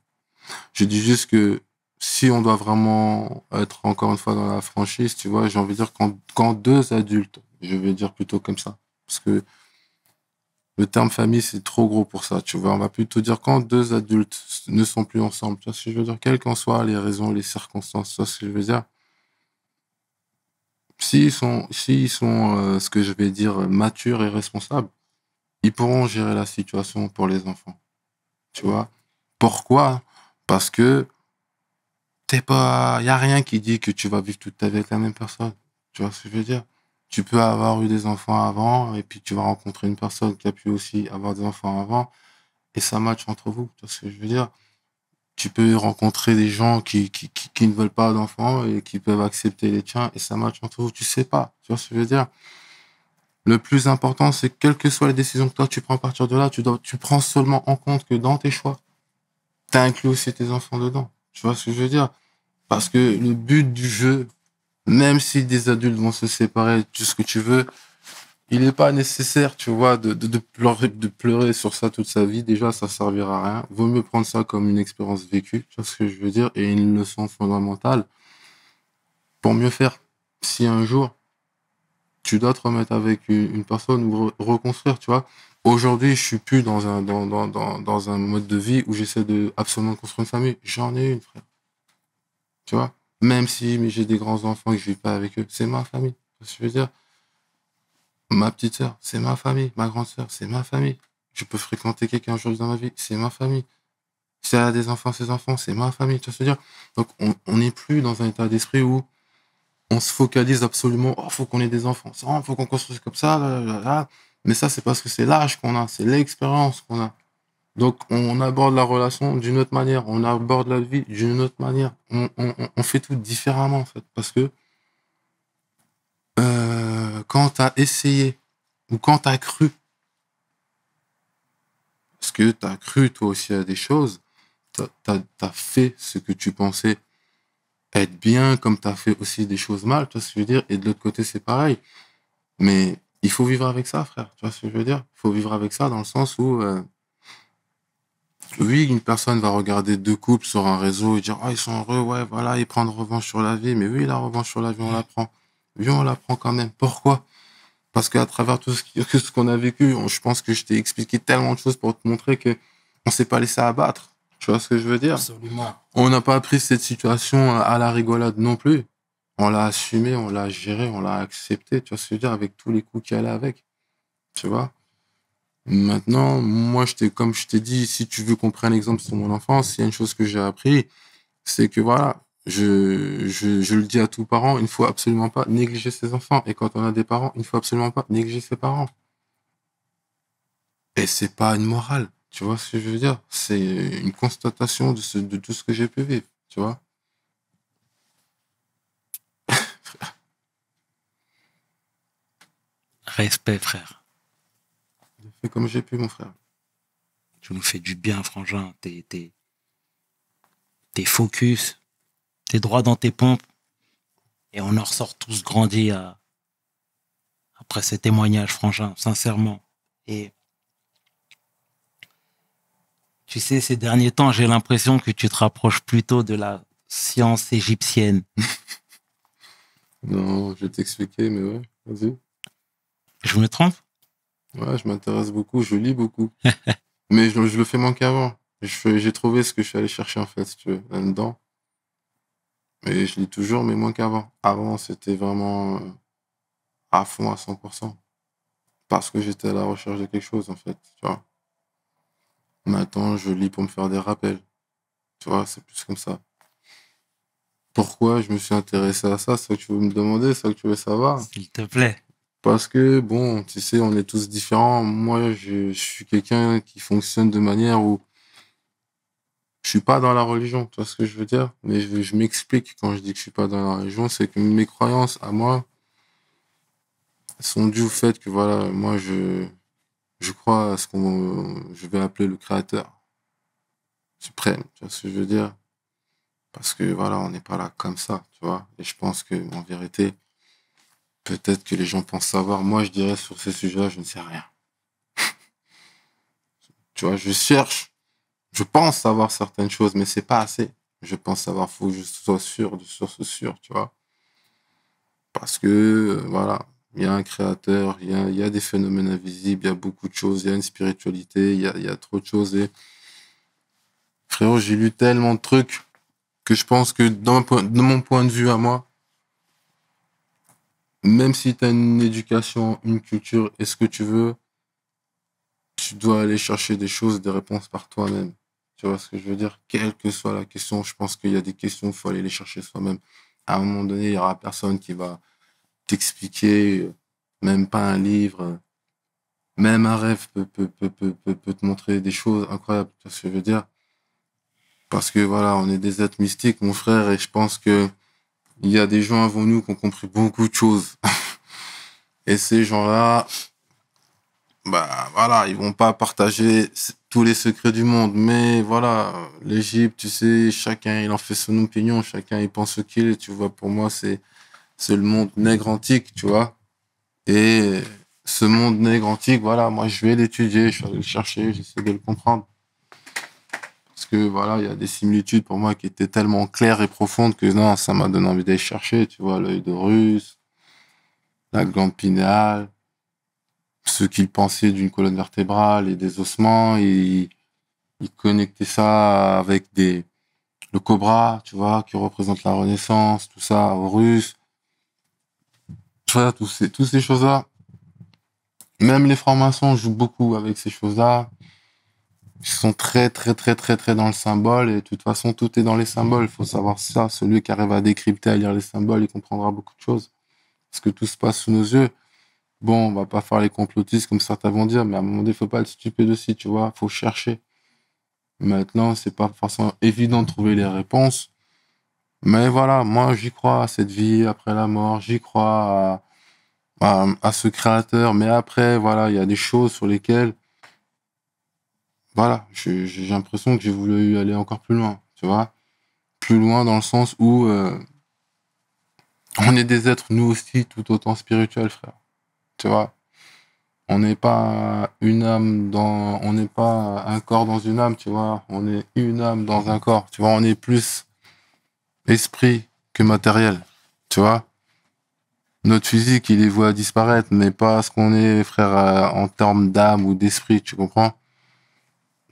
Je dis juste que si on doit vraiment être encore une fois dans la franchise, tu vois, j'ai envie de dire quand deux adultes, je vais dire plutôt comme ça, parce que le terme famille, c'est trop gros pour ça, tu vois. On va plutôt dire quand deux adultes ne sont plus ensemble, tu vois ce que je veux dire, quelles qu'en soient les raisons, les circonstances, tu vois ce que je veux dire. S'ils sont ce que je vais dire, matures et responsables, ils pourront gérer la situation pour les enfants, tu vois. Pourquoi? Parce que y a rien qui dit que tu vas vivre toute ta vie avec la même personne. Tu vois ce que je veux dire? Tu peux avoir eu des enfants avant, et puis tu vas rencontrer une personne qui a pu aussi avoir des enfants avant, et ça match entre vous. Tu vois ce que je veux dire? Tu peux rencontrer des gens qui ne veulent pas d'enfants et qui peuvent accepter les tiens, et ça match entre vous. Tu sais pas. Tu vois ce que je veux dire? Le plus important, c'est que quelles que soient les décisions que toi tu prends à partir de là, tu prends seulement en compte que dans tes choix, tu inclus aussi tes enfants dedans. Tu vois ce que je veux dire? Parce que le but du jeu, même si des adultes vont se séparer, tout ce que tu veux, il n'est pas nécessaire, tu vois, de pleurer sur ça toute sa vie. Déjà, ça servira à rien. Vaut mieux prendre ça comme une expérience vécue, tu vois ce que je veux dire, et une leçon fondamentale pour mieux faire. Si un jour, tu dois te remettre avec une personne ou reconstruire, tu vois. Aujourd'hui, je suis plus dans un mode de vie où j'essaie de absolument construire une famille. J'en ai une, frère. Tu vois. Même si mais j'ai des grands-enfants et que je vis pas avec eux, c'est ma famille. Tu vois ce que je veux dire. Ma petite sœur, c'est ma famille. Ma grande sœur, c'est ma famille. Je peux fréquenter quelqu'un aujourd'hui dans ma vie, c'est ma famille. Si elle a des enfants, ses enfants, c'est ma famille. Tu vois ce que je veux dire. Donc, on n'est plus dans un état d'esprit où on se focalise absolument, oh, faut qu'on ait des enfants, ça, faut qu'on construise comme ça, là, là, là. Mais ça, c'est parce que c'est l'âge qu'on a, c'est l'expérience qu'on a. Donc, on aborde la relation d'une autre manière, on aborde la vie d'une autre manière. On fait tout différemment, en fait. Parce que quand tu as essayé, ou quand tu as cru, parce que tu as cru toi aussi à des choses, tu as fait ce que tu pensais être bien, comme tu as fait aussi des choses mal, tu vois ce que je veux dire, et de l'autre côté, c'est pareil. Mais il faut vivre avec ça, frère, tu vois ce que je veux dire. Il faut vivre avec ça dans le sens où Oui, une personne va regarder deux couples sur un réseau et dire, oh, ils sont heureux, ouais, voilà, ils prennent revanche sur la vie. Mais oui, la revanche sur la vie, on la prend. Oui, on la prend quand même. Pourquoi? Parce qu'à travers tout ce qu'on a vécu, je pense que je t'ai expliqué tellement de choses pour te montrer que on s'est pas laissé abattre. Tu vois ce que je veux dire? Absolument. On n'a pas pris cette situation à la rigolade non plus. On l'a assumé, on l'a géré, on l'a accepté. Tu vois ce que je veux dire? Avec tous les coups qui allaient avec. Tu vois? Maintenant, moi, comme je t'ai dit, si tu veux qu'on prenne exemple sur mon enfance, il y a une chose que j'ai appris, c'est que voilà, je le dis à tous parents, il ne faut absolument pas négliger ses enfants. Et quand on a des parents, il ne faut absolument pas négliger ses parents. Et c'est pas une morale. Tu vois ce que je veux dire? C'est une constatation de tout ce que j'ai pu vivre. Tu vois? Respect, frère. J'ai fait comme j'ai pu, mon frère. Tu nous fais du bien, frangin. T'es focus. T'es droit dans tes pompes. Et on en ressort tous grandis après ces témoignages, frangin, sincèrement. Et tu sais, ces derniers temps, j'ai l'impression que tu te rapproches plutôt de la science égyptienne. Non, je vais t'expliquer, mais ouais, vas-y. Je me trompe? Ouais, je m'intéresse beaucoup, je lis beaucoup. Mais je le fais moins qu'avant. J'ai trouvé ce que je suis allé chercher, en fait, si tu veux, là-dedans. Et je lis toujours, mais moins qu'avant. Avant, c'était vraiment à fond, à 100%. Parce que j'étais à la recherche de quelque chose, en fait, tu vois. Maintenant, je lis pour me faire des rappels. Tu vois, c'est plus comme ça. Pourquoi je me suis intéressé à ça? C'est ça que tu veux me demander, c'est ça que tu veux savoir? S'il te plaît. Parce que, bon, tu sais, on est tous différents. Moi, je suis quelqu'un qui fonctionne de manière où je suis pas dans la religion, tu vois ce que je veux dire? Mais je m'explique quand je dis que je suis pas dans la religion, c'est que mes croyances à moi sont dues au fait que, voilà, moi, je crois à ce je vais appeler le créateur suprême, tu vois ce que je veux dire? Parce que, voilà, on n'est pas là comme ça, tu vois? Et je pense que, en vérité, peut-être que les gens pensent savoir. Moi, je dirais sur ce sujet-là, je ne sais rien. Tu vois, je pense savoir certaines choses, mais c'est pas assez. Je pense savoir, faut que je sois sûr de source sûre, tu vois. Parce que, voilà, il y a un créateur, il y a des phénomènes invisibles, il y a beaucoup de choses, il y a une spiritualité, il y a trop de choses. Et frérot, j'ai lu tellement de trucs que je pense que de mon point de vue à moi, même si tu as une éducation, une culture et ce que tu veux, tu dois aller chercher des choses, des réponses par toi-même. Tu vois ce que je veux dire? Quelle que soit la question, je pense qu'il y a des questions, il faut aller les chercher soi-même. À un moment donné, il y aura personne qui va t'expliquer, même pas un livre, même un rêve peut te montrer des choses incroyables. Tu vois ce que je veux dire? Parce que voilà, on est des êtres mystiques, mon frère, et je pense que il y a des gens avant nous qui ont compris beaucoup de choses. Et ces gens-là, bah voilà, ils vont pas partager tous les secrets du monde, mais voilà, l'Égypte, tu sais, chacun il en fait son opinion, chacun il pense ce qu'il est, tu vois. Pour moi, c'est le monde nègre antique, tu vois. Et ce monde nègre antique, voilà, moi je vais l'étudier, je vais aller le chercher, j'essaie de le comprendre. Parce que voilà, il y a des similitudes pour moi qui étaient tellement claires et profondes que non, ça m'a donné envie d'aller chercher, tu vois, l'œil d'Horus, la glande pinéale, ce qu'il pensait d'une colonne vertébrale et des ossements, et il connectait ça avec le cobra, tu vois, qui représente la Renaissance, tout ça, Horus, tu vois, toutes ces choses-là. Même les francs-maçons jouent beaucoup avec ces choses-là. Ils sont très, très, très, très, très dans le symbole, et de toute façon, tout est dans les symboles. Il faut savoir ça. Celui qui arrive à décrypter, à lire les symboles, il comprendra beaucoup de choses. Parce que tout se passe sous nos yeux. Bon, on va pas faire les complotistes comme certains vont dire, mais à un moment donné, il faut pas être stupide aussi, tu vois. Faut chercher. Maintenant, c'est pas forcément évident de trouver les réponses. Mais voilà, moi, j'y crois à cette vie après la mort. J'y crois à ce créateur. Mais après, voilà, il y a des choses sur lesquelles, voilà, j'ai l'impression que j'ai voulu aller encore plus loin, tu vois. Plus loin dans le sens où on est des êtres, nous aussi, tout autant spirituels, frère. Tu vois. on n'est pas une âme dans, on n'est pas un corps dans une âme, tu vois. On est une âme dans un corps, tu vois. On est plus esprit que matériel, tu vois. Notre physique, il est voué à disparaître, mais pas ce qu'on est, frère, en termes d'âme ou d'esprit, tu comprends?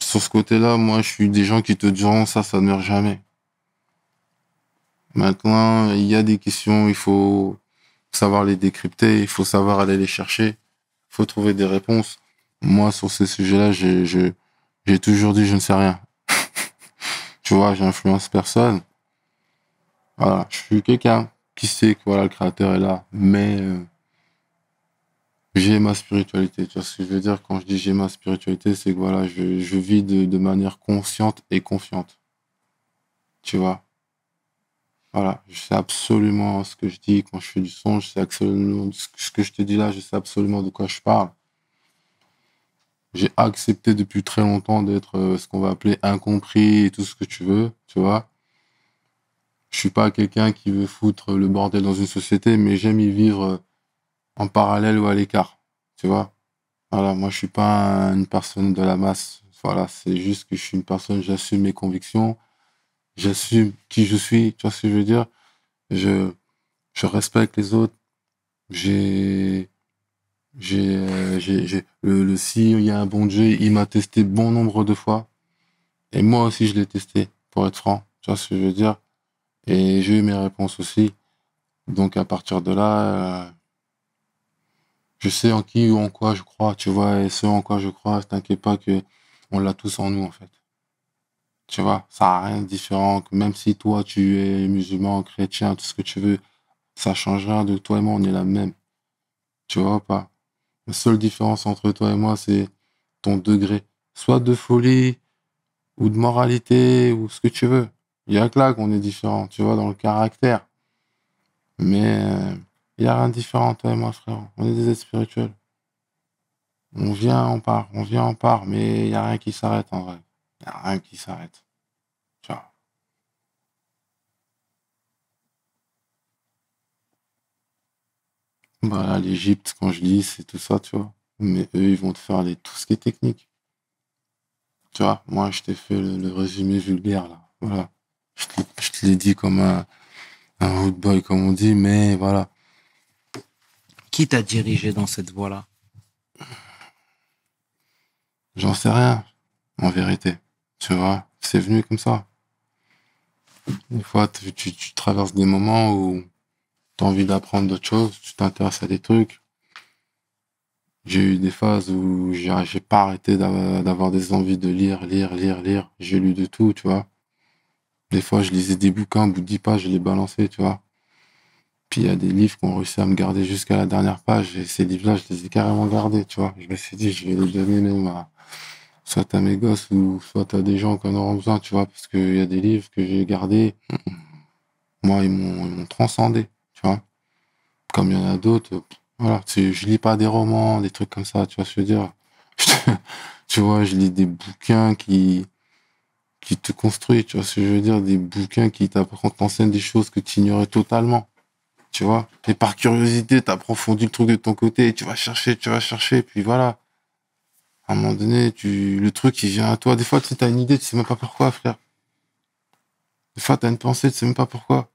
Sur ce côté-là, moi, je suis des gens qui te diront ça ne meurt jamais. Maintenant, il y a des questions, il faut savoir les décrypter, il faut savoir aller les chercher, il faut trouver des réponses. Moi, sur ces sujets-là, j'ai toujours dit je ne sais rien. Tu vois, j'influence personne. Voilà, je suis quelqu'un qui sait que voilà, le créateur est là, mais j'ai ma spiritualité. Tu vois ce que je veux dire quand je dis j'ai ma spiritualité, c'est que voilà, je vis de manière consciente et confiante. Tu vois. Voilà, je sais absolument ce que je dis quand je fais du son, je sais absolument ce que je te dis là, je sais absolument de quoi je parle. J'ai accepté depuis très longtemps d'être ce qu'on va appeler incompris et tout ce que tu veux, tu vois. Je suis pas quelqu'un qui veut foutre le bordel dans une société, mais j'aime y vivre en parallèle ou à l'écart, tu vois. Voilà, moi je suis pas une personne de la masse. Voilà, c'est juste que je suis une personne, j'assume mes convictions, j'assume qui je suis, tu vois ce que je veux dire. Je, je respecte les autres. Si il y a un bon Dieu, il m'a testé bon nombre de fois. Et moi aussi, je l'ai testé, pour être franc. Tu vois ce que je veux dire? Et j'ai eu mes réponses aussi. Donc, à partir de là, je sais en qui ou en quoi je crois, tu vois. Et ce en quoi je crois, t'inquiète pas que on l'a tous en nous, en fait. Tu vois, ça n'a rien de différent. Même si toi, tu es musulman, chrétien, tout ce que tu veux, ça change rien de toi et moi, on est la même. Tu vois ou pas? La seule différence entre toi et moi, c'est ton degré. Soit de folie, ou de moralité, ou ce que tu veux. Il y a que là qu'on est différent, tu vois, dans le caractère. Mais il n'y a rien de différent, toi et moi, frère. On est des êtres spirituels. On vient, on part, on vient, on part, mais il n'y a rien qui s'arrête en vrai. Il n'y a rien qui s'arrête. Tu vois. Voilà, l'Égypte, quand je dis, c'est tout ça, tu vois. Mais eux, ils vont te faire tout ce qui est technique. Tu vois, moi, je t'ai fait le résumé vulgaire, là. Voilà. Je te l'ai dit comme un hood boy, comme on dit, mais voilà. Qui t'a dirigé dans cette voie-là? J'en sais rien, en vérité. Tu vois, c'est venu comme ça. Des fois, tu traverses des moments où tu as envie d'apprendre d'autres choses, tu t'intéresses à des trucs. J'ai eu des phases où j'ai pas arrêté d'avoir des envies de lire. J'ai lu de tout, tu vois. Des fois, je lisais des bouquins, au bout de 10 pages, je les balançais, tu vois. Puis il y a des livres qui ont réussi à me garder jusqu'à la dernière page, et ces livres-là, je les ai carrément gardés, tu vois. Je me suis dit, je vais les donner même soit à mes gosses, ou soit à des gens qui en auront besoin, tu vois, parce qu'il y a des livres que j'ai gardés. Moi, ils m'ont transcendé, tu vois. Comme il y en a d'autres, voilà, je lis pas des romans, des trucs comme ça, tu vois ce que je veux dire. Tu vois, je lis des bouquins qui te construisent, tu vois ce que je veux dire, des bouquins qui t'enseignent des choses que tu ignorais totalement, tu vois. Et par curiosité, t'approfondis le truc de ton côté, et tu vas chercher, puis voilà. À un moment donné, le truc, il vient à toi. Des fois, tu sais, t'as une idée, tu sais même pas pourquoi, frère. Des fois, t'as une pensée, tu sais même pas pourquoi.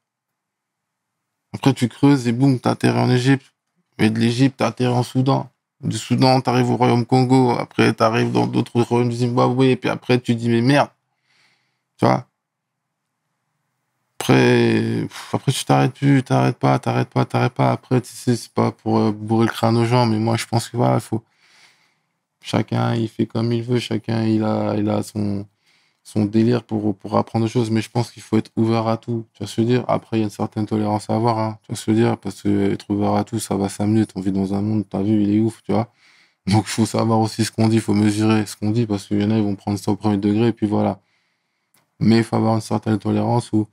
Après, tu creuses et boum, t'atterris en Égypte. Et de l'Égypte, t'atterris en Soudan. Du Soudan, t'arrives au Royaume Congo. Après, t'arrives dans d'autres royaumes du Zimbabwe. Et puis après, tu dis, mais merde. Tu vois? Après, tu t'arrêtes plus, t'arrêtes pas. Après, tu sais, c'est pas pour bourrer le crâne aux gens, mais moi, je pense que voilà, chacun, il fait comme il veut. Chacun, il a son délire pour apprendre des choses, mais je pense qu'il faut être ouvert à tout. Tu vois ce que je veux dire? Après, il y a une certaine tolérance à avoir, hein. Tu vois ce que je veux dire? Parce que être ouvert à tout, ça va 5 minutes. On vit dans un monde, t'as vu, il est ouf, tu vois? Donc, il faut savoir aussi ce qu'on dit, il faut mesurer ce qu'on dit, parce qu'il y en a, ils vont prendre ça au premier degré, et puis voilà. Mais il faut avoir une certaine tolérance où,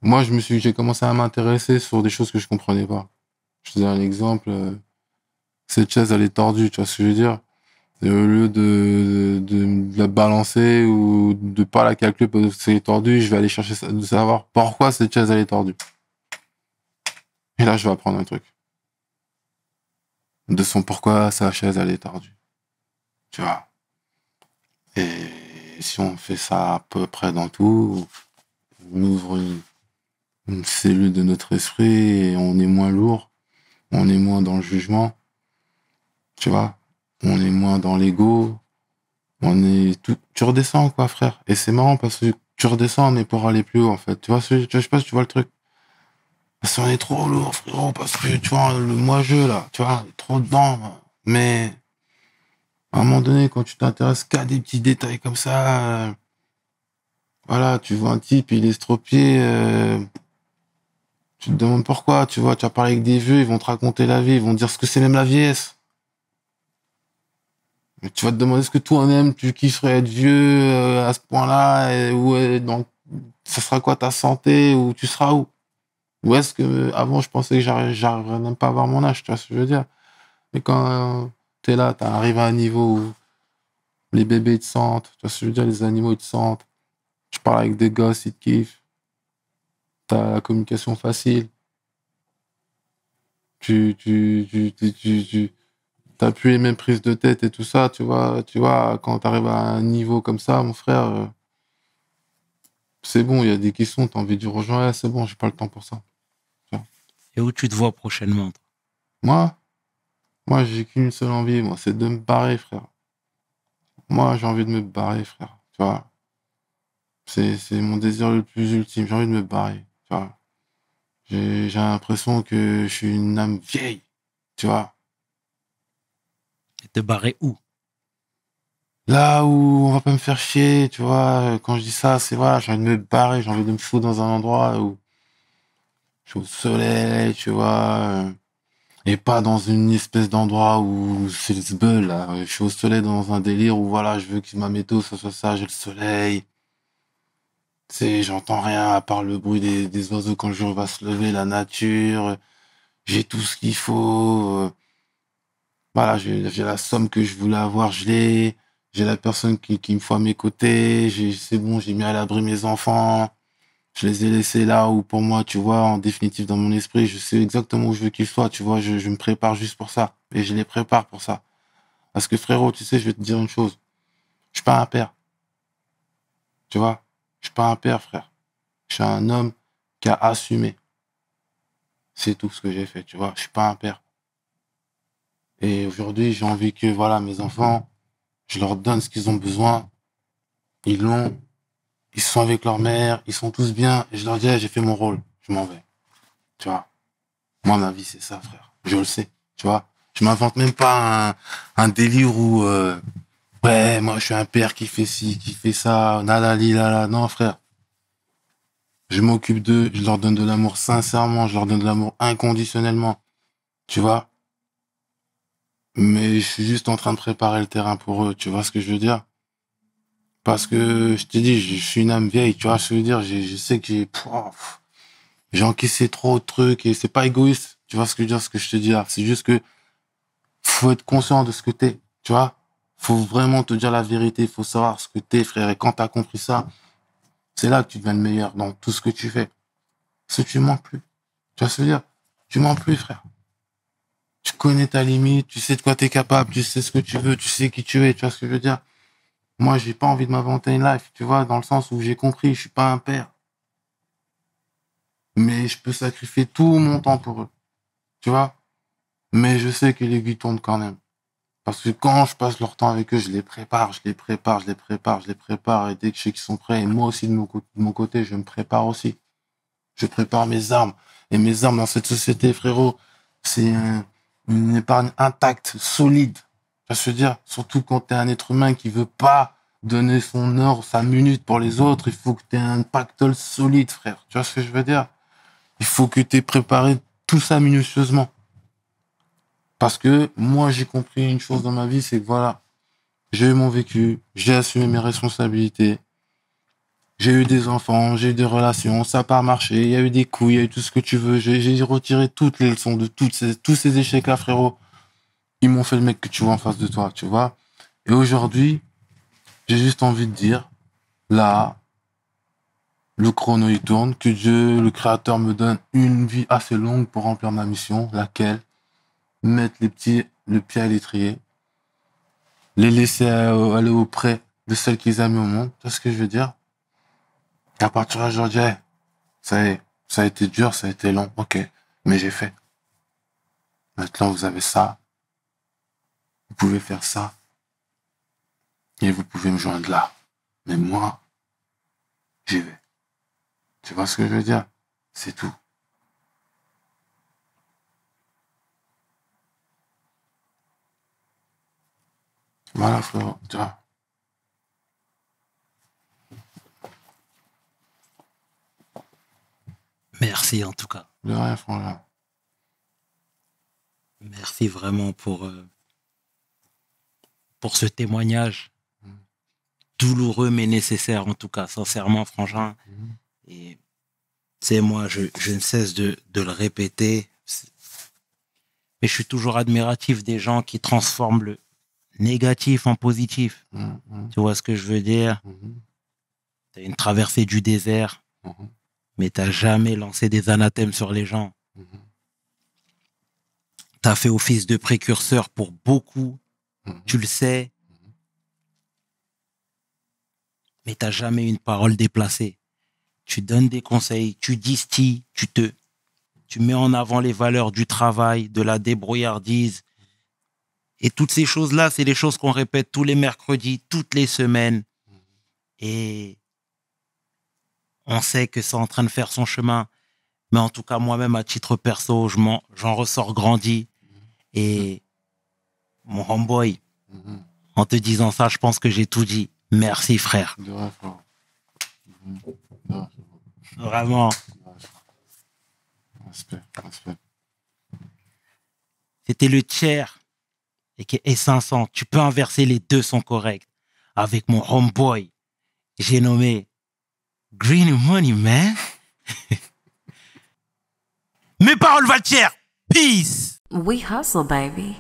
moi, j'ai commencé à m'intéresser sur des choses que je comprenais pas. Je te donne un exemple, cette chaise, elle est tordue, tu vois ce que je veux dire? Et au lieu de la balancer ou de pas la calculer parce que c'est tordu, je vais aller chercher de savoir pourquoi cette chaise elle est tordue. Et là, je vais apprendre un truc. de son pourquoi sa chaise, elle est tordue. Tu vois. Et si on fait ça à peu près dans tout, on ouvre une cellule de notre esprit et on est moins lourd, on est moins dans le jugement, tu vois. On est moins dans l'ego, on est tout, tu redescends, quoi, frère. Et c'est marrant parce que tu redescends, mais pour aller plus haut, en fait. Tu vois, je sais pas si tu vois le truc. Parce qu'on est trop lourd, frérot, parce que, tu vois, le moi-je, là, tu vois, trop dedans. Mais, à un moment donné, quand tu t'intéresses qu'à des petits détails comme ça, voilà, tu vois un type, il est estropié, tu te demandes pourquoi, tu vois, tu vas parler avec des vieux, ils vont te raconter la vie, ils vont te dire ce que c'est même la vieillesse. Mais tu vas te demander ce que toi-même, tu kifferais être vieux à ce point-là, ou donc, ça sera quoi ta santé, ou tu seras où? Ou est-ce que avant je pensais que j'arriverais même pas à avoir mon âge, tu vois ce que je veux dire? Mais quand t'es là, t'arrives à un niveau où les bébés ils te sentent, tu vois ce que je veux dire, les animaux ils te sentent, tu parles avec des gosses, ils te kiffent, t'as la communication facile, tu t'as plus les mêmes prises de tête et tout ça, tu vois, quand t'arrives à un niveau comme ça, mon frère, c'est bon, il y a des questions, t'as envie de dire aux gens, ouais, c'est bon, j'ai pas le temps pour ça. Tu vois. Et où tu te vois prochainement, toi? Moi, moi, j'ai qu'une seule envie, moi, c'est de me barrer, frère. Moi, j'ai envie de me barrer, frère. Tu vois, c'est mon désir le plus ultime, j'ai envie de me barrer, tu vois. J'ai l'impression que je suis une âme vieille, tu vois. Et te barrer où? Là où on va pas me faire chier, tu vois. Quand je dis ça, c'est voilà, j'ai envie de me barrer, j'ai envie de me foutre dans un endroit où je suis au soleil, tu vois. Et pas dans une espèce d'endroit où c'est le zbeul, là. Je suis au soleil dans un délire où voilà, je veux que ma météo ça soit ça, j'ai le soleil. Tu sais, j'entends rien à part le bruit des oiseaux quand le jour va se lever, la nature. J'ai tout ce qu'il faut. Voilà, j'ai la somme que je voulais avoir, je l'ai. J'ai la personne qui me faut à mes côtés. C'est bon, j'ai mis à l'abri mes enfants. Je les ai laissés là où, pour moi, tu vois, en définitive, dans mon esprit, je sais exactement où je veux qu'ils soient, tu vois. Je me prépare juste pour ça. Et je les prépare pour ça. Parce que frérot, tu sais, je vais te dire une chose. Je suis pas un père. Tu vois? Je suis pas un père, frère. Je suis un homme qui a assumé. C'est tout ce que j'ai fait, tu vois. Je suis pas un père. Et aujourd'hui, j'ai envie que, voilà, mes enfants, je leur donne ce qu'ils ont besoin. Ils l'ont. Ils sont avec leur mère. Ils sont tous bien. Et je leur dis, ah, j'ai fait mon rôle. Je m'en vais. Tu vois. Moi, ma vie, c'est ça, frère. Je le sais. Tu vois. Je m'invente même pas un délire où, ouais, moi, je suis un père qui fait ci, qui fait ça, nalali, lala. Non, frère. Je m'occupe d'eux. Je leur donne de l'amour sincèrement. Je leur donne de l'amour inconditionnellement. Tu vois. Mais je suis juste en train de préparer le terrain pour eux. Tu vois ce que je veux dire? Parce que, je t'ai dit, je suis une âme vieille. Tu vois ce que je veux dire? Je sais que j'ai encaissé trop de trucs et c'est pas égoïste. Tu vois ce que je veux dire, ce que je te dis là. C'est juste que faut être conscient de ce que t'es. Tu vois? Faut vraiment te dire la vérité. Faut savoir ce que t'es, frère. Et quand t'as compris ça, c'est là que tu deviens le meilleur dans tout ce que tu fais. Parce que tu mens plus. Tu vois ce que je veux dire? Tu mens plus, frère. Tu connais ta limite. Tu sais de quoi t'es capable. Tu sais ce que tu veux. Tu sais qui tu es. Tu vois ce que je veux dire? Moi, j'ai pas envie de m'inventer une life. Tu vois, dans le sens où j'ai compris, je suis pas un père. Mais je peux sacrifier tout mon temps pour eux. Tu vois? Mais je sais que l'aiguille tourne quand même. Parce que quand je passe leur temps avec eux, je les prépare, je les prépare, je les prépare, je les prépare. Et dès que je sais qu'ils sont prêts, et moi aussi de mon côté, je me prépare aussi. Je prépare mes armes. Et mes armes dans cette société, frérot, c'est une épargne intacte, solide. Ça se veut dire, surtout quand t'es un être humain qui veut pas donner son heure, sa minute pour les autres, il faut que t'aies un pactole solide, frère. Tu vois ce que je veux dire? Il faut que t'aies préparé tout ça minutieusement. Parce que moi, j'ai compris une chose dans ma vie, c'est que voilà, j'ai eu mon vécu, j'ai assumé mes responsabilités, j'ai eu des enfants, j'ai eu des relations, ça n'a pas marché, il y a eu des coups, il y a eu tout ce que tu veux, j'ai retiré toutes les leçons de tous ces échecs-là, frérot. Ils m'ont fait le mec que tu vois en face de toi, tu vois. Et aujourd'hui, j'ai juste envie de dire, là, le chrono il tourne, que Dieu, le Créateur, me donne une vie assez longue pour remplir ma mission, laquelle mettre le pied à l'étrier, les laisser aller auprès de celles qu'ils aiment au monde. Tu vois ce que je veux dire? Et à partir d'aujourd'hui, hey, ça a été dur, ça a été long, ok, mais j'ai fait. Maintenant, vous avez ça, vous pouvez faire ça, et vous pouvez me joindre là. Mais moi, j'y vais. Tu vois ce que je veux dire? C'est tout. Voilà, frérot, tu vois. Merci en tout cas. De rien, frangin. Merci vraiment pour ce témoignage douloureux mais nécessaire en tout cas, sincèrement, frangin. Et c'est moi, je ne cesse de le répéter. Mais je suis toujours admiratif des gens qui transforment le négatif en positif. Tu vois ce que je veux dire? T'as une traversée du désert, mais t'as jamais lancé des anathèmes sur les gens. T'as fait office de précurseur pour beaucoup, tu le sais, mais t'as jamais une parole déplacée. Tu donnes des conseils, tu distilles, tu mets en avant les valeurs du travail, de la débrouillardise. Et toutes ces choses-là, c'est les choses qu'on répète tous les mercredis, toutes les semaines. Et on sait que c'est en train de faire son chemin. Mais en tout cas, moi-même, à titre perso, j'en ressors grandi. Et mon homeboy, en te disant ça, je pense que j'ai tout dit. Merci, frère. De rien, frérot. De rien, frérot. Vraiment. Respect, respect. C'était le tiers et qui est 500. Tu peux inverser, les deux sont corrects. Avec mon homeboy, j'ai nommé Green Money, man. Mes paroles valent tiers. Peace. We hustle, baby.